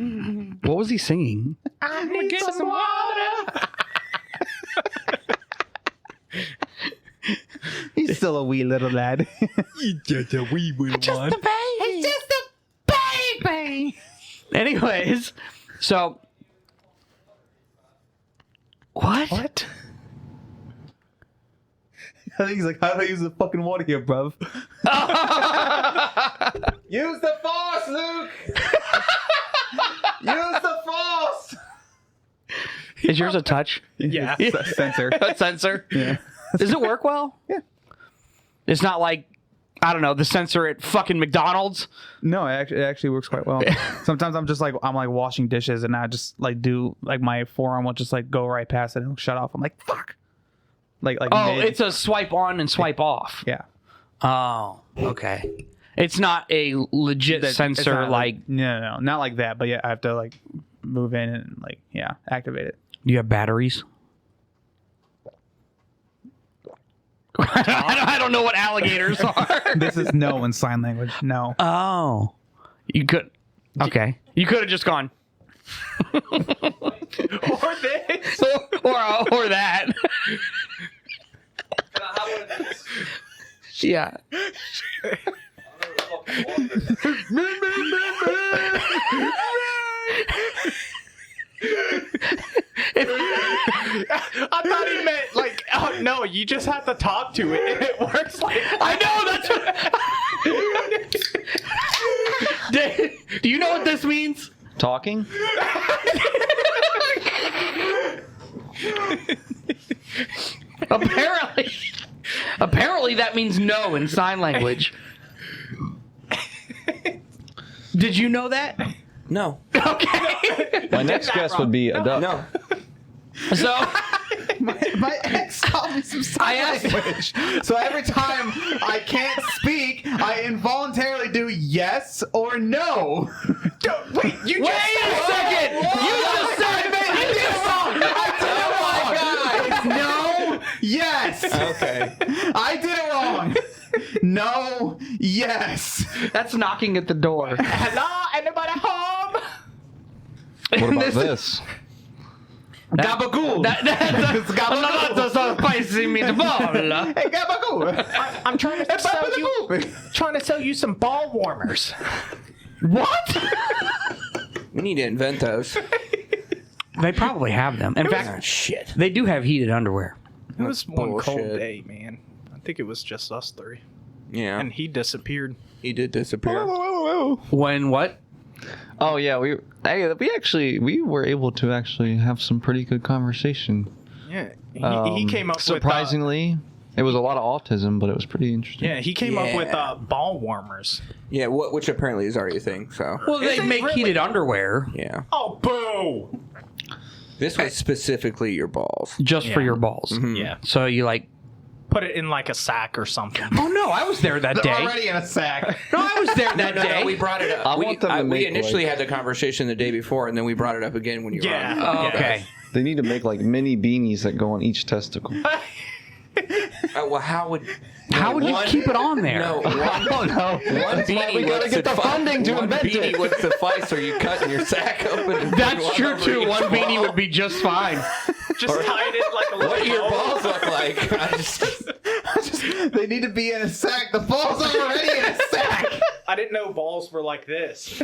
What was he singing? I need some water. He's still a wee little lad. Just a wee one. Anyways, so what? I think he's like, how do I use the fucking water here, bruv? Use the force, Luke! Use the force! Is yours a touch? Yeah. It's a sensor. A sensor? Yeah. Does it work well? Yeah. It's not like, I don't know, the sensor at fucking McDonald's. No, it actually works quite well. Sometimes I'm washing dishes and I just like do like my forearm will just like go right past it and it'll shut off. I'm like, fuck. Like Oh, mid- it's a swipe on and swipe off. yeah. Oh, okay. It's not a legit It's sensor not like. no, not like that. But yeah, I have to like move in and like activate it. Do you have batteries? I don't know what alligators are. This is no in sign language. No. Oh, you could. Okay, you could have just gone. Or this. or that. Yeah. I thought he meant like out No, you just have to talk to it, and it works like I know that's what. Do you know what this means? Talking? Apparently that means no in sign language. Did you know that? No. Okay. My next guess would be a duck. No. So My ex taught me some sign language. So every time I can't speak, I involuntarily do yes or no. wait a second. You just said it. You did it wrong. It's no, yes. Okay. I did it wrong. No, yes. That's knocking at the door. hello, anybody home? What about this? Gabagool. That's another spicy meatball. Hey, Gabagoo. I'm trying to sell you some ball warmers. What? We need to invent those. They probably have them. In fact, Shit. they do have heated underwear. It was one cold bullshit. day, man. I think it was just us three, Yeah. and he disappeared. He did disappear. When what? Oh yeah, we were able to actually have some pretty good conversation. Yeah, he came up surprisingly. It was a lot of autism, but it was pretty interesting. with. He came up with ball warmers. Yeah, which apparently is already a thing, so. Well, they make heated underwear Yeah. Oh, boo! This was specifically your balls. just for your balls. Yeah, So you like. put it in like a sack or something. Oh no, I was there that They're day. already in a sack. No, I was there that day. No, we brought it up. I want them to we make, initially like- had the conversation the day before, and then we brought it up again when you were on. Oh, okay. They need to make like mini beanies that go on each testicle. Well, how would you keep it on there? No, one beanie we gotta get the funding to one invent beanie it. would suffice, or you cutting your sack open. And put That's one true over too. each One beanie ball. would be just fine. Just tied it like a little. What do your bow. balls look like? They need to be in a sack. The balls are already in a sack. I didn't know balls were like this.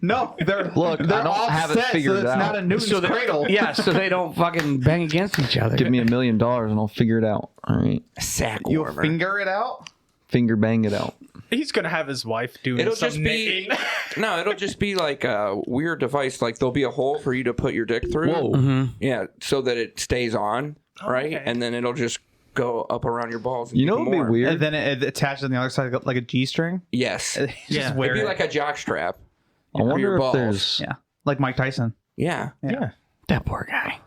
No, they're Look, they're I don't have it offset, figured so it's out. not a Newton's So cradle. Yeah, so they don't fucking bang against each other. Give me $1 million and I'll figure it out. All right, Sack You'll warmer. finger it out. finger bang it out. He's gonna have his wife doing It'll some just be knitting. no. It'll just be like a weird device. Like there'll be a hole for you to put your dick through. Whoa. Yeah, so that it stays on, right? okay. And then it'll just go up around your balls. And You know keep what'd them be warm. weird? And then it attaches on the other side like a G-string. Yes, Just wear it'd be it. like a jock strap. I wonder your if balls. there's. Yeah, like Mike Tyson. Yeah. That poor guy.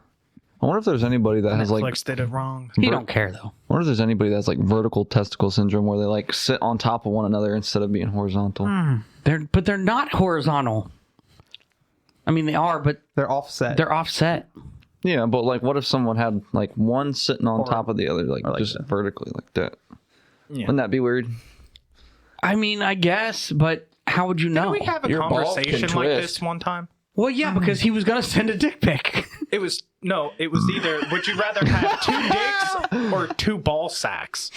I wonder if there's anybody that has like. Netflix did it wrong. He don't care though. I wonder if there's anybody that's like vertical testicle syndrome where they like sit on top of one another instead of being horizontal. They're not horizontal. I mean, they are, but They're offset. they're offset. Yeah, but like, what if someone had like one sitting on top of the other, like, like just that. vertically like that? Yeah. Wouldn't that be weird? I mean, I guess, but how would you know? Did we have a Your balls can conversation like twist. this one time? Well, yeah, because he was gonna send a dick pic. It was either would you rather have 2 dicks or 2 ball sacks?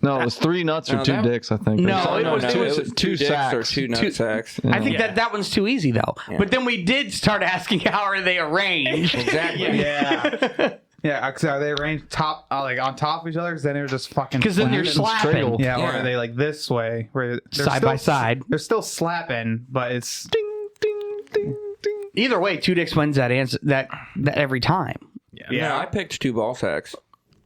No, it was 3 nuts or No, 2 that- dicks, I think. No, Or it was- two, it was two dicks sacks. or 2 nut sacks. I think that one's too easy though. But then we did start asking how are they arranged. Exactly. yeah. Yeah, because are they arranged top like on top of each other? Because then they're just fucking. Because then you're slapping. slapping. Yeah, or Yeah. are they like this way, where they're Side by side. They're still slapping, but it's Ding, ding, ding, ding. Either way, 2 dicks wins that answer that every time. No, I picked 2 ball sacks.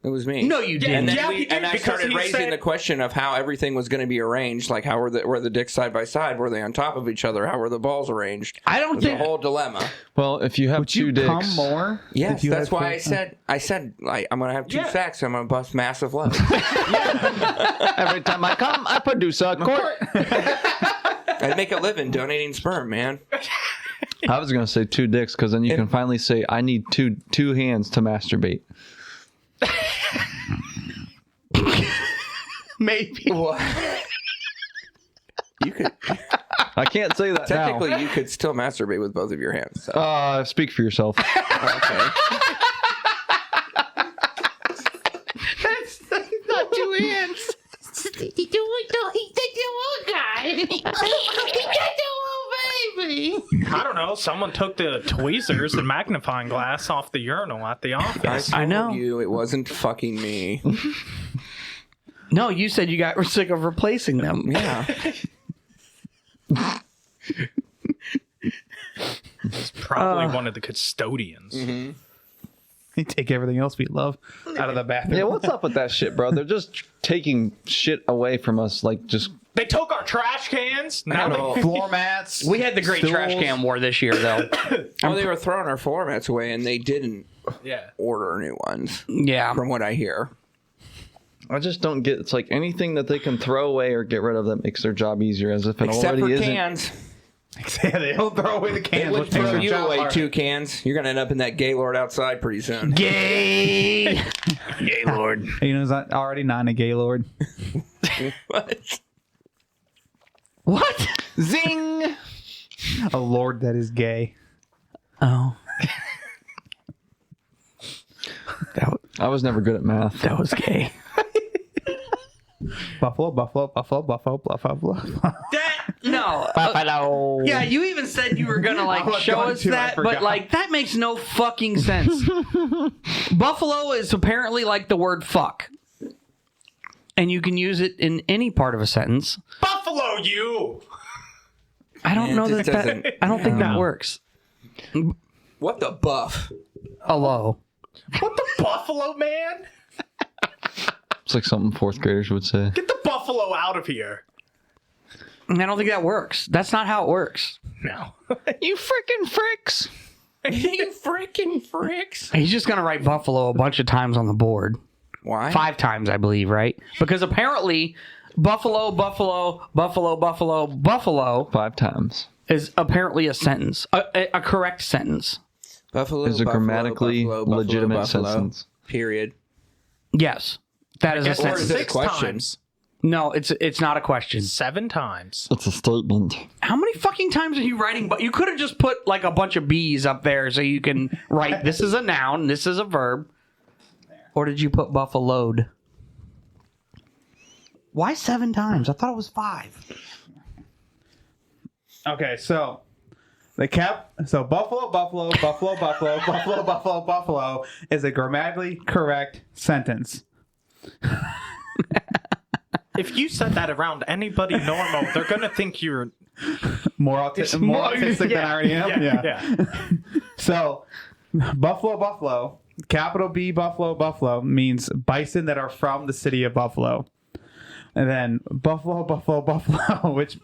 It was me. No, you didn't. And then Yeah, he did, I because started he raising said- the question of how everything was going to be arranged. Like, how were the dicks side by side? Were they on top of each other? How were the balls arranged? I don't It was think a whole dilemma. Well, if you have would 2 you dicks, come more? Yes, if you that's had why full- I said like I'm going to have 2 Yeah. sacks. I'm going to bust massive loads. every time I come, I produce a quart. I'd make a living donating sperm, man. I was gonna say 2 dicks because then you can finally say I need two hands to masturbate. Maybe. You could I can't say that technically now. you could still masturbate with both of your hands. So. Speak for yourself. Okay. That's not 2 hands. me. I don't know. Someone took the tweezers and magnifying glass off the urinal at the office. I know. You, it wasn't fucking me. No, you said you got sick of replacing them. Yeah. It's probably one of the custodians. Mm-hmm. They take everything else we love out of the bathroom. Yeah, what's up with that shit, bro? They're just taking shit away from us, like just. They took our trash cans. Now they Floor mats. We had the great stools. trash can war this year, though. Well, they were throwing our floor mats away, and they didn't order new ones. Yeah. From what I hear. I just don't get. It's like anything that they can throw away or get rid of that makes their job easier, as if it Except already for isn't. cans. Yeah, they don't throw away the They cans. would What makes throw their you job away hard? 2 cans. You're going to end up in that Gaylord outside pretty soon. Gay. Gaylord. You know, it's already not a Gaylord. What? What? Zing! A lord that is gay. Oh. I was never good at math. That was gay. Buffalo, buffalo, buffalo, buffalo, buffalo. No. Buffalo. Yeah, you even said you were gonna I was show going us to, I that, but forgot. like that makes no fucking sense. Buffalo is apparently like the word fuck. And you can use it in any part of a sentence. Buffalo you. I don't know it that, just that doesn't- I don't think that works. What the buff? Hello. What the buffalo, man? It's like something fourth graders would say. Get the buffalo out of here. I don't think that works. That's not how it works. No. You freaking fricks! You freaking fricks. He's just gonna write buffalo a bunch of times on the board. Why? 5 times, I believe, right? Because apparently buffalo, buffalo, buffalo, buffalo, buffalo 5 times. is apparently a sentence. A correct sentence. Buffalo Is a buffalo, grammatically buffalo, legitimate buffalo, sentence. Period. Yes. That is a Guess Or sentence. is it a 6 question? times. No, it's not a question. 7 times. It's a statement. How many fucking times are you writing? But you could have just put like a bunch of B's up there so you can write this is a noun, this is a verb. Or did you put buffaloed? Why 7 times? I thought it was 5. Okay, so buffalo, buffalo, buffalo, buffalo, buffalo, buffalo, buffalo is a grammatically correct sentence. If you said that around anybody normal, they're gonna think you're More autistic than I already am. Yeah. So, buffalo, capital B, buffalo means bison that are from the city of Buffalo. And then buffalo, which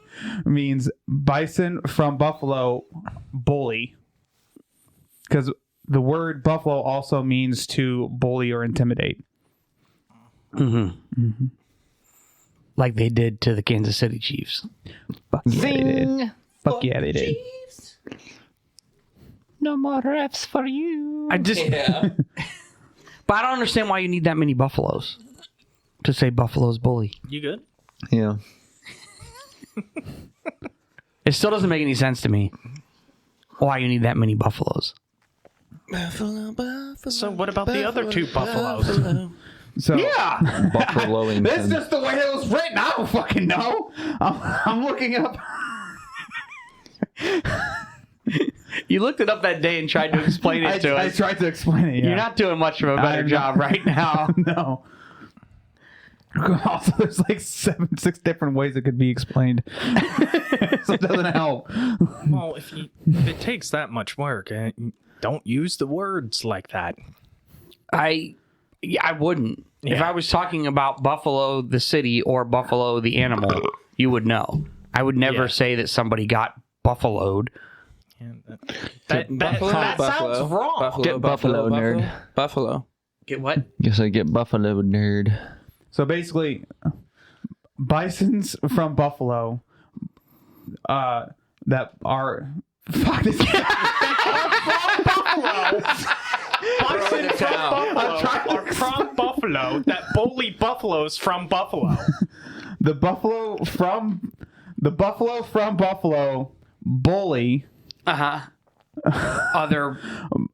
means bison from Buffalo, bully. Because the word buffalo also means to bully or intimidate. Like they did to the Kansas City Chiefs. Fuck yeah, they did. Fuck yeah, they did. No more refs for you. I just But I don't understand why you need that many buffaloes to say buffalo's bully. You good? Yeah. It still doesn't make any sense to me why you need that many buffaloes. Buffalo, buffalo. So what about the other 2 buffaloes? So, Yeah. Buffaloing. that's just the way it was written. I don't fucking know. I'm looking up. You looked it up that day and tried to explain it to I us. tried to explain it. Yeah. You're not doing much of a better I'm job not. right now. No. Also, there's like 6 different ways it could be explained. So it doesn't help. Well, if it takes that much work, don't use the words like that. I wouldn't. If Yeah. I was talking about Buffalo the city or Buffalo the animal, you would know. I would never say that somebody got buffaloed. That sounds wrong. Buffalo, Get buffalo, nerd. Buffalo. Get what? Guess I get buffalo, nerd. So basically, bisons from Buffalo that are. Fuck this. Bison from Buffalo are from Buffalo that bully buffaloes from Buffalo. The buffalo from Buffalo bully Other.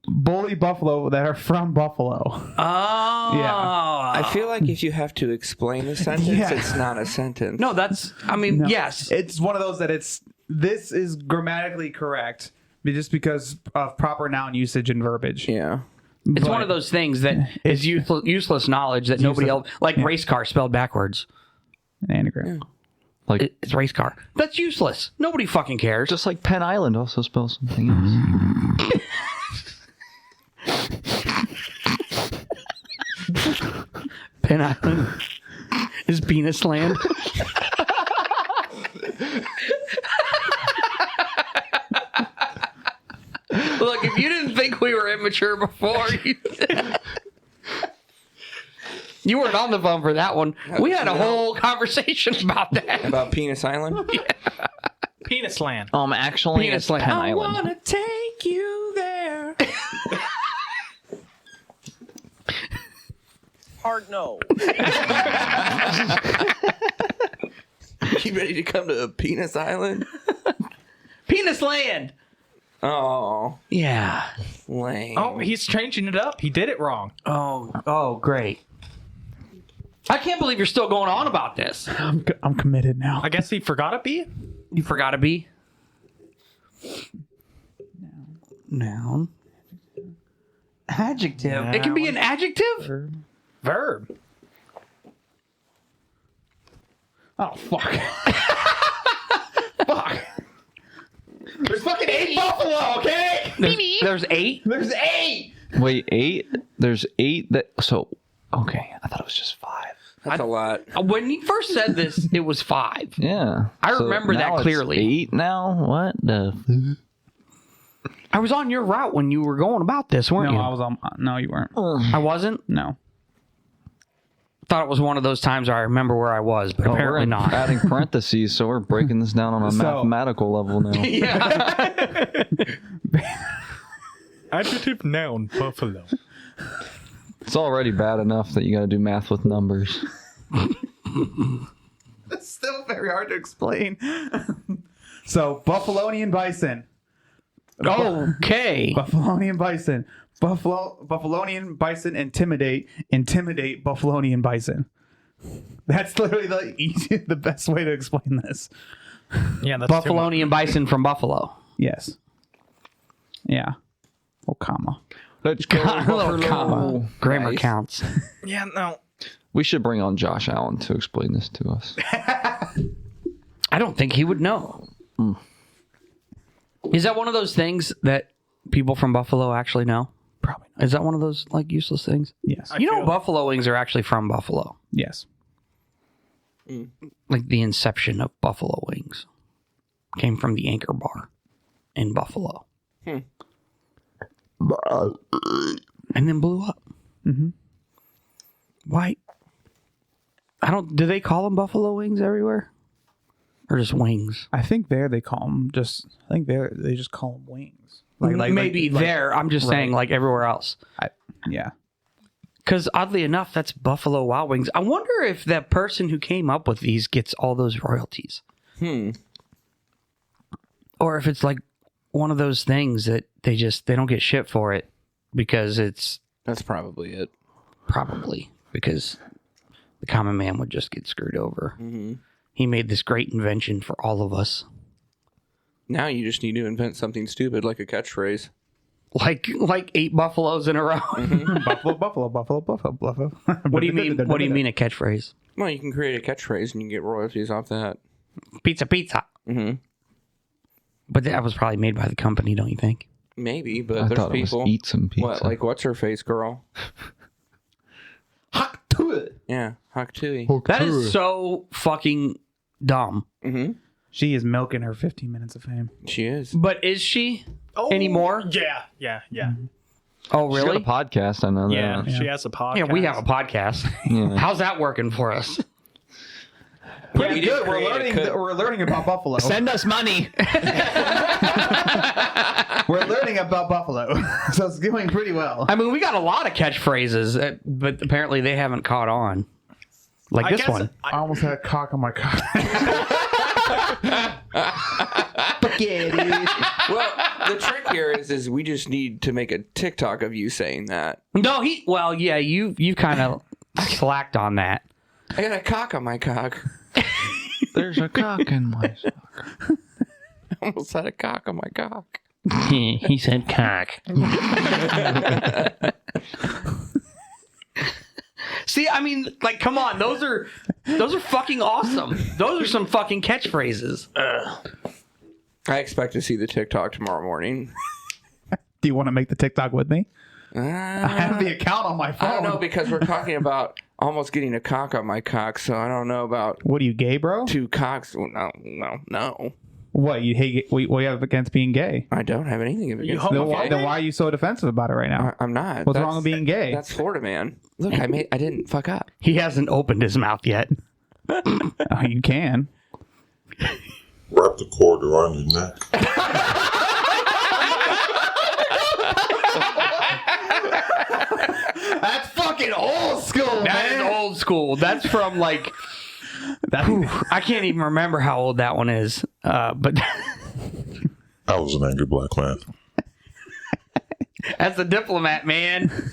bully buffalo that are from Buffalo. Oh. Yeah. I feel like if you have to explain a sentence, Yeah. it's not a sentence. No, that's. I mean, No. yes. It's one of those that it's this is grammatically correct, just because of proper noun usage and verbiage. Yeah. It's one of those things that is useless knowledge that nobody else, like race car spelled backwards. An anagram. Like It's race car. That's useless. Nobody fucking cares. just like Penn Island also spells something else. Penn Island is penis land. Look, if you didn't think we were immature before, you weren't on the phone for that one. We had a whole conversation about that. About Penis Island? Penis land. Actually, Penis it's land. Penn I Island. wanna take you there. Hard no. You ready to come to Penis Island? Penis land. Oh, Yeah. lame. Oh, he's changing it up. He did it wrong. Oh, great. I can't believe you're still going on about this. I'm committed now. I guess he forgot a B. You forgot a B? Noun. Adjective. It can be an adjective? Verb. Oh, fuck. Fuck. There's fucking 8 buffalo, okay? There's 8? There's 8! Wait, 8? There's 8 that. So, okay. I thought it was just 5. That's a lot. When he first said this, it was 5. Yeah. I So remember that now it's clearly. 8 now? What the? I was on your route when you were going about this, weren't No, you? I was on. No, you weren't. I wasn't? No. Thought it was one of those times where I remember where I was, but apparently not. Adding parentheses, so we're breaking this down on a mathematical level now. Yeah. Adjective, noun, buffalo. It's already bad enough that you got to do math with numbers. It's still very hard to explain. So, Buffalonian bison. Okay. Buffalonian bison. Buffalonian bison intimidate Buffalonian bison. That's literally the best way to explain this. Yeah, that's Buffalonian bison from Buffalo. Yes. Yeah. Oh, comma. Let's go, Little comma. Grammar Nice. counts. Yeah, no. We should bring on Josh Allen to explain this to us. I don't think he would know. Is that one of those things that people from Buffalo actually know? Probably not. Is that one of those like useless things? Yes. You know, Buffalo wings are actually from Buffalo. Yes. Like the inception of Buffalo wings came from the Anchor Bar in Buffalo. And then blew up. Mm-hmm. Why? Do they call them Buffalo wings everywhere? Or just wings? I think they call them just. I think they just call them wings. Maybe there. I'm just saying, like everywhere else. Yeah. Because oddly enough, that's Buffalo Wild Wings. I wonder if that person who came up with these gets all those royalties. Or if it's like one of those things that they don't get shit for it because That's probably it. probably because the common man would just get screwed over. Mm-hmm. He made this great invention for all of us. Now you just need to invent something stupid like a catchphrase. Like 8 buffaloes in a row. Buffalo. What do you mean? What do you mean a catchphrase? Well, you can create a catchphrase and you can get royalties off that. Pizza, pizza. Mm-hmm. But that was probably made by the company, don't you think? Maybe, but I there's thought it people. was eat some pizza. What, like what's her face, girl? Hawk to it. Yeah, Haktui. That is so fucking dumb. Mm-hmm. She is milking her 15 minutes of fame. She is. But is she anymore? Yeah. Oh, She's got a really? podcast, I know Yeah, that. she has a podcast. Yeah, we have a podcast. Yeah. How's that working for us? Pretty we good. did We're create learning. We're learning about Buffalo. Send us money. We're learning about Buffalo, so it's going pretty well. I mean, we got a lot of catchphrases, but apparently they haven't caught on. Like I this guess one. I almost had a cock on my cock. Well, the trick here is we just need to make a TikTok of you saying that. No, you kind of slacked on that. I got a cock on my cock. There's a cock in my sock. almost had a cock on my cock. He said cock. See, I mean, like, come on, those are fucking awesome. Those are some fucking catchphrases. I expect to see the TikTok tomorrow morning. Do you want to make the TikTok with me? I have the account on my phone. I don't know, because we're talking about almost getting a cock on my cock, so I don't know about... What are you, gay, bro? 2 cocks. Well, no. What, you hate? What you have against being gay? I don't have anything against Then why are you so defensive about it right now? I'm not. What's wrong with being gay? That's Florida, man. Look, I didn't fuck up. He hasn't opened his mouth yet. Oh, you can. Wrap the cord around your neck. That's fucking old school, That is old school. That's from like... I can't even remember how old that one is. But I was an angry black man. that's a diplomat, man.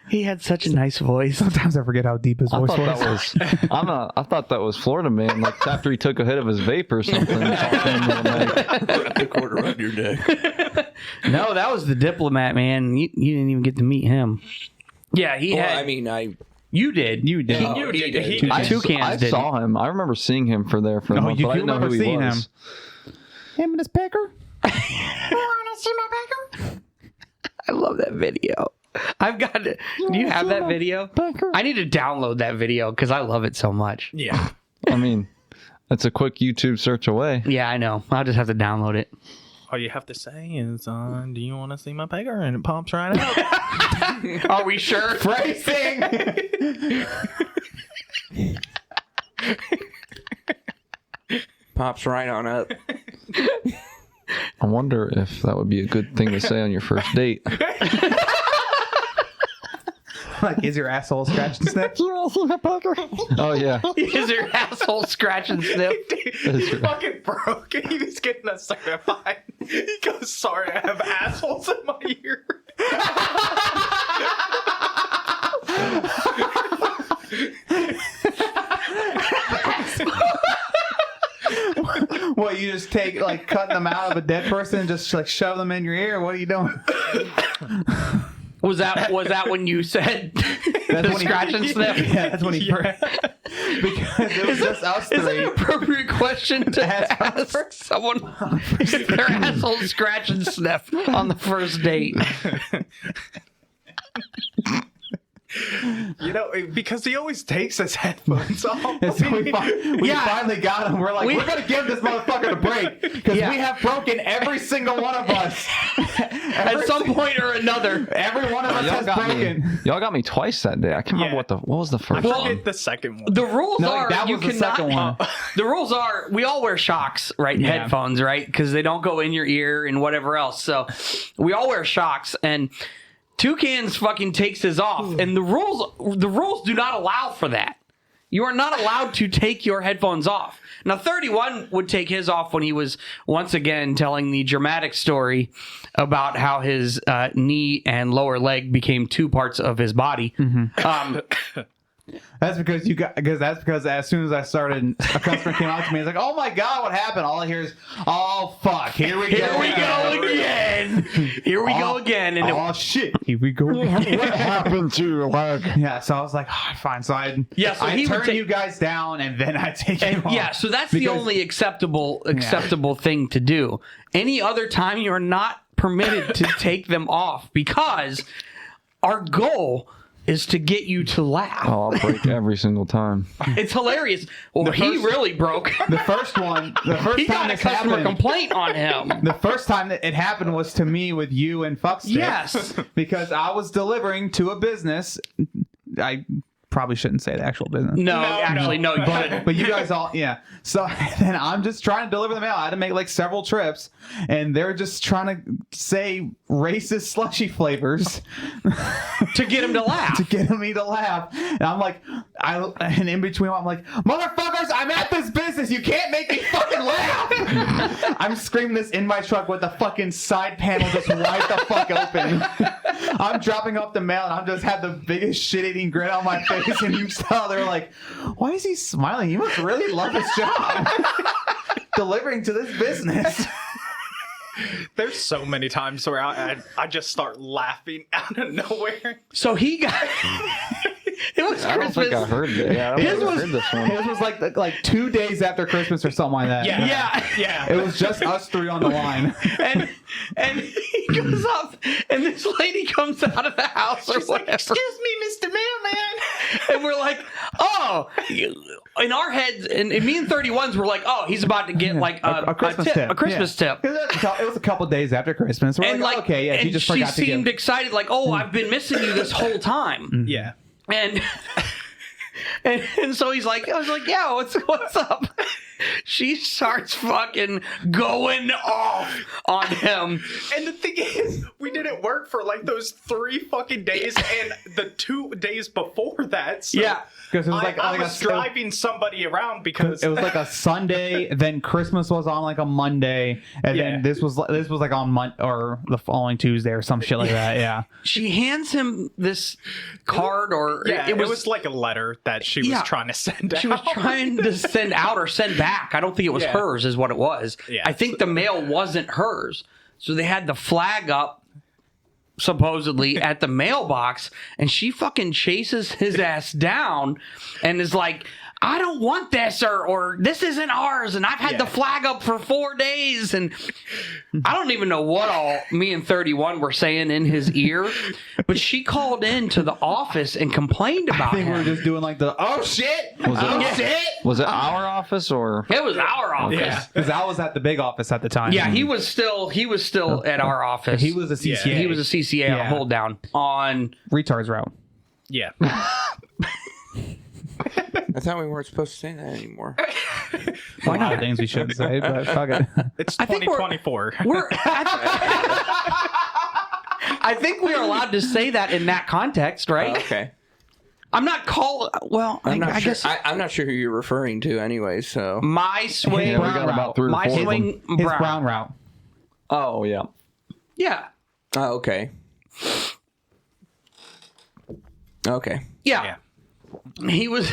He had such a nice voice. Sometimes I forget how deep his voice was. I thought that was Florida man. Like after he took a hit of his vape or something. Wrap the cord around your neck. No, that was the diplomat, man. You didn't even get to meet him. Yeah, he had. I mean, You did. You did. Oh, he did. I Toucans didn't. saw him. I remember seeing him for a month, you but I didn't know who he seeing was. Him and his pecker? You wanna see my pecker? I love that video. I've got it. Do you have that video? I need to download that video because I love it so much. Yeah. I mean, that's a quick YouTube search away. Yeah, I know. I'll just have to download it. All you have to say is, do you want to see my pecker? And it pops right out. Are we sure? Phrasing! Pops right on up. I wonder if that would be a good thing to say on your first date. Like, is your asshole scratch and sniff? You wanna see my pecker? Oh, yeah. Is your asshole scratch and sniff? He fucking broke. He was getting us certified. He goes, sorry, I have assholes in my ear. What, you just take, like, cutting them out of a dead person and just, like, shove them in your ear? What are you doing? Was that when you said the scratch and sniff? Yeah, that's when he first. Because it was just us Is that three. an appropriate question to ask someone if their asshole scratch and sniff on the first date? You know, because he always takes his headphones off. And so we finally got him. We're like, we're going to give this motherfucker a break. Because we have broken every single one of us. At some point or another. Every one of us has broken. Y'all got me twice that day. I can't remember what was the first I one. forget the second one. The rules are that you was the cannot. second one. The rules are we all wear shocks, right? Yeah. Headphones, right? Because they don't go in your ear and whatever else. So we all wear shocks, and Toucans fucking takes his off, and the rules do not allow for that. You are not allowed to take your headphones off. Now, 31 would take his off when he was once again telling the dramatic story about how his knee and lower leg became 2 parts of his body. That's because as soon as I started, a customer came out to me. He's like, "Oh my god, what happened?" All I hear is, "Oh fuck, here we go again. Here we go again." And oh shit, here we go. What happened to your leg? Yeah, so I was like, oh, fine. So I he would turn you guys down, and then I take you off. Yeah, so that's the only acceptable thing to do. Any other time, you're not permitted to take them off because our goal is to get you to laugh. Oh, I'll break every single time. It's hilarious. Well, he really broke. The first time got a this customer happened, complaint on him. the first time that it happened was to me with you and Fuckstick. Yes. Because I was delivering to a business. I probably shouldn't say the actual business. No, actually, no. You shouldn't. But you guys all, yeah. So then I'm just trying to deliver the mail. I had to make like several trips, and they're just trying to say racist slushy flavors to get him to laugh. to get me to laugh. And I'm like, and in between, I'm like, motherfuckers, I'm at this business. You can't make me fucking laugh. I'm screaming this in my truck with the fucking side panel just wide the fuck open. I'm dropping off the mail, and I'm just have the biggest shit-eating grin on my face. And you saw, they're like, why is he smiling? He must really love his job. delivering to this business. There's so many times where I just start laughing out of nowhere. So he got. It was I don't Christmas. think I heard it. Yeah, I His don't was- heard this one. It was like 2 days after Christmas or something like that. Yeah. It was just us three on the line. And he goes up, and this lady comes out of the house or whatever. Excuse me, Mr. Mailman. And we're like, oh, in our heads, and me and 31s were like, oh, he's about to get like a Christmas tip. a Christmas tip. It was a couple days after Christmas. We're And like, like, okay, yeah, she and just she forgot to seemed give. excited, like, oh, I've been missing you this whole time. Yeah. And and so he's like, I was like, yeah, what's up? She starts fucking going off on him. And the thing is, we didn't work for like those 3 fucking days and the 2 days before that. So Yeah. Because it was I was driving somebody around because it was like a Sunday, then Christmas was on like a Monday, and then this was like on or the following Tuesday or some shit like that. Yeah. She hands him this card, or it was like a letter that she was trying to send out. She was trying to send out or send back. I don't think it was hers, is what it was. Yeah. I think the mail wasn't hers. So they had the flag up, supposedly, at the mailbox, and she fucking chases his ass down and is like, I don't want this, or this isn't ours, and I've had the flag up for 4 days, and I don't even know what all me and 31 were saying in his ear, but she called in to the office and complained about I think him. we were just doing like the shit. Was it our office or? It was our office. Yeah, because I was at the big office at the time. Yeah, he was still at our office. He was a CCA. He was a CCA on hold down on retards route. Yeah. I thought we weren't supposed to say that anymore. Why not? Things we shouldn't say, but fuck it. It's I think 2024. I think we are allowed to say that in that context, right? Okay. I'm not calling. Well, I'm not I sure. guess I'm not sure who you're referring to anyway, so. my swing. Yeah, we got about 3 or 4 my of them. swing His brown. brown route. Oh yeah. Yeah. Oh, okay. Okay. Yeah. He was.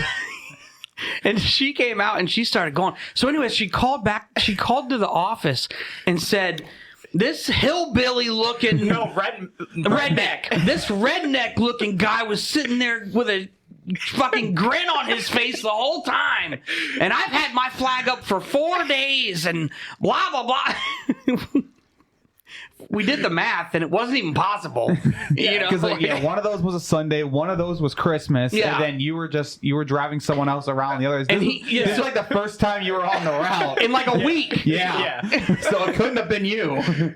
And she came out and she started going. So, anyways, she called back. She called to the office and said, "This hillbilly looking redneck. This redneck looking guy was sitting there with a fucking grin on his face the whole time, and I've had my flag up for 4 days and blah blah blah." We did the math, and it wasn't even possible. You know, Because one of those was a Sunday, one of those was Christmas, Yeah. and then you were driving someone else around the others. This, And he- yeah. this is like the first time you were on the route in like a week. Yeah. So it couldn't have been you.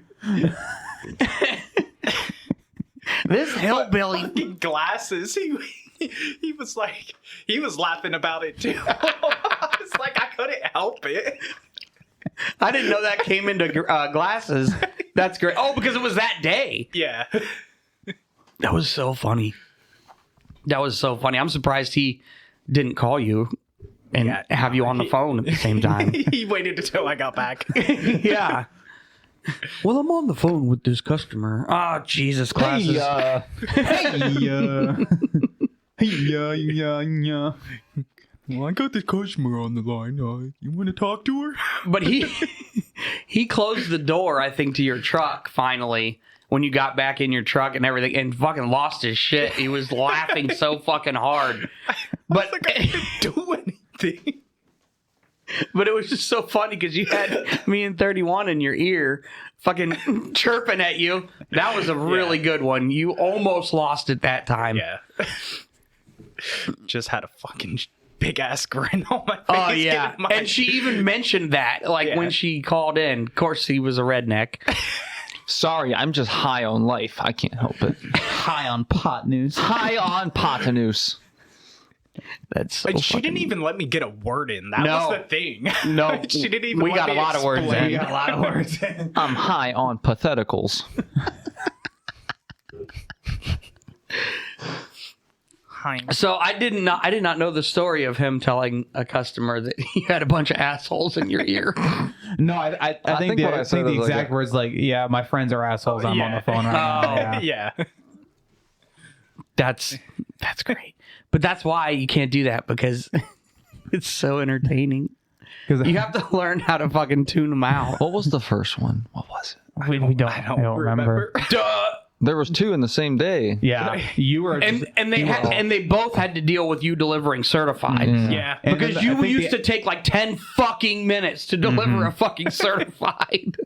This hillbilly. Fucking glasses. He was like, he was laughing about it too. It's like I couldn't help it. I didn't know that came into glasses. That's great. Oh, because it was that day. Yeah. That was so funny. That was so funny. I'm surprised he didn't call you and have you on the phone at the same time. He waited until I got back. Yeah. Well, I'm on the phone with this customer. Oh, Jesus, glasses. Well, I got this customer on the line. You want to talk to her? But he closed the door, I think, to your truck finally when you got back in your truck and everything, and fucking lost his shit. He was laughing so fucking hard. But I didn't do anything. But it was just so funny because you had me and 31 in your ear fucking chirping at you. That was a really good one. You almost lost it that time. Yeah. Just had a fucking big ass grin on my face. Oh, yeah. getting my- And she even mentioned that, when she called in. Of course, he was a redneck. Sorry, I'm just high on life. I can't help it. High on pot news. High on Potanus. That's so And she didn't funny. even let me get a word in. That No. was the thing. No, she didn't even we let got me a lot of words explain. in. We got a lot of words. I'm high on patheticals. So I did not know the story of him telling a customer that he had a bunch of assholes in your ear. No, I think what I said the was like exact words like, yeah, my friends are assholes. I'm on yeah. the phone right now. Yeah. That's great. But that's why you can't do that, because it's so entertaining. Because You have to learn how to fucking tune them out. What was the first one? What was it? we don't, I don't remember. Duh. There was 2 in the same day. Yeah, you were, And they both had to deal with you delivering certified. Yeah. And Because then you I think used to take like 10 fucking minutes to deliver a fucking certified.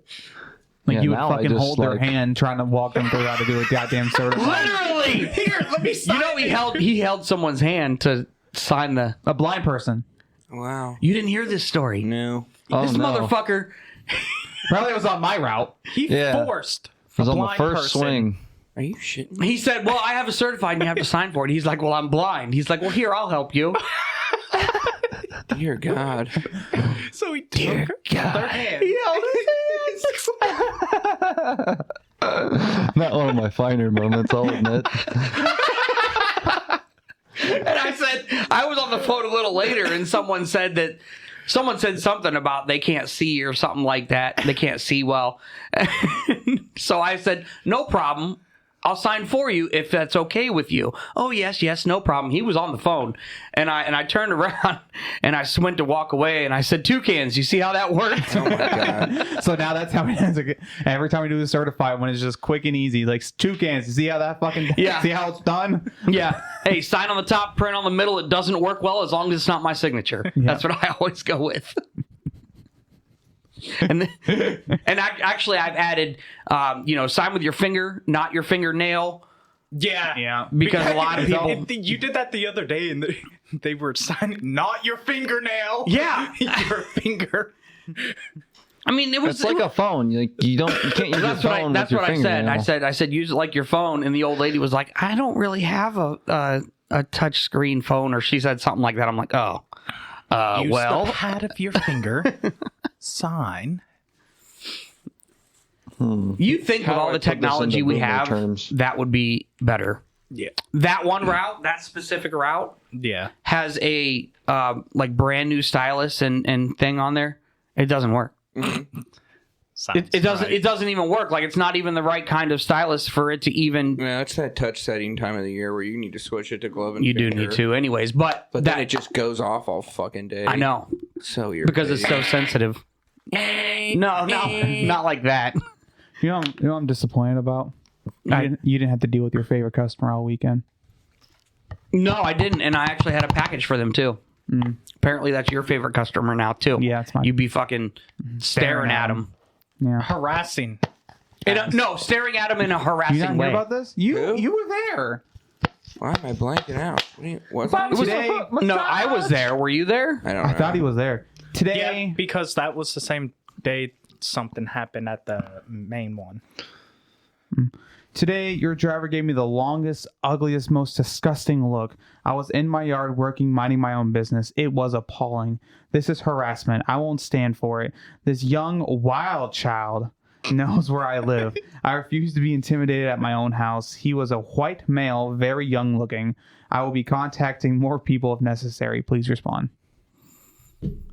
like Yeah, you would now I fucking just, hold their like- hand trying to walk them through how to do a goddamn certified. Literally. Here, let me sign. You know, he held someone's hand to sign the. A blind person. Wow. You didn't hear this story. No. Oh, This no. motherfucker. Probably was on my route. He Yeah. forced. It was a on the blind first person. swing. Are you shitting me? He said, "Well, I have a certified, and you have to sign for it." He's like, "Well, I'm blind." He's like, "Well, here, I'll help you." Dear God. So he took their hand. Not one of my finer moments, I'll admit. And I said, I was on the phone a little later, and someone said something about they can't see or something like that. They can't see well. So I said, no problem. I'll sign for you if that's okay with you. Oh, yes, no problem. He was on the phone. And I turned around and I went to walk away and I said, toucans, you see how that worked? Oh my God. So now that's how we every time we do a certified one, it's just quick and easy. Like 2 cans. You see how that fucking Yeah. see how it's done? Yeah. Hey, sign on the top, print on the middle. It doesn't work well as long as it's not my signature. Yeah. That's what I always go with. And actually, I've added, sign with your finger, not your fingernail, Yeah. because a lot of people. You did that the other day, and they were signing, not your fingernail. Yeah. Your finger. I mean, it was It's like a phone. You can't use your That's phone what with your I said. fingernail. I said use it like your phone, and the old lady was like, I don't really have a touch screen phone, or she said something like that. I'm like, oh, Use well, the pad of your finger. Sign. you think How with do all I the put this technology into we boomer have, terms? that would be better. Yeah. That one route, that specific route, Yeah. has a like brand new stylus and thing on there. It doesn't work. It doesn't. It doesn't even work. Like, it's not even the right kind of stylus for it to even. Yeah, it's that touch setting time of the year where you need to switch it to glove and You do finger. need to, anyways. But But then it just goes off all fucking day. I know, So irritating. because it's so sensitive. No, not like that. You know what I'm disappointed about? You didn't have to deal with your favorite customer all weekend. No, I didn't, and I actually had a package for them too. Apparently, that's your favorite customer now too. Yeah, it's mine. You'd be fucking staring at him. Yeah. Harassing. No, staring at him in a You harassing not way. hear about this? You were there. Why am I blanking out? What's It was today. No, I was there. Were you there? I don't know. I thought he was there. Today. Yeah, because that was the same day something happened at the main one. Today, your driver gave me the longest, ugliest, most disgusting look. I was in my yard working, minding my own business. It was appalling. This is harassment. I won't stand for it. This young, wild child knows where I live. I refuse to be intimidated at my own house. He was a white male, very young looking. I will be contacting more people if necessary. Please respond.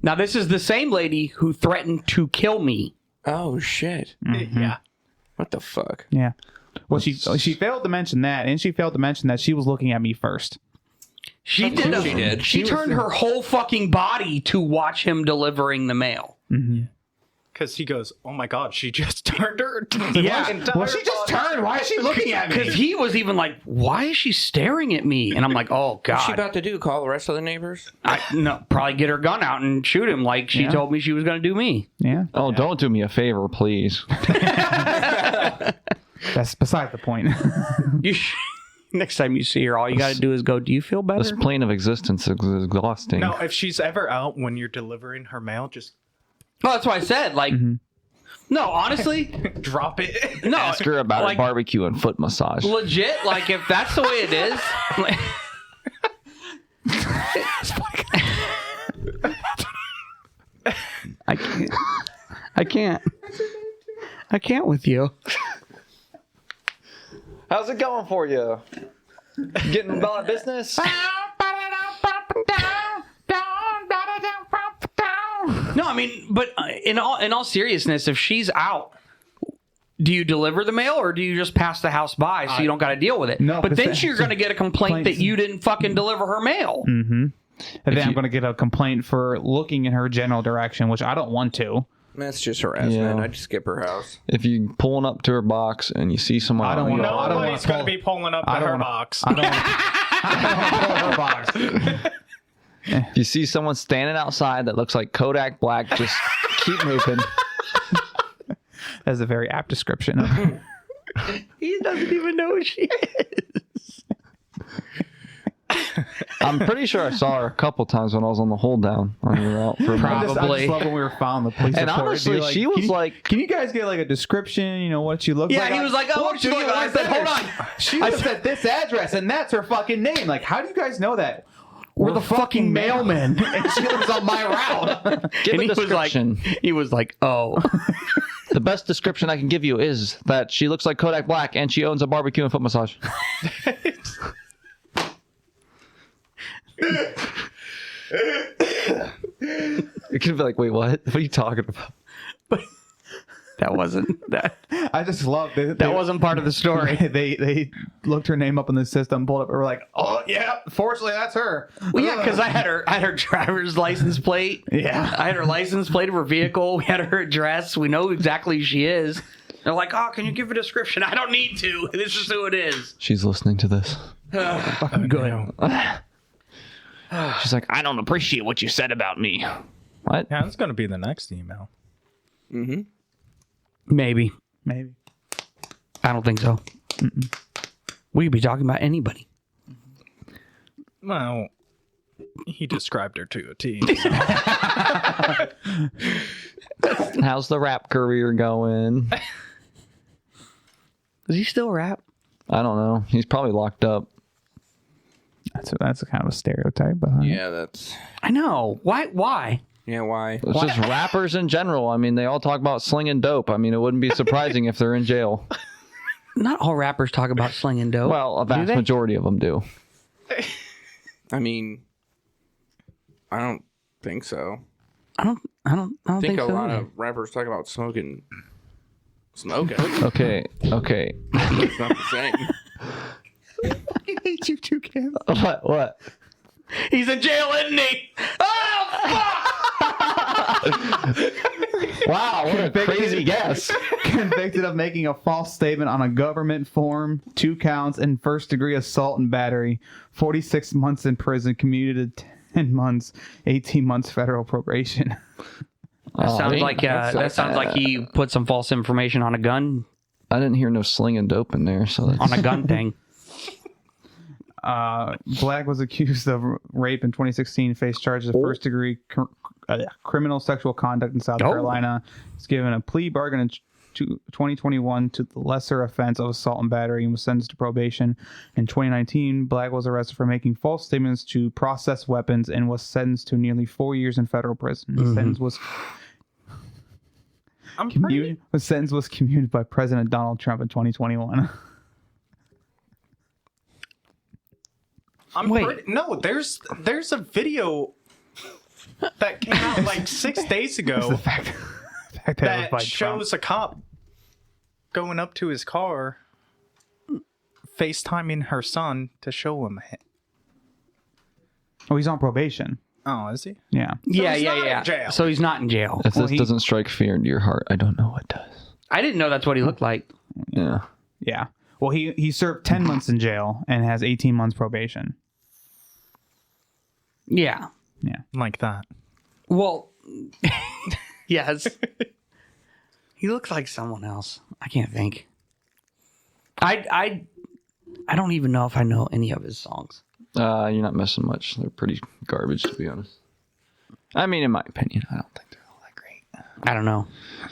Now, this is the same lady who threatened to kill me. Oh, shit. Yeah. What the fuck? Yeah. Well, she failed to mention that, and she failed to mention that she was looking at me first. She did. She turned her whole fucking body to watch him delivering the mail. Because he goes, oh my God, she just turned her. Yeah. Well, she just turned. Why is she looking at me? Because he was even like, why is she staring at me? And I'm like, oh, God. What's she about to do? Call the rest of the neighbors? No, probably get her gun out and shoot him like she told me she was going to do me. Yeah. Oh, don't do me a favor, please. That's beside the point. Next time you see her, all you got to do is go, do you feel better? This plane of existence is exhausting. No, if she's ever out when you're delivering her mail, just Well, that's what I said. Like, no, honestly, drop it. no. Ask her about like, a barbecue and foot massage. legit, like, if that's the way it is. Like, I can't with you. How's it going for you? Getting about business? No, I mean, but in all seriousness, if she's out, do you deliver the mail or do you just pass the house by so you don't got to deal with it? No, but then because you're going to get a complaint that you didn't fucking deliver her mail. And then I'm going to get a complaint for looking in her general direction, which I don't want to. That's just harassment. I'd skip her house. If you pulling up to her box and you see someone, Nobody's going to be pulling up to her box. I don't want to pull her box. If you see someone standing outside that looks like Kodak Black, just keep moving. That's a very apt description. He doesn't even know who she is. I'm pretty sure I saw her a couple times when I was on the hold down on your route. I just love when we were following the police and report. honestly, she was like, "Can you guys get like a description? You know what she looks like?" Yeah, he was like, "Oh, what she look like?" I said, "Hold on." She lives at this address, and that's her fucking name. Like, how do you guys know that? We're the fucking mailmen, and she lives on my route. Give a description. He was like, "Oh." The best description I can give you is that she looks like Kodak Black and she owns a barbecue and foot massage. It could be like, wait, what? What are you talking about? That wasn't that. I just love it. That wasn't part of the story. They looked her name up in the system, pulled up, and were like, "Oh yeah, fortunately that's her." Well, yeah, because I had her driver's license plate. Yeah, I had her license plate of her vehicle. We had her address. We know exactly who she is. They're like, "Oh, can you give a description?" I don't need to. This is who it is. She's listening to this. Good. She's like, I don't appreciate what you said about me. What? Yeah, that's going to be the next email. Mm-hmm. Maybe. I don't think so. We could be talking about anybody. Well, he described her to a T. How's the rap career going? Does he still rap? I don't know. He's probably locked up. That's a kind of a stereotype. But Yeah, that's... I know. Why? Yeah, why? It's just rappers in general. I mean, they all talk about slinging dope. I mean, it wouldn't be surprising if they're in jail. Not all rappers talk about slinging dope. Well, a vast majority of them do. I mean, I don't think so. I don't I think a so lot either. of rappers talk about smoking. Okay. That's not the same. I hate you too, Cam. What? He's in jail, isn't he? Oh, fuck! Wow, what a crazy guess. Convicted of making a false statement on a government form, 2 counts, and first-degree assault and battery. 46 months in prison, commuted to 10 months, 18 months federal probation. That sounds like he put some false information on a gun. I didn't hear no slinging dope in there, so that's... On a gun thing. Black was accused of rape in 2016, faced charges of first-degree criminal sexual conduct in South Carolina. He's given a plea bargain in 2021 to the lesser offense of assault and battery and was sentenced to probation. In 2019, Black was arrested for making false statements to process weapons and was sentenced to nearly 4 years in federal prison. The sentence was... The sentence was commuted by President Donald Trump in 2021. No, there's a video that came out like 6 days ago the fact that shows a cop going up to his car, FaceTiming her son to show him. Oh, he's on probation. Oh, is he? Yeah. He's not in jail. So he's not in jail. If this doesn't strike fear into your heart, I don't know what does. I didn't know that's what he looked like. Yeah. Yeah. Well, he served 10 months in jail and has 18 months probation. Yeah. Yeah. Like that. Well, yes. He looks like someone else. I can't think. I don't even know if I know any of his songs. You're not missing much. They're pretty garbage, to be honest. I mean, in my opinion, I don't think they're all that great. I don't know.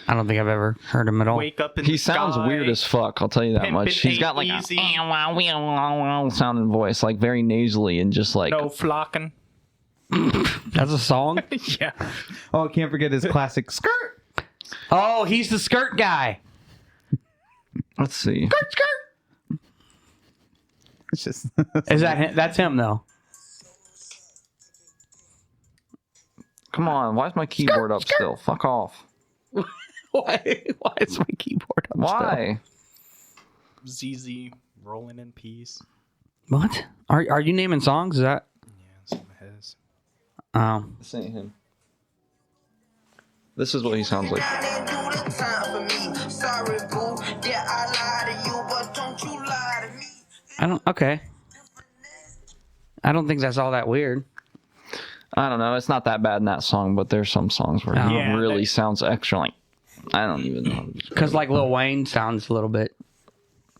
I don't think I've ever heard him at all. Wake up in He the sounds sky, weird as fuck, I'll tell you that Pimpin' much. He's got like Ain't Easy. a sounding voice, like very nasally and just like... No flocking. That's a song? Yeah. Oh, can't forget his classic skirt. Oh, he's the skirt guy. Let's see. Skirt. It's just Is that him? That's him, though. Come on, why is my keyboard up still? Fuck off. Why is my keyboard up Why? ZZ rolling in peace. still? What? Are you naming songs? Is that? Yeah, some of his. This ain't him. This is what he sounds like. Okay. I don't think that's all that weird. I don't know. It's not that bad in that song, but there's some songs where he really sounds extra like, I don't even know. Because like Lil Wayne sounds a little bit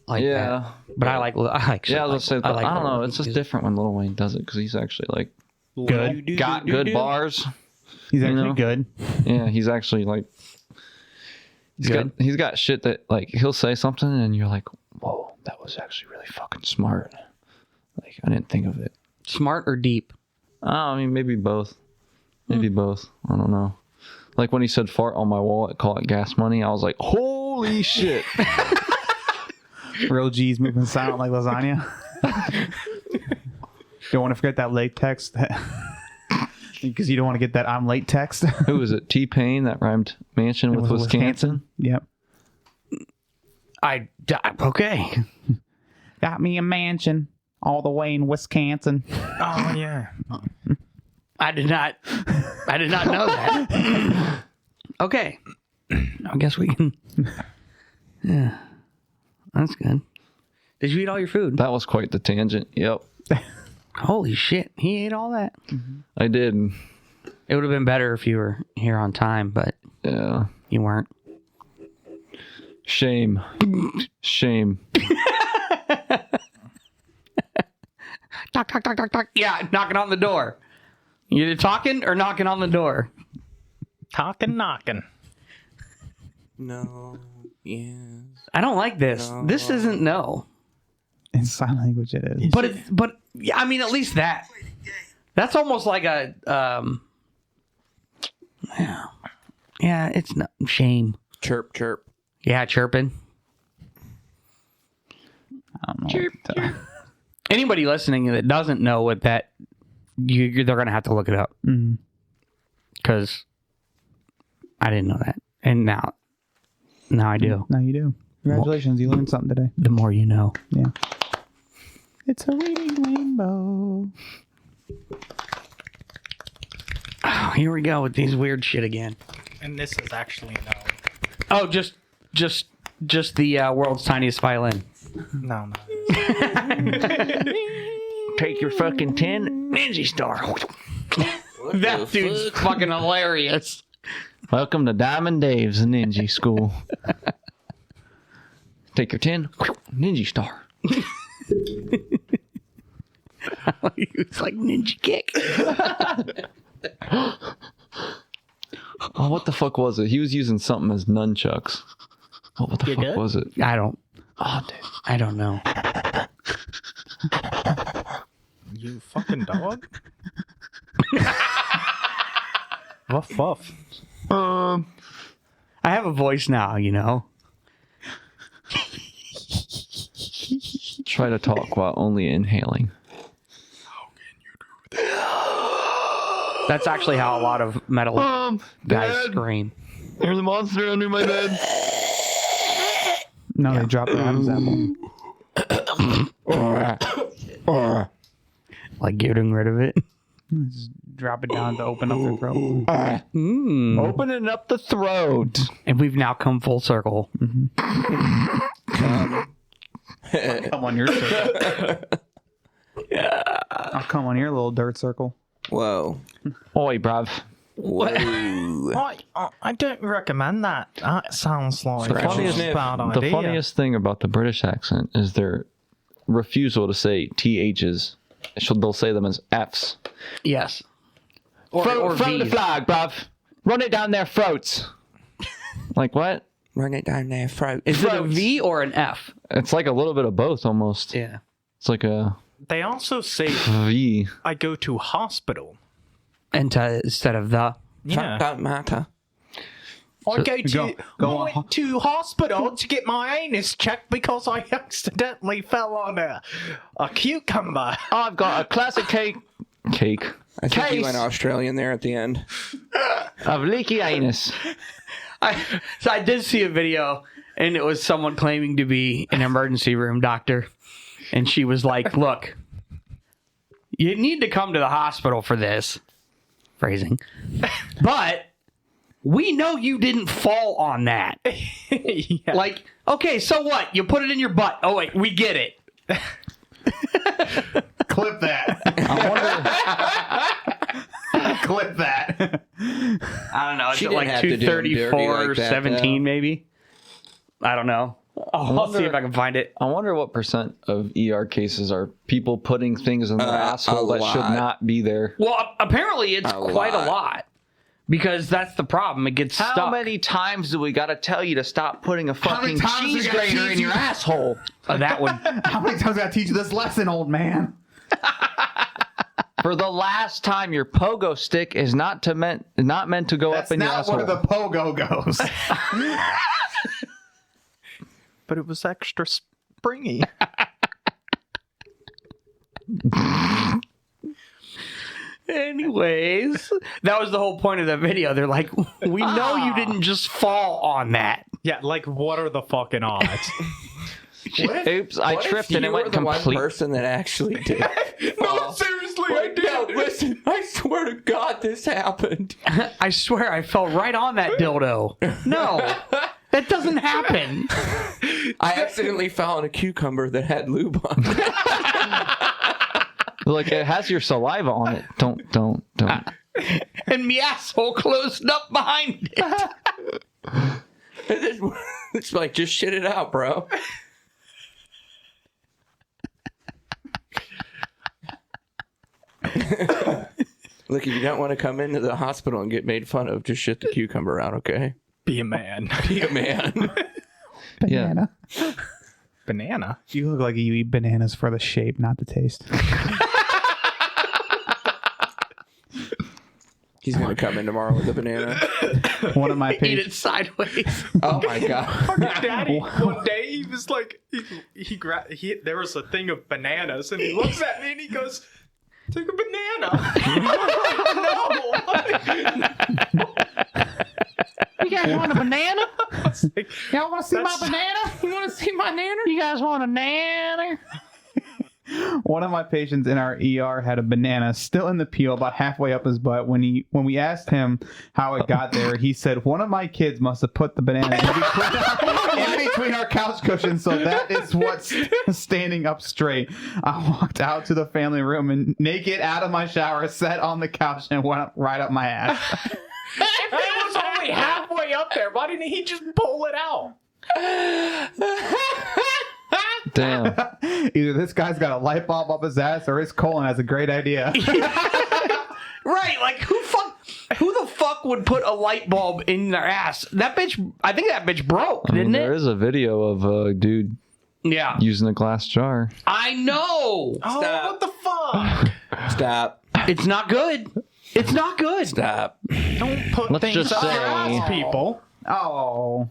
like that. But I like yeah, I was gonna say, I don't know. It's just different when Lil Wayne does it because he's actually like got good bars. He's actually good. Yeah, he's actually like he's got shit that like he'll say something and you're like, whoa, that was actually really fucking smart. Like I didn't think of it. Smart or deep? I mean, maybe both. Maybe both. I don't know. Like when he said fart on my wallet, call it gas money, I was like, holy shit. Real G's moving silent like lasagna. Don't want to forget that late text. Because you don't want to get that I'm late text. Who was it? T-Pain that rhymed mansion with Wisconsin? Yep. Okay. Got me a mansion all the way in Wisconsin. Oh yeah. I did not know that. Okay. I guess we can. Yeah. That's good. Did you eat all your food? That was quite the tangent. Yep. Holy shit. He ate all that? I did. It would have been better if you were here on time, but yeah, you weren't. Shame. Shame. Knock, knock, knock, knock, knock. Yeah, knocking on the door. You either talking or knocking on the door? Talking, knocking. No. Yes. I don't like this. No. This isn't no. In sign language, it is. But yeah, I mean, at least that. That's almost like a yeah. It's not shame. Chirp, chirp. Yeah, chirping. I don't know. Chirp, chirp. Anybody listening that doesn't know what that, they're gonna have to look it up because I didn't know that, and now I do. Now you do. Congratulations, you learned something today. The more you know. Yeah. It's a reading rainbow. Oh, here we go with these weird shit again. And this is actually no. Oh, just the world's tiniest violin. No. Take your fucking 10 Ninja Star. That dude's fucking hilarious. Welcome to Diamond Dave's Ninja School. Take your 10 Ninja Star. It's like ninja kick. Oh, what the fuck was it? He was using something as nunchucks. Oh, what the fuck was it? I don't. Oh, dude. I don't know. You fucking dog. Woof woof. I have a voice now, you know. Try to talk while only inhaling. How can you do that? That's actually how a lot of metal guys scream. There's a monster under my bed. No, they dropped the Adam's apple. Like getting rid of it. Just drop it down to open up their throat. Opening up the throat. And we've now come full circle. Come on your circle. I'll come on your little dirt circle. Whoa. Oi, bruv. I don't recommend that. That sounds like The funniest- a bad idea. The funniest thing about the British accent is their refusal to say THs. They'll say them as Fs. Yes. Throw the Vs. flag, bruv. Run it down their throats. Like what? Run it down their throat. Is it a V or an F? It's like a little bit of both almost. Yeah. It's like a They also say V. I go to hospital. Instead of the. Yeah. Don't matter. I go went on. to hospital to get my anus checked because I accidentally fell on a cucumber. I've got a classic cake. I think you went Australian there at the end. Of leaky anus. So I did see a video, and it was someone claiming to be an emergency room doctor. And she was like, look, you need to come to the hospital for this. phrasing. But we know you didn't fall on that. Yeah. Like, okay, so what? You put it in your butt. Oh, wait, we get it. Clip that. Clip that. I don't know. It's She at didn't like have to do him dirty 234 or like that, 17, though. maybe. I don't know. I'll see if I can find it. I wonder what percent of ER cases are people putting things in their asshole a that should lot. not be there. Well, apparently it's quite a lot. Because that's the problem. It gets How stuck. many times do we got to tell you to stop putting a many fucking times we cheese gotta grater teach in you? your asshole? That would... How many times I gotta teach you this lesson, old man? For the last time, your pogo stick is not meant to go That's up in your not asshole. where the pogo goes. But it was extra springy. Anyways, that was the whole point of the video. They're like, we know you didn't just fall on that. Yeah, like what are the fucking odds? Oops, I tripped and it went the one complete. person that actually did. No, seriously, I did. No, listen, I swear to God this happened. I swear I fell right on that dildo. No, that doesn't happen. I accidentally fell on a cucumber that had lube on it. Like, it has your saliva on it. Don't. And my asshole closed up behind it. It's like, just shit it out, bro. Look, if you don't want to come into the hospital and get made fun of, just shit the cucumber out, okay? Be a man. Be a man. Banana. Banana. You look like you eat bananas for the shape, not the taste. He's going to come in tomorrow with a banana. One of my Eat patients. it sideways. Oh, my God. Daddy, one day he was like, there was a thing of bananas, and he looks at me and he goes, "Take a banana." No. You guys want a banana? Y'all want to see That's- my banana? You want to see my nanner? You guys want a nanner? One of my patients in our ER had a banana still in the peel about halfway up his butt. When we asked him how it got there, he said one of my kids must have put the banana in between our couch cushions, so that is what's standing up straight. I walked out to the family room and naked out of my shower, sat on the couch and went right up my ass. If it was only halfway up there, why didn't he just pull it out? Damn. Either this guy's got a light bulb up his ass or his colon has a great idea. Right, like who the fuck would put a light bulb in their ass? That bitch, I think that bitch broke, I mean, didn't there it? is a video of a dude Yeah. using a glass jar. I know. Oh, Stop. what the fuck? Stop. It's not good. It's not good. Stop. Don't put Let's things just up your say- ass, people. Oh.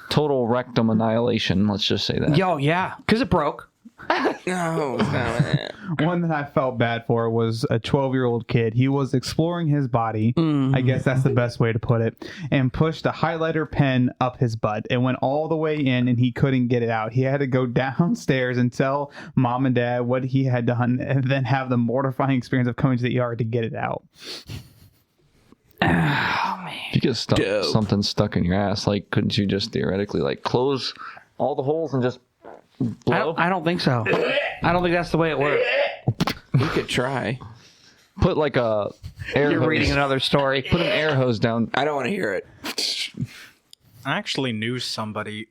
Total rectum annihilation. Let's just say that. Yo, yeah, because it broke. No, stop it. One that I felt bad for was a 12-year-old kid. He was exploring his body, I guess that's the best way to put it, and pushed a highlighter pen up his butt. It went all the way in and he couldn't get it out. He had to go downstairs and tell mom and dad what he had done and then have the mortifying experience of coming to the ER to get it out. If you get Dope. something stuck in your ass, like, couldn't you just theoretically, like, close all the holes and just blow? I don't think so. I don't think that's the way it works. We could try. Put, like, a air You're hose. reading another story. Put an air hose down. I don't want to hear it. I actually knew somebody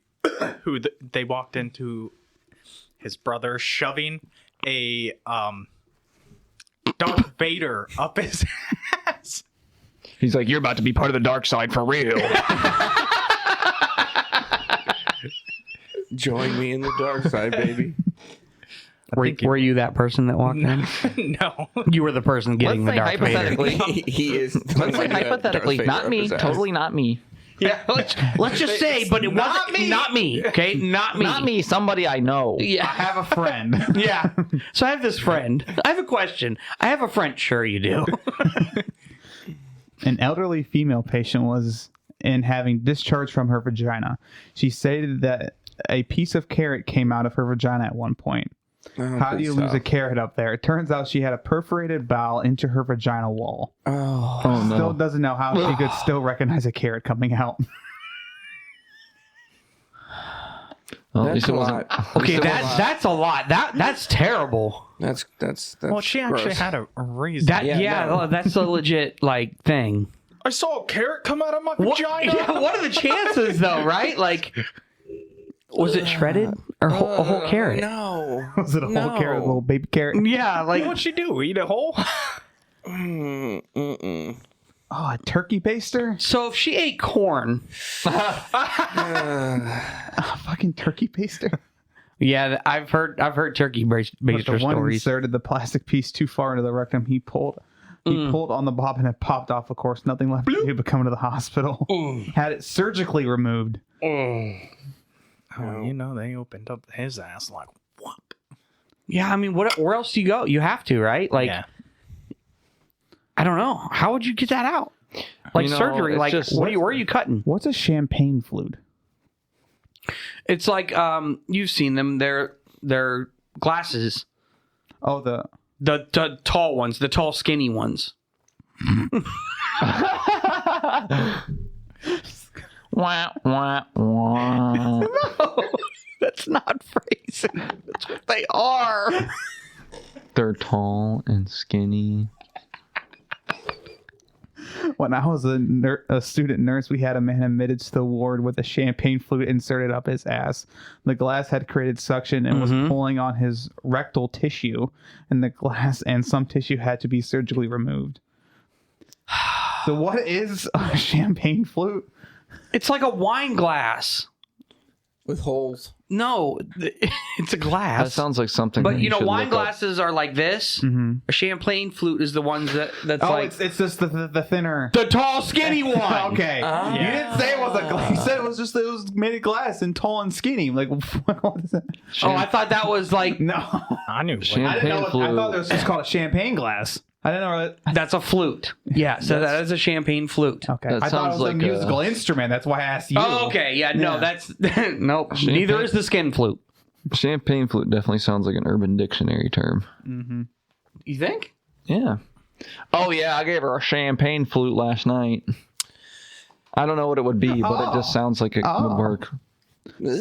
who they walked into his brother shoving a Darth Vader up his ass. He's like, you're about to be part of the dark side for real. Join me in the dark side, baby. Were you that person that walked in? No. You were the person getting the Let's say Darth Vader. hypothetically. He is. Let's say hypothetically. Not me. Totally not me. Yeah, let's just say, but it wasn't not me. Okay, not me. Not me. Somebody I know. I Yeah, have a friend. yeah. So I have this friend. I have a question. I have a friend. Sure, you do. An elderly female patient was in having discharge from her vagina. She stated that a piece of carrot came out of her vagina at one point. How do you lose a carrot up there? It turns out she had a perforated bowel into her vaginal wall. Oh no. Still doesn't know how she could still recognize a carrot coming out. Well, at least it wasn't. Okay, that's a lot. That's terrible. That's Well, she actually gross. had a reason. That's a legit like thing. I saw a carrot come out of my What, vagina. yeah, what are the chances though, right? Like, was it shredded or a whole carrot? No. Was it a whole carrot, a little baby carrot? Yeah, like What'd she do? Eat it whole? Mm-mm. Oh, a turkey baster? so if she ate corn, A fucking turkey baster? yeah, I've heard turkey But baster the one stories. inserted the plastic piece too far into the rectum. He pulled on the bob and it popped off. Of course, nothing left to do but come to the hospital. Had it surgically removed. Oh, you know, they opened up his ass like, whoop. Yeah, I mean, where else do you go? You have to, right? Like, Yeah. I don't know. How would you get that out? Like You know, surgery? it's Like, just- where are you cutting? What's a champagne flute? It's like you've seen them. They're glasses. Oh, the The tall ones, the tall, skinny ones. Wah, wah, wah. That's not phrasing. That's what they are. They're tall and skinny. When I was a student nurse, we had a man admitted to the ward with a champagne flute inserted up his ass. The glass had created suction and was pulling on his rectal tissue, and the glass and some tissue had to be surgically removed. So what is a champagne flute? It's like a wine glass. With holes. No, it's a glass. That sounds like something. But that you know, should wine look up. glasses are like this. A champagne flute is the ones that's Oh, like it's just the thinner. the tall, skinny one. Okay, you didn't say it was a glass. You said it was made of glass and tall and skinny. Like what is that? Oh, I thought that was like No, I knew. Champagne I didn't know. I thought flute. it was just called a champagne glass. I didn't know that. that's a flute. Yeah, so that is a champagne flute. Okay, That I thought it sounds was a like musical instrument. That's why I asked you. Oh, okay. Yeah, no, Yeah. that's nope. Neither is the skin flute. Champagne flute definitely sounds like an Urban Dictionary term. You think? Yeah. Oh yeah, I gave her a champagne flute last night. I don't know what it would be, but it just sounds like it would work.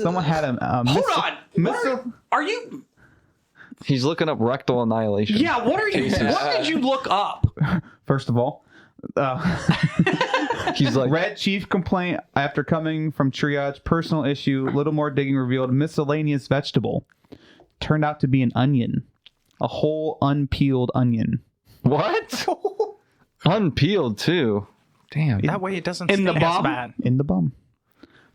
Someone had a Hold on. Are you? He's looking up rectal annihilation. Yeah. What are you? What did you look up? First of all, He's like, Red Chief complaint after coming from triage, personal issue, little more digging revealed miscellaneous vegetable. Turned out to be an onion. A whole unpeeled onion. what? Unpeeled too. Damn. That way it doesn't In the stink as bum? bad. In the bum.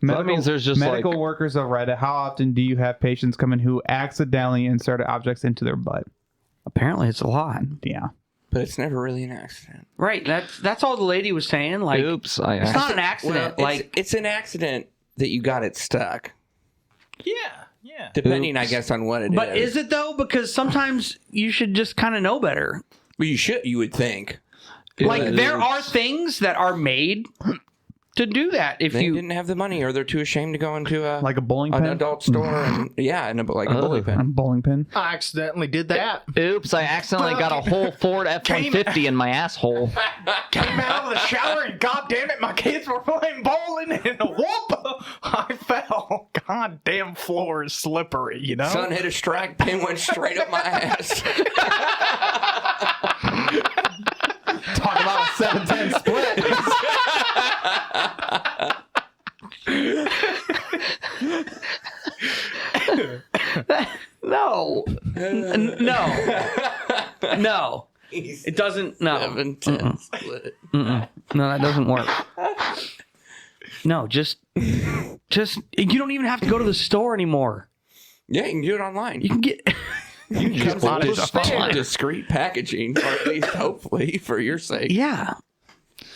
that means there's just medical like- workers of Reddit. How often do you have patients come in who accidentally inserted objects into their butt? Apparently, it's a lot. Yeah. But it's never really an accident. Right. That's all the lady was saying. Like, Oops, it's not an accident. Well, like, it's an accident that you got it stuck. Yeah, yeah. Depending, I Oops. guess, on what it is. but is it though? Because sometimes you should just kind of know better. Well, you would think. Like, It there is. are things that are made to do that. If They you didn't have the money, or they're too ashamed to go into Like a bowling an pin? adult store and a bully A pin. bowling pin? I accidentally did that. Oops, I accidentally got a whole Ford F-150 in my asshole. Came out of the shower and god damn it, my kids were playing bowling and whoop, I fell. God damn floor is slippery, you know? Son hit a strike pin, went straight up my ass. Talk about a 7-10 split. no, no, it doesn't. No, 7-10 split. no, that doesn't work. No, just you don't even have to go to the store anymore. Yeah, you can do it online. You can get. You just buy it can discreet packaging, or at least hopefully for your sake. Yeah.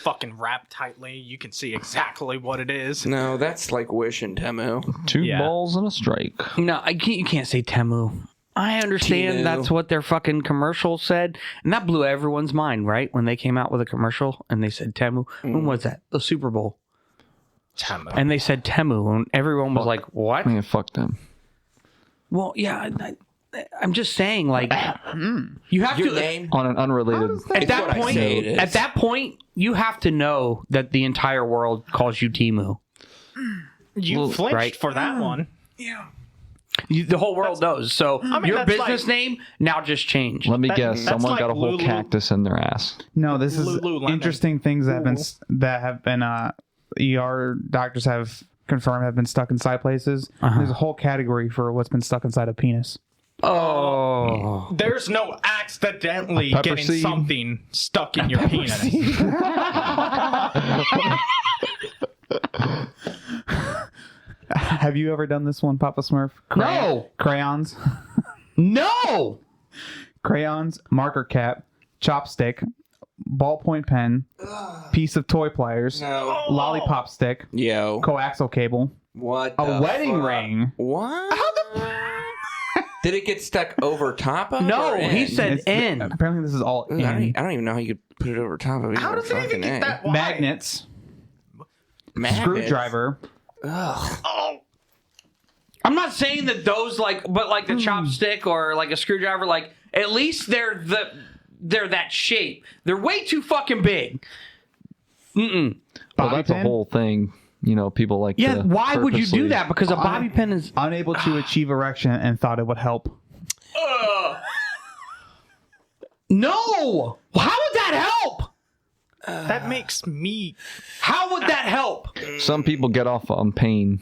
Fucking wrapped tightly. You can see exactly what it is. No, that's like Wish and Temu. Two Yeah. balls and a strike. No, you can't say Temu. I understand Temu. that's what their fucking commercial said, and that blew everyone's mind, right? When they came out with a commercial and they said Temu. When was that? The Super Bowl. And they said Temu, and everyone was like, "What?" Man, fuck them. Well, yeah, I'm just saying, like, you have Your to name? On an unrelated. at that what I point. say it is. At that point, you have to know that the entire world calls you Timu. You Well, flinched right. for that one. The whole world knows. So your that's business like- name now just changed. Let me That- guess. that's Someone like got a whole Lulu- cactus in their ass. No, this is Lululemon. interesting things that have been ER doctors have confirmed have been stuck inside places. There's a whole category for what's been stuck inside a penis. Oh, There's no accidentally A pepper getting seed? something stuck in your penis. Have you ever done this one, Papa Smurf? No. Crayons. no. Crayons, marker cap, chopstick, ballpoint pen, piece of toy pliers, No. lollipop stick, Yo. coaxial cable, What? a the wedding fuck? ring. What? Did it get stuck over top of? No, or he in? said It's- in. Apparently, this is all Ooh, in. I don't even know how you could put it over top of it. How does it even get that wide? Magnets, Magnets? screwdriver, Ugh. I'm not saying that those but like the chopstick or like a screwdriver, like at least they're that shape. They're way too fucking big. Well, Bobby that's a pin? whole thing. You know, people like Yeah, to why would you do purposely- that? Because a bobby pin is. unable to achieve erection and thought it would help. No! How would that help? That makes me. How would that help? Some people get off on pain.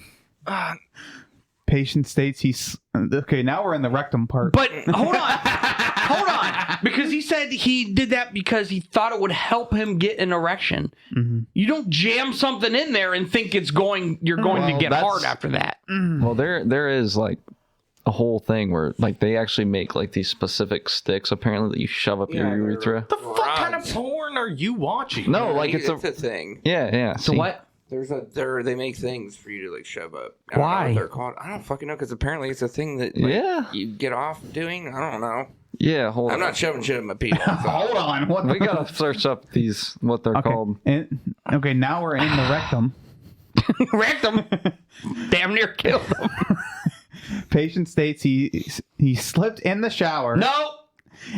Patient states he's okay. Now we're in the rectum part. But hold on, because he said he did that because he thought it would help him get an erection. You don't jam something in there and think you're going Well, to get that's- hard after that. Well, there is like a whole thing where like they actually make like these specific sticks apparently that you shove up your urethra. The fuck kind of porn are you watching? No, like it's a thing. yeah. So see? what? They make things for you to like shove up. I don't know Why? what they're called. I don't fucking know because apparently it's a thing that Yeah. you get off doing. I don't know. Yeah, hold I'm on. not shoving shit in my penis. Hold on, what? We gotta search up these what they're okay. called. Okay, now we're in the rectum. Rectum. Damn near killed him. Patient states he slipped in the shower. No.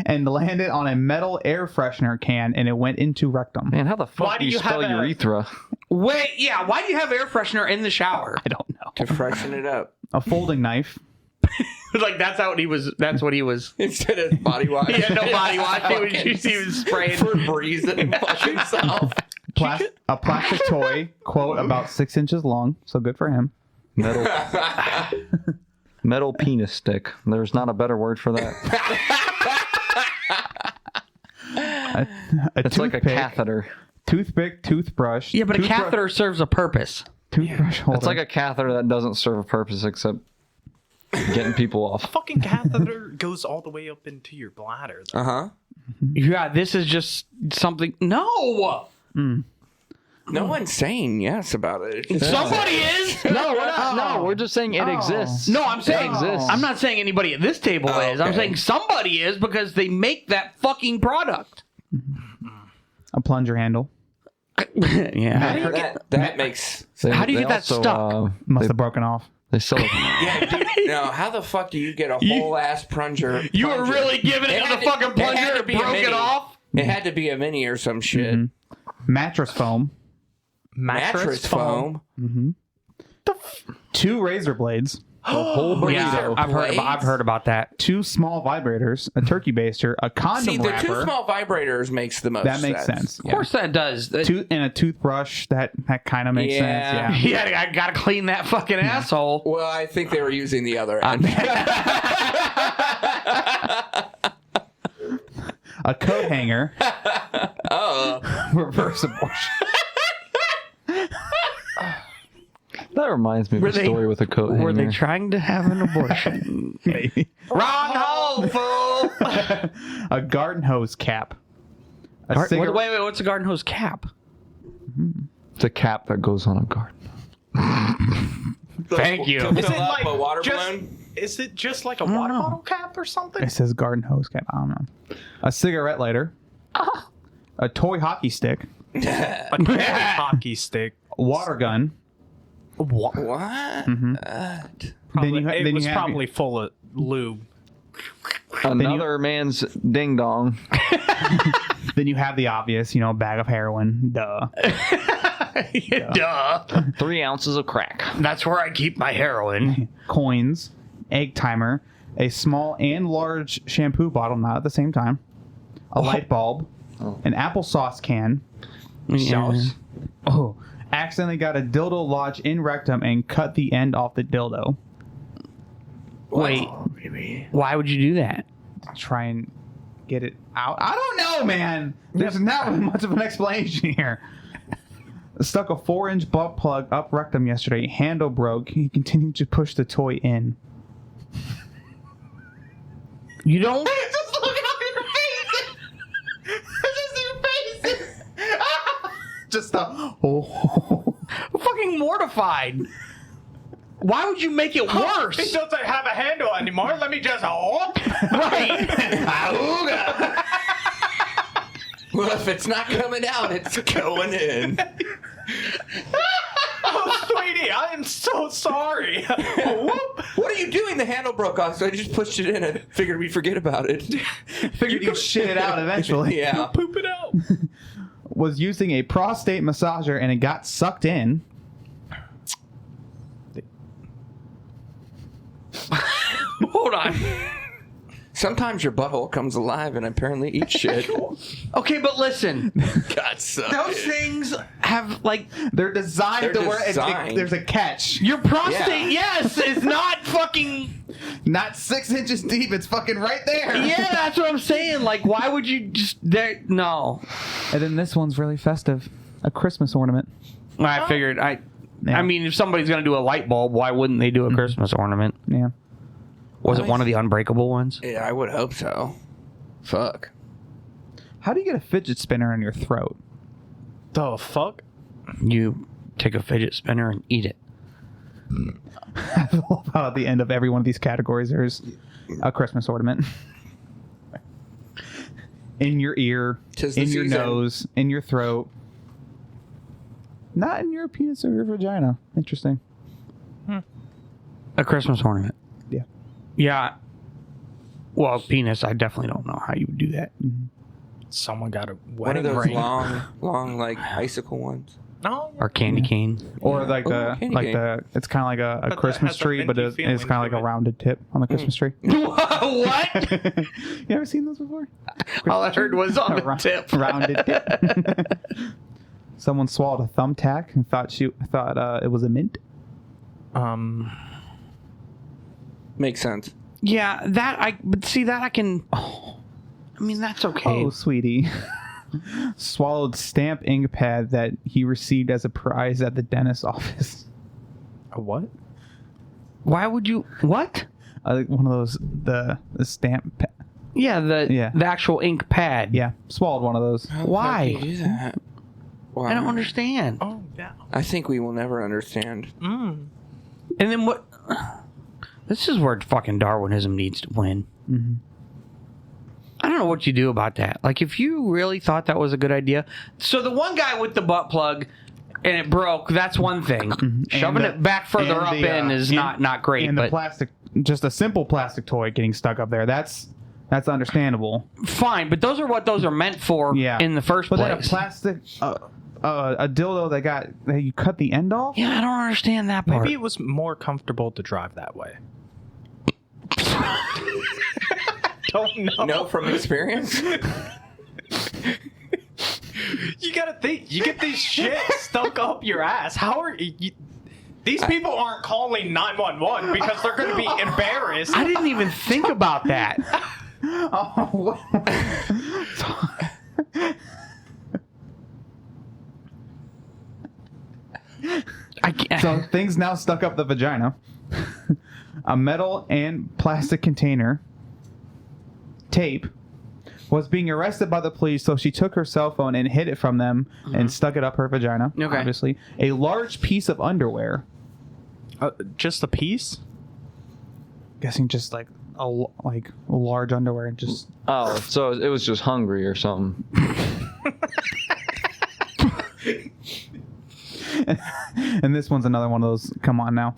And landed on a metal air freshener can, and it went into rectum. Man, how the fuck Why do do you you spell have a- urethra? Wait, yeah. Why do you have air freshener in the shower? I don't know. to freshen it up A folding knife. Like that's what he was. instead of body wash. He had no body wash. He was spraying. for breezing and fucking himself. A plastic toy, quote, about 6 inches long. So good for him. Metal penis stick. There's not a better word for that. It's like a catheter. Toothpick, toothbrush. Yeah, but a catheter serves a purpose. Toothbrush holder. It's like a catheter that doesn't serve a purpose except getting people off. Fucking catheter goes all the way up into your bladder. Uh huh. Yeah, this is just something. No, No one's saying yes about it. It's just somebody is. No, we're not. No, we're just saying it exists. No, I'm saying It exists. I'm not saying anybody at this table is. I'm okay. saying somebody is because they make that fucking product. a plunger handle. Yeah. that makes. They- How do you they get that stuck? Must have broken off. They sell it. Yeah, dude. No, how the fuck do you get a whole ass plunger? You were really giving it to the fucking plunger and broke it off? It had to be a mini or some shit. Mattress foam. Mattress foam. 2 razor blades. Yeah, I've heard about that. 2 small vibrators. A turkey baster. A condom See, the wrapper. 2 small vibrators makes the most that makes sense. Of course that does. And a toothbrush. That kind of makes Yeah. sense. Yeah. Yeah, I gotta clean that fucking asshole. Well, I think they were using the other end. A coat hanger. Reverse abortion. That reminds me of Were a they- story with a coat Were they hanger. trying to have an abortion? Maybe. Wrong hole, fool! A garden hose cap. Wait, what's a garden hose cap? It's a cap that goes on a garden. Thank you. To Is fill it up like a water just- balloon? Is it just like a water bottle cap or something? It says garden hose cap. I don't know. A cigarette lighter. A toy hockey stick. A hockey stick. A water gun. What? Then you It have was probably full of lube. Another man's ding dong. Then you have the obvious, bag of heroin. Duh. Duh. 3 ounces of crack. That's where I keep my heroin. Coins, egg timer, a small and large shampoo bottle, not at the same time, a light bulb, an applesauce can. Sauce. Oh, accidentally got a dildo lodged in rectum and cut the end off the dildo. Wait. Why would you do that? Try and get it out. I don't know, man. There's not much of an explanation here. Stuck a 4-inch butt plug up rectum yesterday. Handle broke. He continued to push the toy in. You don't. Just look at your faces. Just your faces. Just I'm fucking mortified. Why would you make it worse? It doesn't have a handle anymore. Let me just Right. Auga. Well, if it's not coming out, it's going in. Oh, sweetie, I am so sorry. What are you doing? The handle broke off, so I just pushed it in and figured we'd forget about it. Figured you'd shit it out eventually. Yeah. Poop it out. Was using a prostate massager and it got sucked in. Hold on. Sometimes your butthole comes alive and apparently eats shit. Okay, but listen. God, suck Those it. things have, like... They're designed They're to where designed. there's a catch. Your prostate, yes, is not fucking... Not 6 inches deep. It's fucking right there. Yeah, that's what I'm saying. Like, why would you just... No. And then this one's really festive. A Christmas ornament. I figured... Yeah. I mean, if somebody's going to do a light bulb, why wouldn't they do a Christmas ornament? Yeah. Was it one of the unbreakable ones? Yeah, I would hope so. Fuck. How do you get a fidget spinner in your throat? The fuck? You take a fidget spinner and eat it. I love how at the end of every one of these categories there's a Christmas ornament. In your ear, 'Tis the in your season. nose, in your throat. Not in your penis or your vagina. Interesting. A Christmas ornament. Yeah. Yeah. Well, penis, I definitely don't know how you would do that. Someone got a One of wedding those ring. long, like, icicle ones. No. Or candy cane. Or like candy cane. it's kind of like a that Christmas has a tree, but minty it's feeling kind of like to a it. rounded tip on the Christmas tree. What? You ever seen those before? All I heard was on A the tip. rounded tip. Someone swallowed a thumbtack and thought it was a mint. Makes sense. Yeah, that I can... Oh, I mean, that's okay. Oh, sweetie. Swallowed stamp ink pad that he received as a prize at the dentist's office. A what? Why would you... What? One of those, the stamp pad. Yeah, Yeah. the actual ink pad. Yeah, swallowed one of those. Why? How do you do that? Why? I don't understand. Oh, yeah. I think we will never understand. And then what... This is where fucking Darwinism needs to win. Mm-hmm. I don't know what you do about that. Like, if you really thought that was a good idea... So the one guy with the butt plug and it broke, that's one thing. Shoving it back further up in is not great. And but the plastic, just a simple plastic toy getting stuck up there, that's understandable. fine, but those are what those are meant for Yeah. in the first But place. then a plastic, a dildo that you cut the end off? Yeah, I don't understand that part. Maybe it was more comfortable to drive that way. Don't know. No, from experience? You gotta think. You get this shit stuck up your ass. How are you? These people aren't calling 911 because they're going to be embarrassed. I didn't even think about that. Oh, what? I can't. So things now stuck up the vagina. A metal and plastic container, tape, was being arrested by the police, so she took her cell phone and hid it from them and stuck it up her vagina, Okay. obviously. A large piece of underwear. Just a piece? Guessing just like a large underwear and just... Oh, so it was just hungry or something. And this one's another one of those, come on now.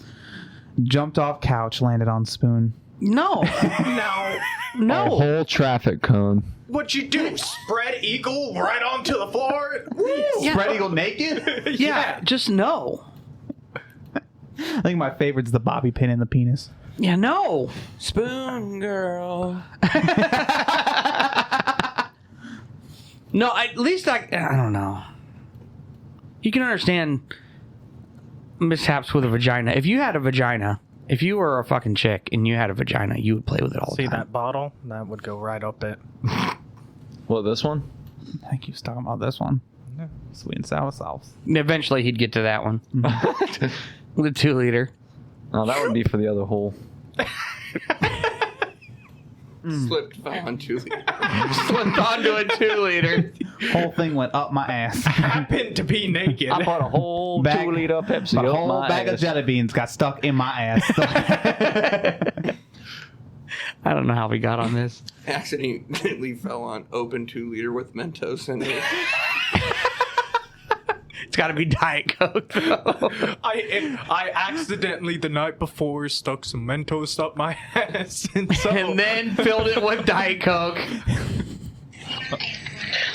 Jumped off couch, landed on spoon. No. Now, A No. whole traffic cone. what you do? Spread eagle right onto the floor? Yeah. Spread eagle naked? Yeah, just no. I think my favorite's the bobby pin in the penis. Yeah, no. Spoon girl. No, at least I don't know. You can understand mishaps with a vagina. If you had a vagina, if you were a fucking chick and you had a vagina, you would play with it all the See time. that bottle? That would go right up it. What, this one? I think he was talking about this one. Sweet and sour sauce. Eventually, he'd get to that one. The 2 liter. Oh, that would be for the other hole. Slipped, fell on 2 liters. Slipped onto a 2 liter. Whole thing went up my ass. Happened to be naked. I bought a whole Bag- 2 liter Pepsi But a up whole my bag ass. of jelly beans got stuck in my ass. I don't know how we got on this. Accidentally fell on open 2 liter with Mentos in it. It's got to be Diet Coke, though. I accidentally the night before stuck some Mentos up my ass, and then filled it with Diet Coke.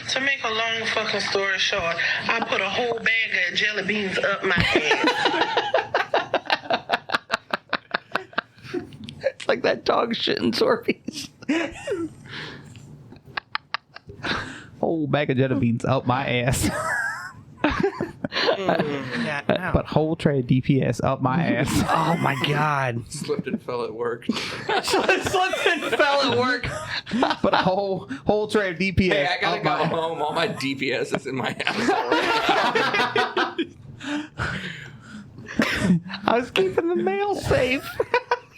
To make a long fucking story short, I put a whole bag of jelly beans up my ass. It's like that dog shit in Sorbies. Whole bag of jelly beans up my ass. But whole tray of DPS up my ass. Oh my god. Slipped and fell at work. Slipped and fell at work. But a whole tray of DPS Hey, I gotta up go my home. All my DPS is in my house already. I was keeping the mail safe.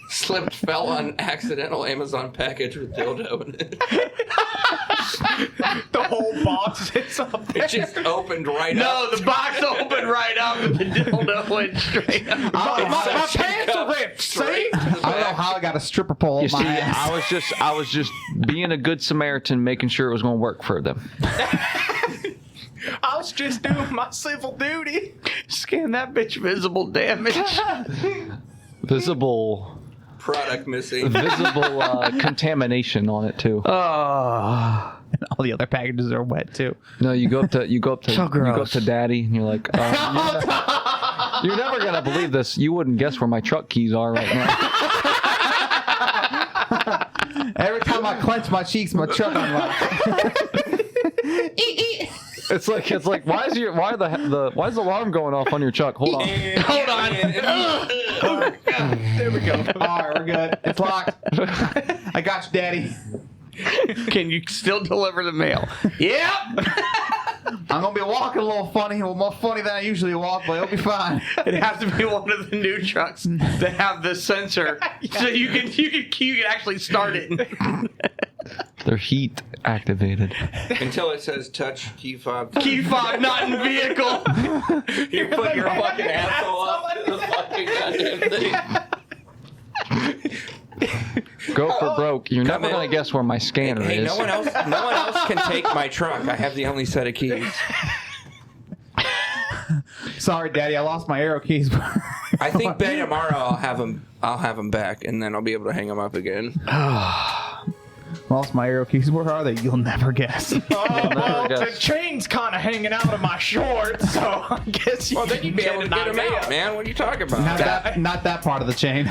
Slipped, fell on accidental Amazon package with dildo in it. the whole box is up there. It just opened right up. No, the box opened right up and the dildo went straight up. My pants are ripped. See? I don't know how I got a stripper pole You up see, my ass. I was just being a good Samaritan, making sure it was going to work for them. I was just doing my civil duty. Scan that bitch visible damage. Visible Product missing. contamination on it too. Oh. And all the other packages are wet too. No, you go up to So you go up gross. to Daddy, and you're like, you're never gonna believe this. You wouldn't guess where my truck keys are right now. Every time I clench my cheeks, my truck unlocks. It's like why is the alarm going off on your truck? Hold on. Hold on. There we go. All right, we're good. It's locked. I got you, Daddy. Can you still deliver the mail? Yep. I'm gonna be walking a little funny, more funny than I usually walk, but it'll be fine. It has to be one of the new trucks that have the sensor, so you can actually start it. They're heat activated. Until it says touch key fob. Key fob not in vehicle. You put your fucking asshole up to the fucking goddamn thing. Go for broke. You're Come never in. gonna guess where my scanner Hey, is. no one else can take my truck. I have the only set of keys. Sorry, Daddy, I lost my arrow keys. I think by tomorrow I'll have them back, and then I'll be able to hang them up again. Lost my arrow keys. Where are they? You'll never guess. Well, the guess. chain's kind of hanging out of my shorts, so I guess you Well, then you'd be able to get them out, idea. man. What are you talking about? Not that part of the chain.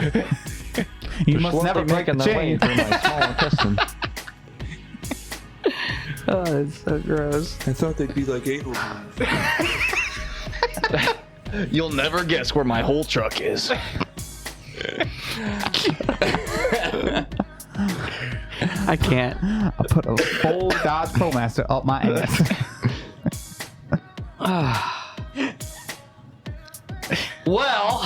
You must Slowly never break the making their way chain. through my small intestine. Oh, it's so gross. I thought they'd be like anal beads. You'll never guess where my whole truck is. I can't. I put a full Dodge ProMaster up my ass. Well,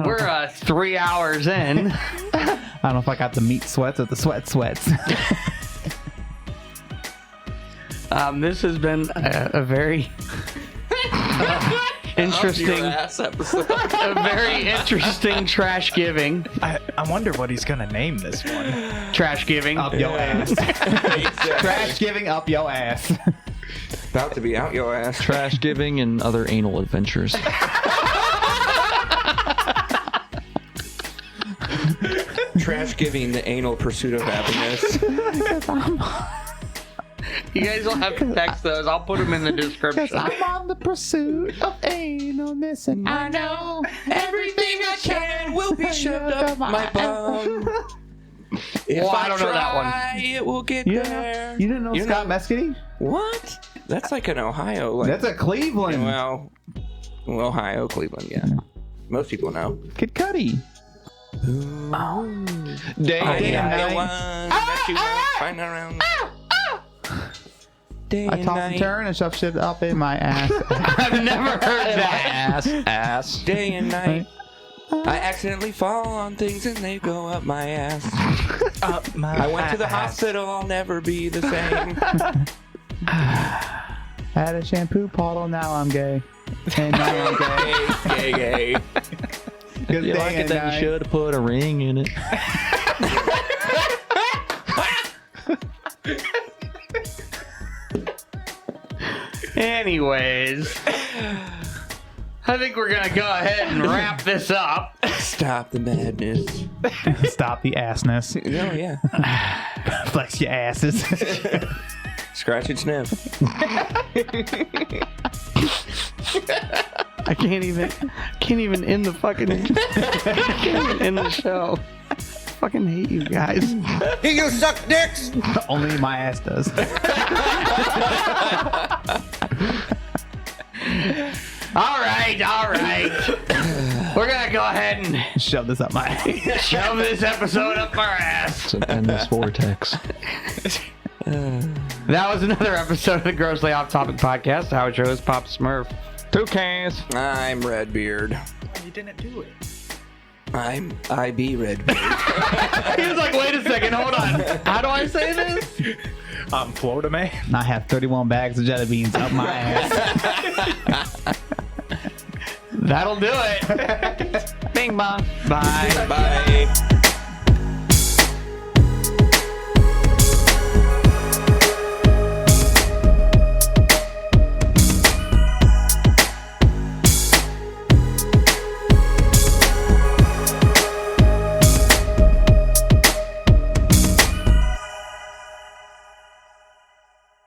we're 3 hours in. I don't know if I got the meat sweats or the sweats. This has been a very interesting, ass episode. a very interesting trash giving. I wonder what he's gonna name this one. Trash giving. Up your ass. Trash giving up your ass. About to be out your ass. Trash giving and other anal adventures. Trashgiving, the anal pursuit of happiness. You guys will have to text those. I'll put them in the description. I'm on the pursuit of analness, and I know Everything I can will be shoved up my bum. If I don't know that one. It will get there. You didn't know Scott Mescudi? What? That's like an Ohio. Like, That's a Cleveland. well, Ohio, Cleveland, yeah. Most people know. Kid Cudi. Day I and am the night. one that you won't find around. Day I and toss and night. turn and shove shit up in my ass. I've never heard that. Ass. Day and night. I accidentally fall on things and they go up my ass. Up my I went to the ass. hospital, I'll never be the same. Had a shampoo bottle, now I'm gay. And now I'm gay. Gay. Good You day like it and that you night. should have put a ring in it. Anyways, I think we're going to go ahead and wrap this up. Stop the madness. Stop the assness. Oh, yeah. Flex your asses. Scratch and sniff. I can't even end the fucking end the show. I fucking hate you guys. You suck dicks. Only my ass does. All right. We're gonna go ahead and Shove this up my ass. shove this episode up our ass. It's an endless vortex. That was another episode of the Grossly Off Topic Podcast. Howard Joe's Pop Smurf. Toucans. I'm Redbeard. You didn't do it. I'm IB Redbeard. He was like, wait a second, hold on. How do I say this? I'm Florida man. I have 31 bags of jelly beans up my ass. That'll do it. Bing bong. Bye. Bye.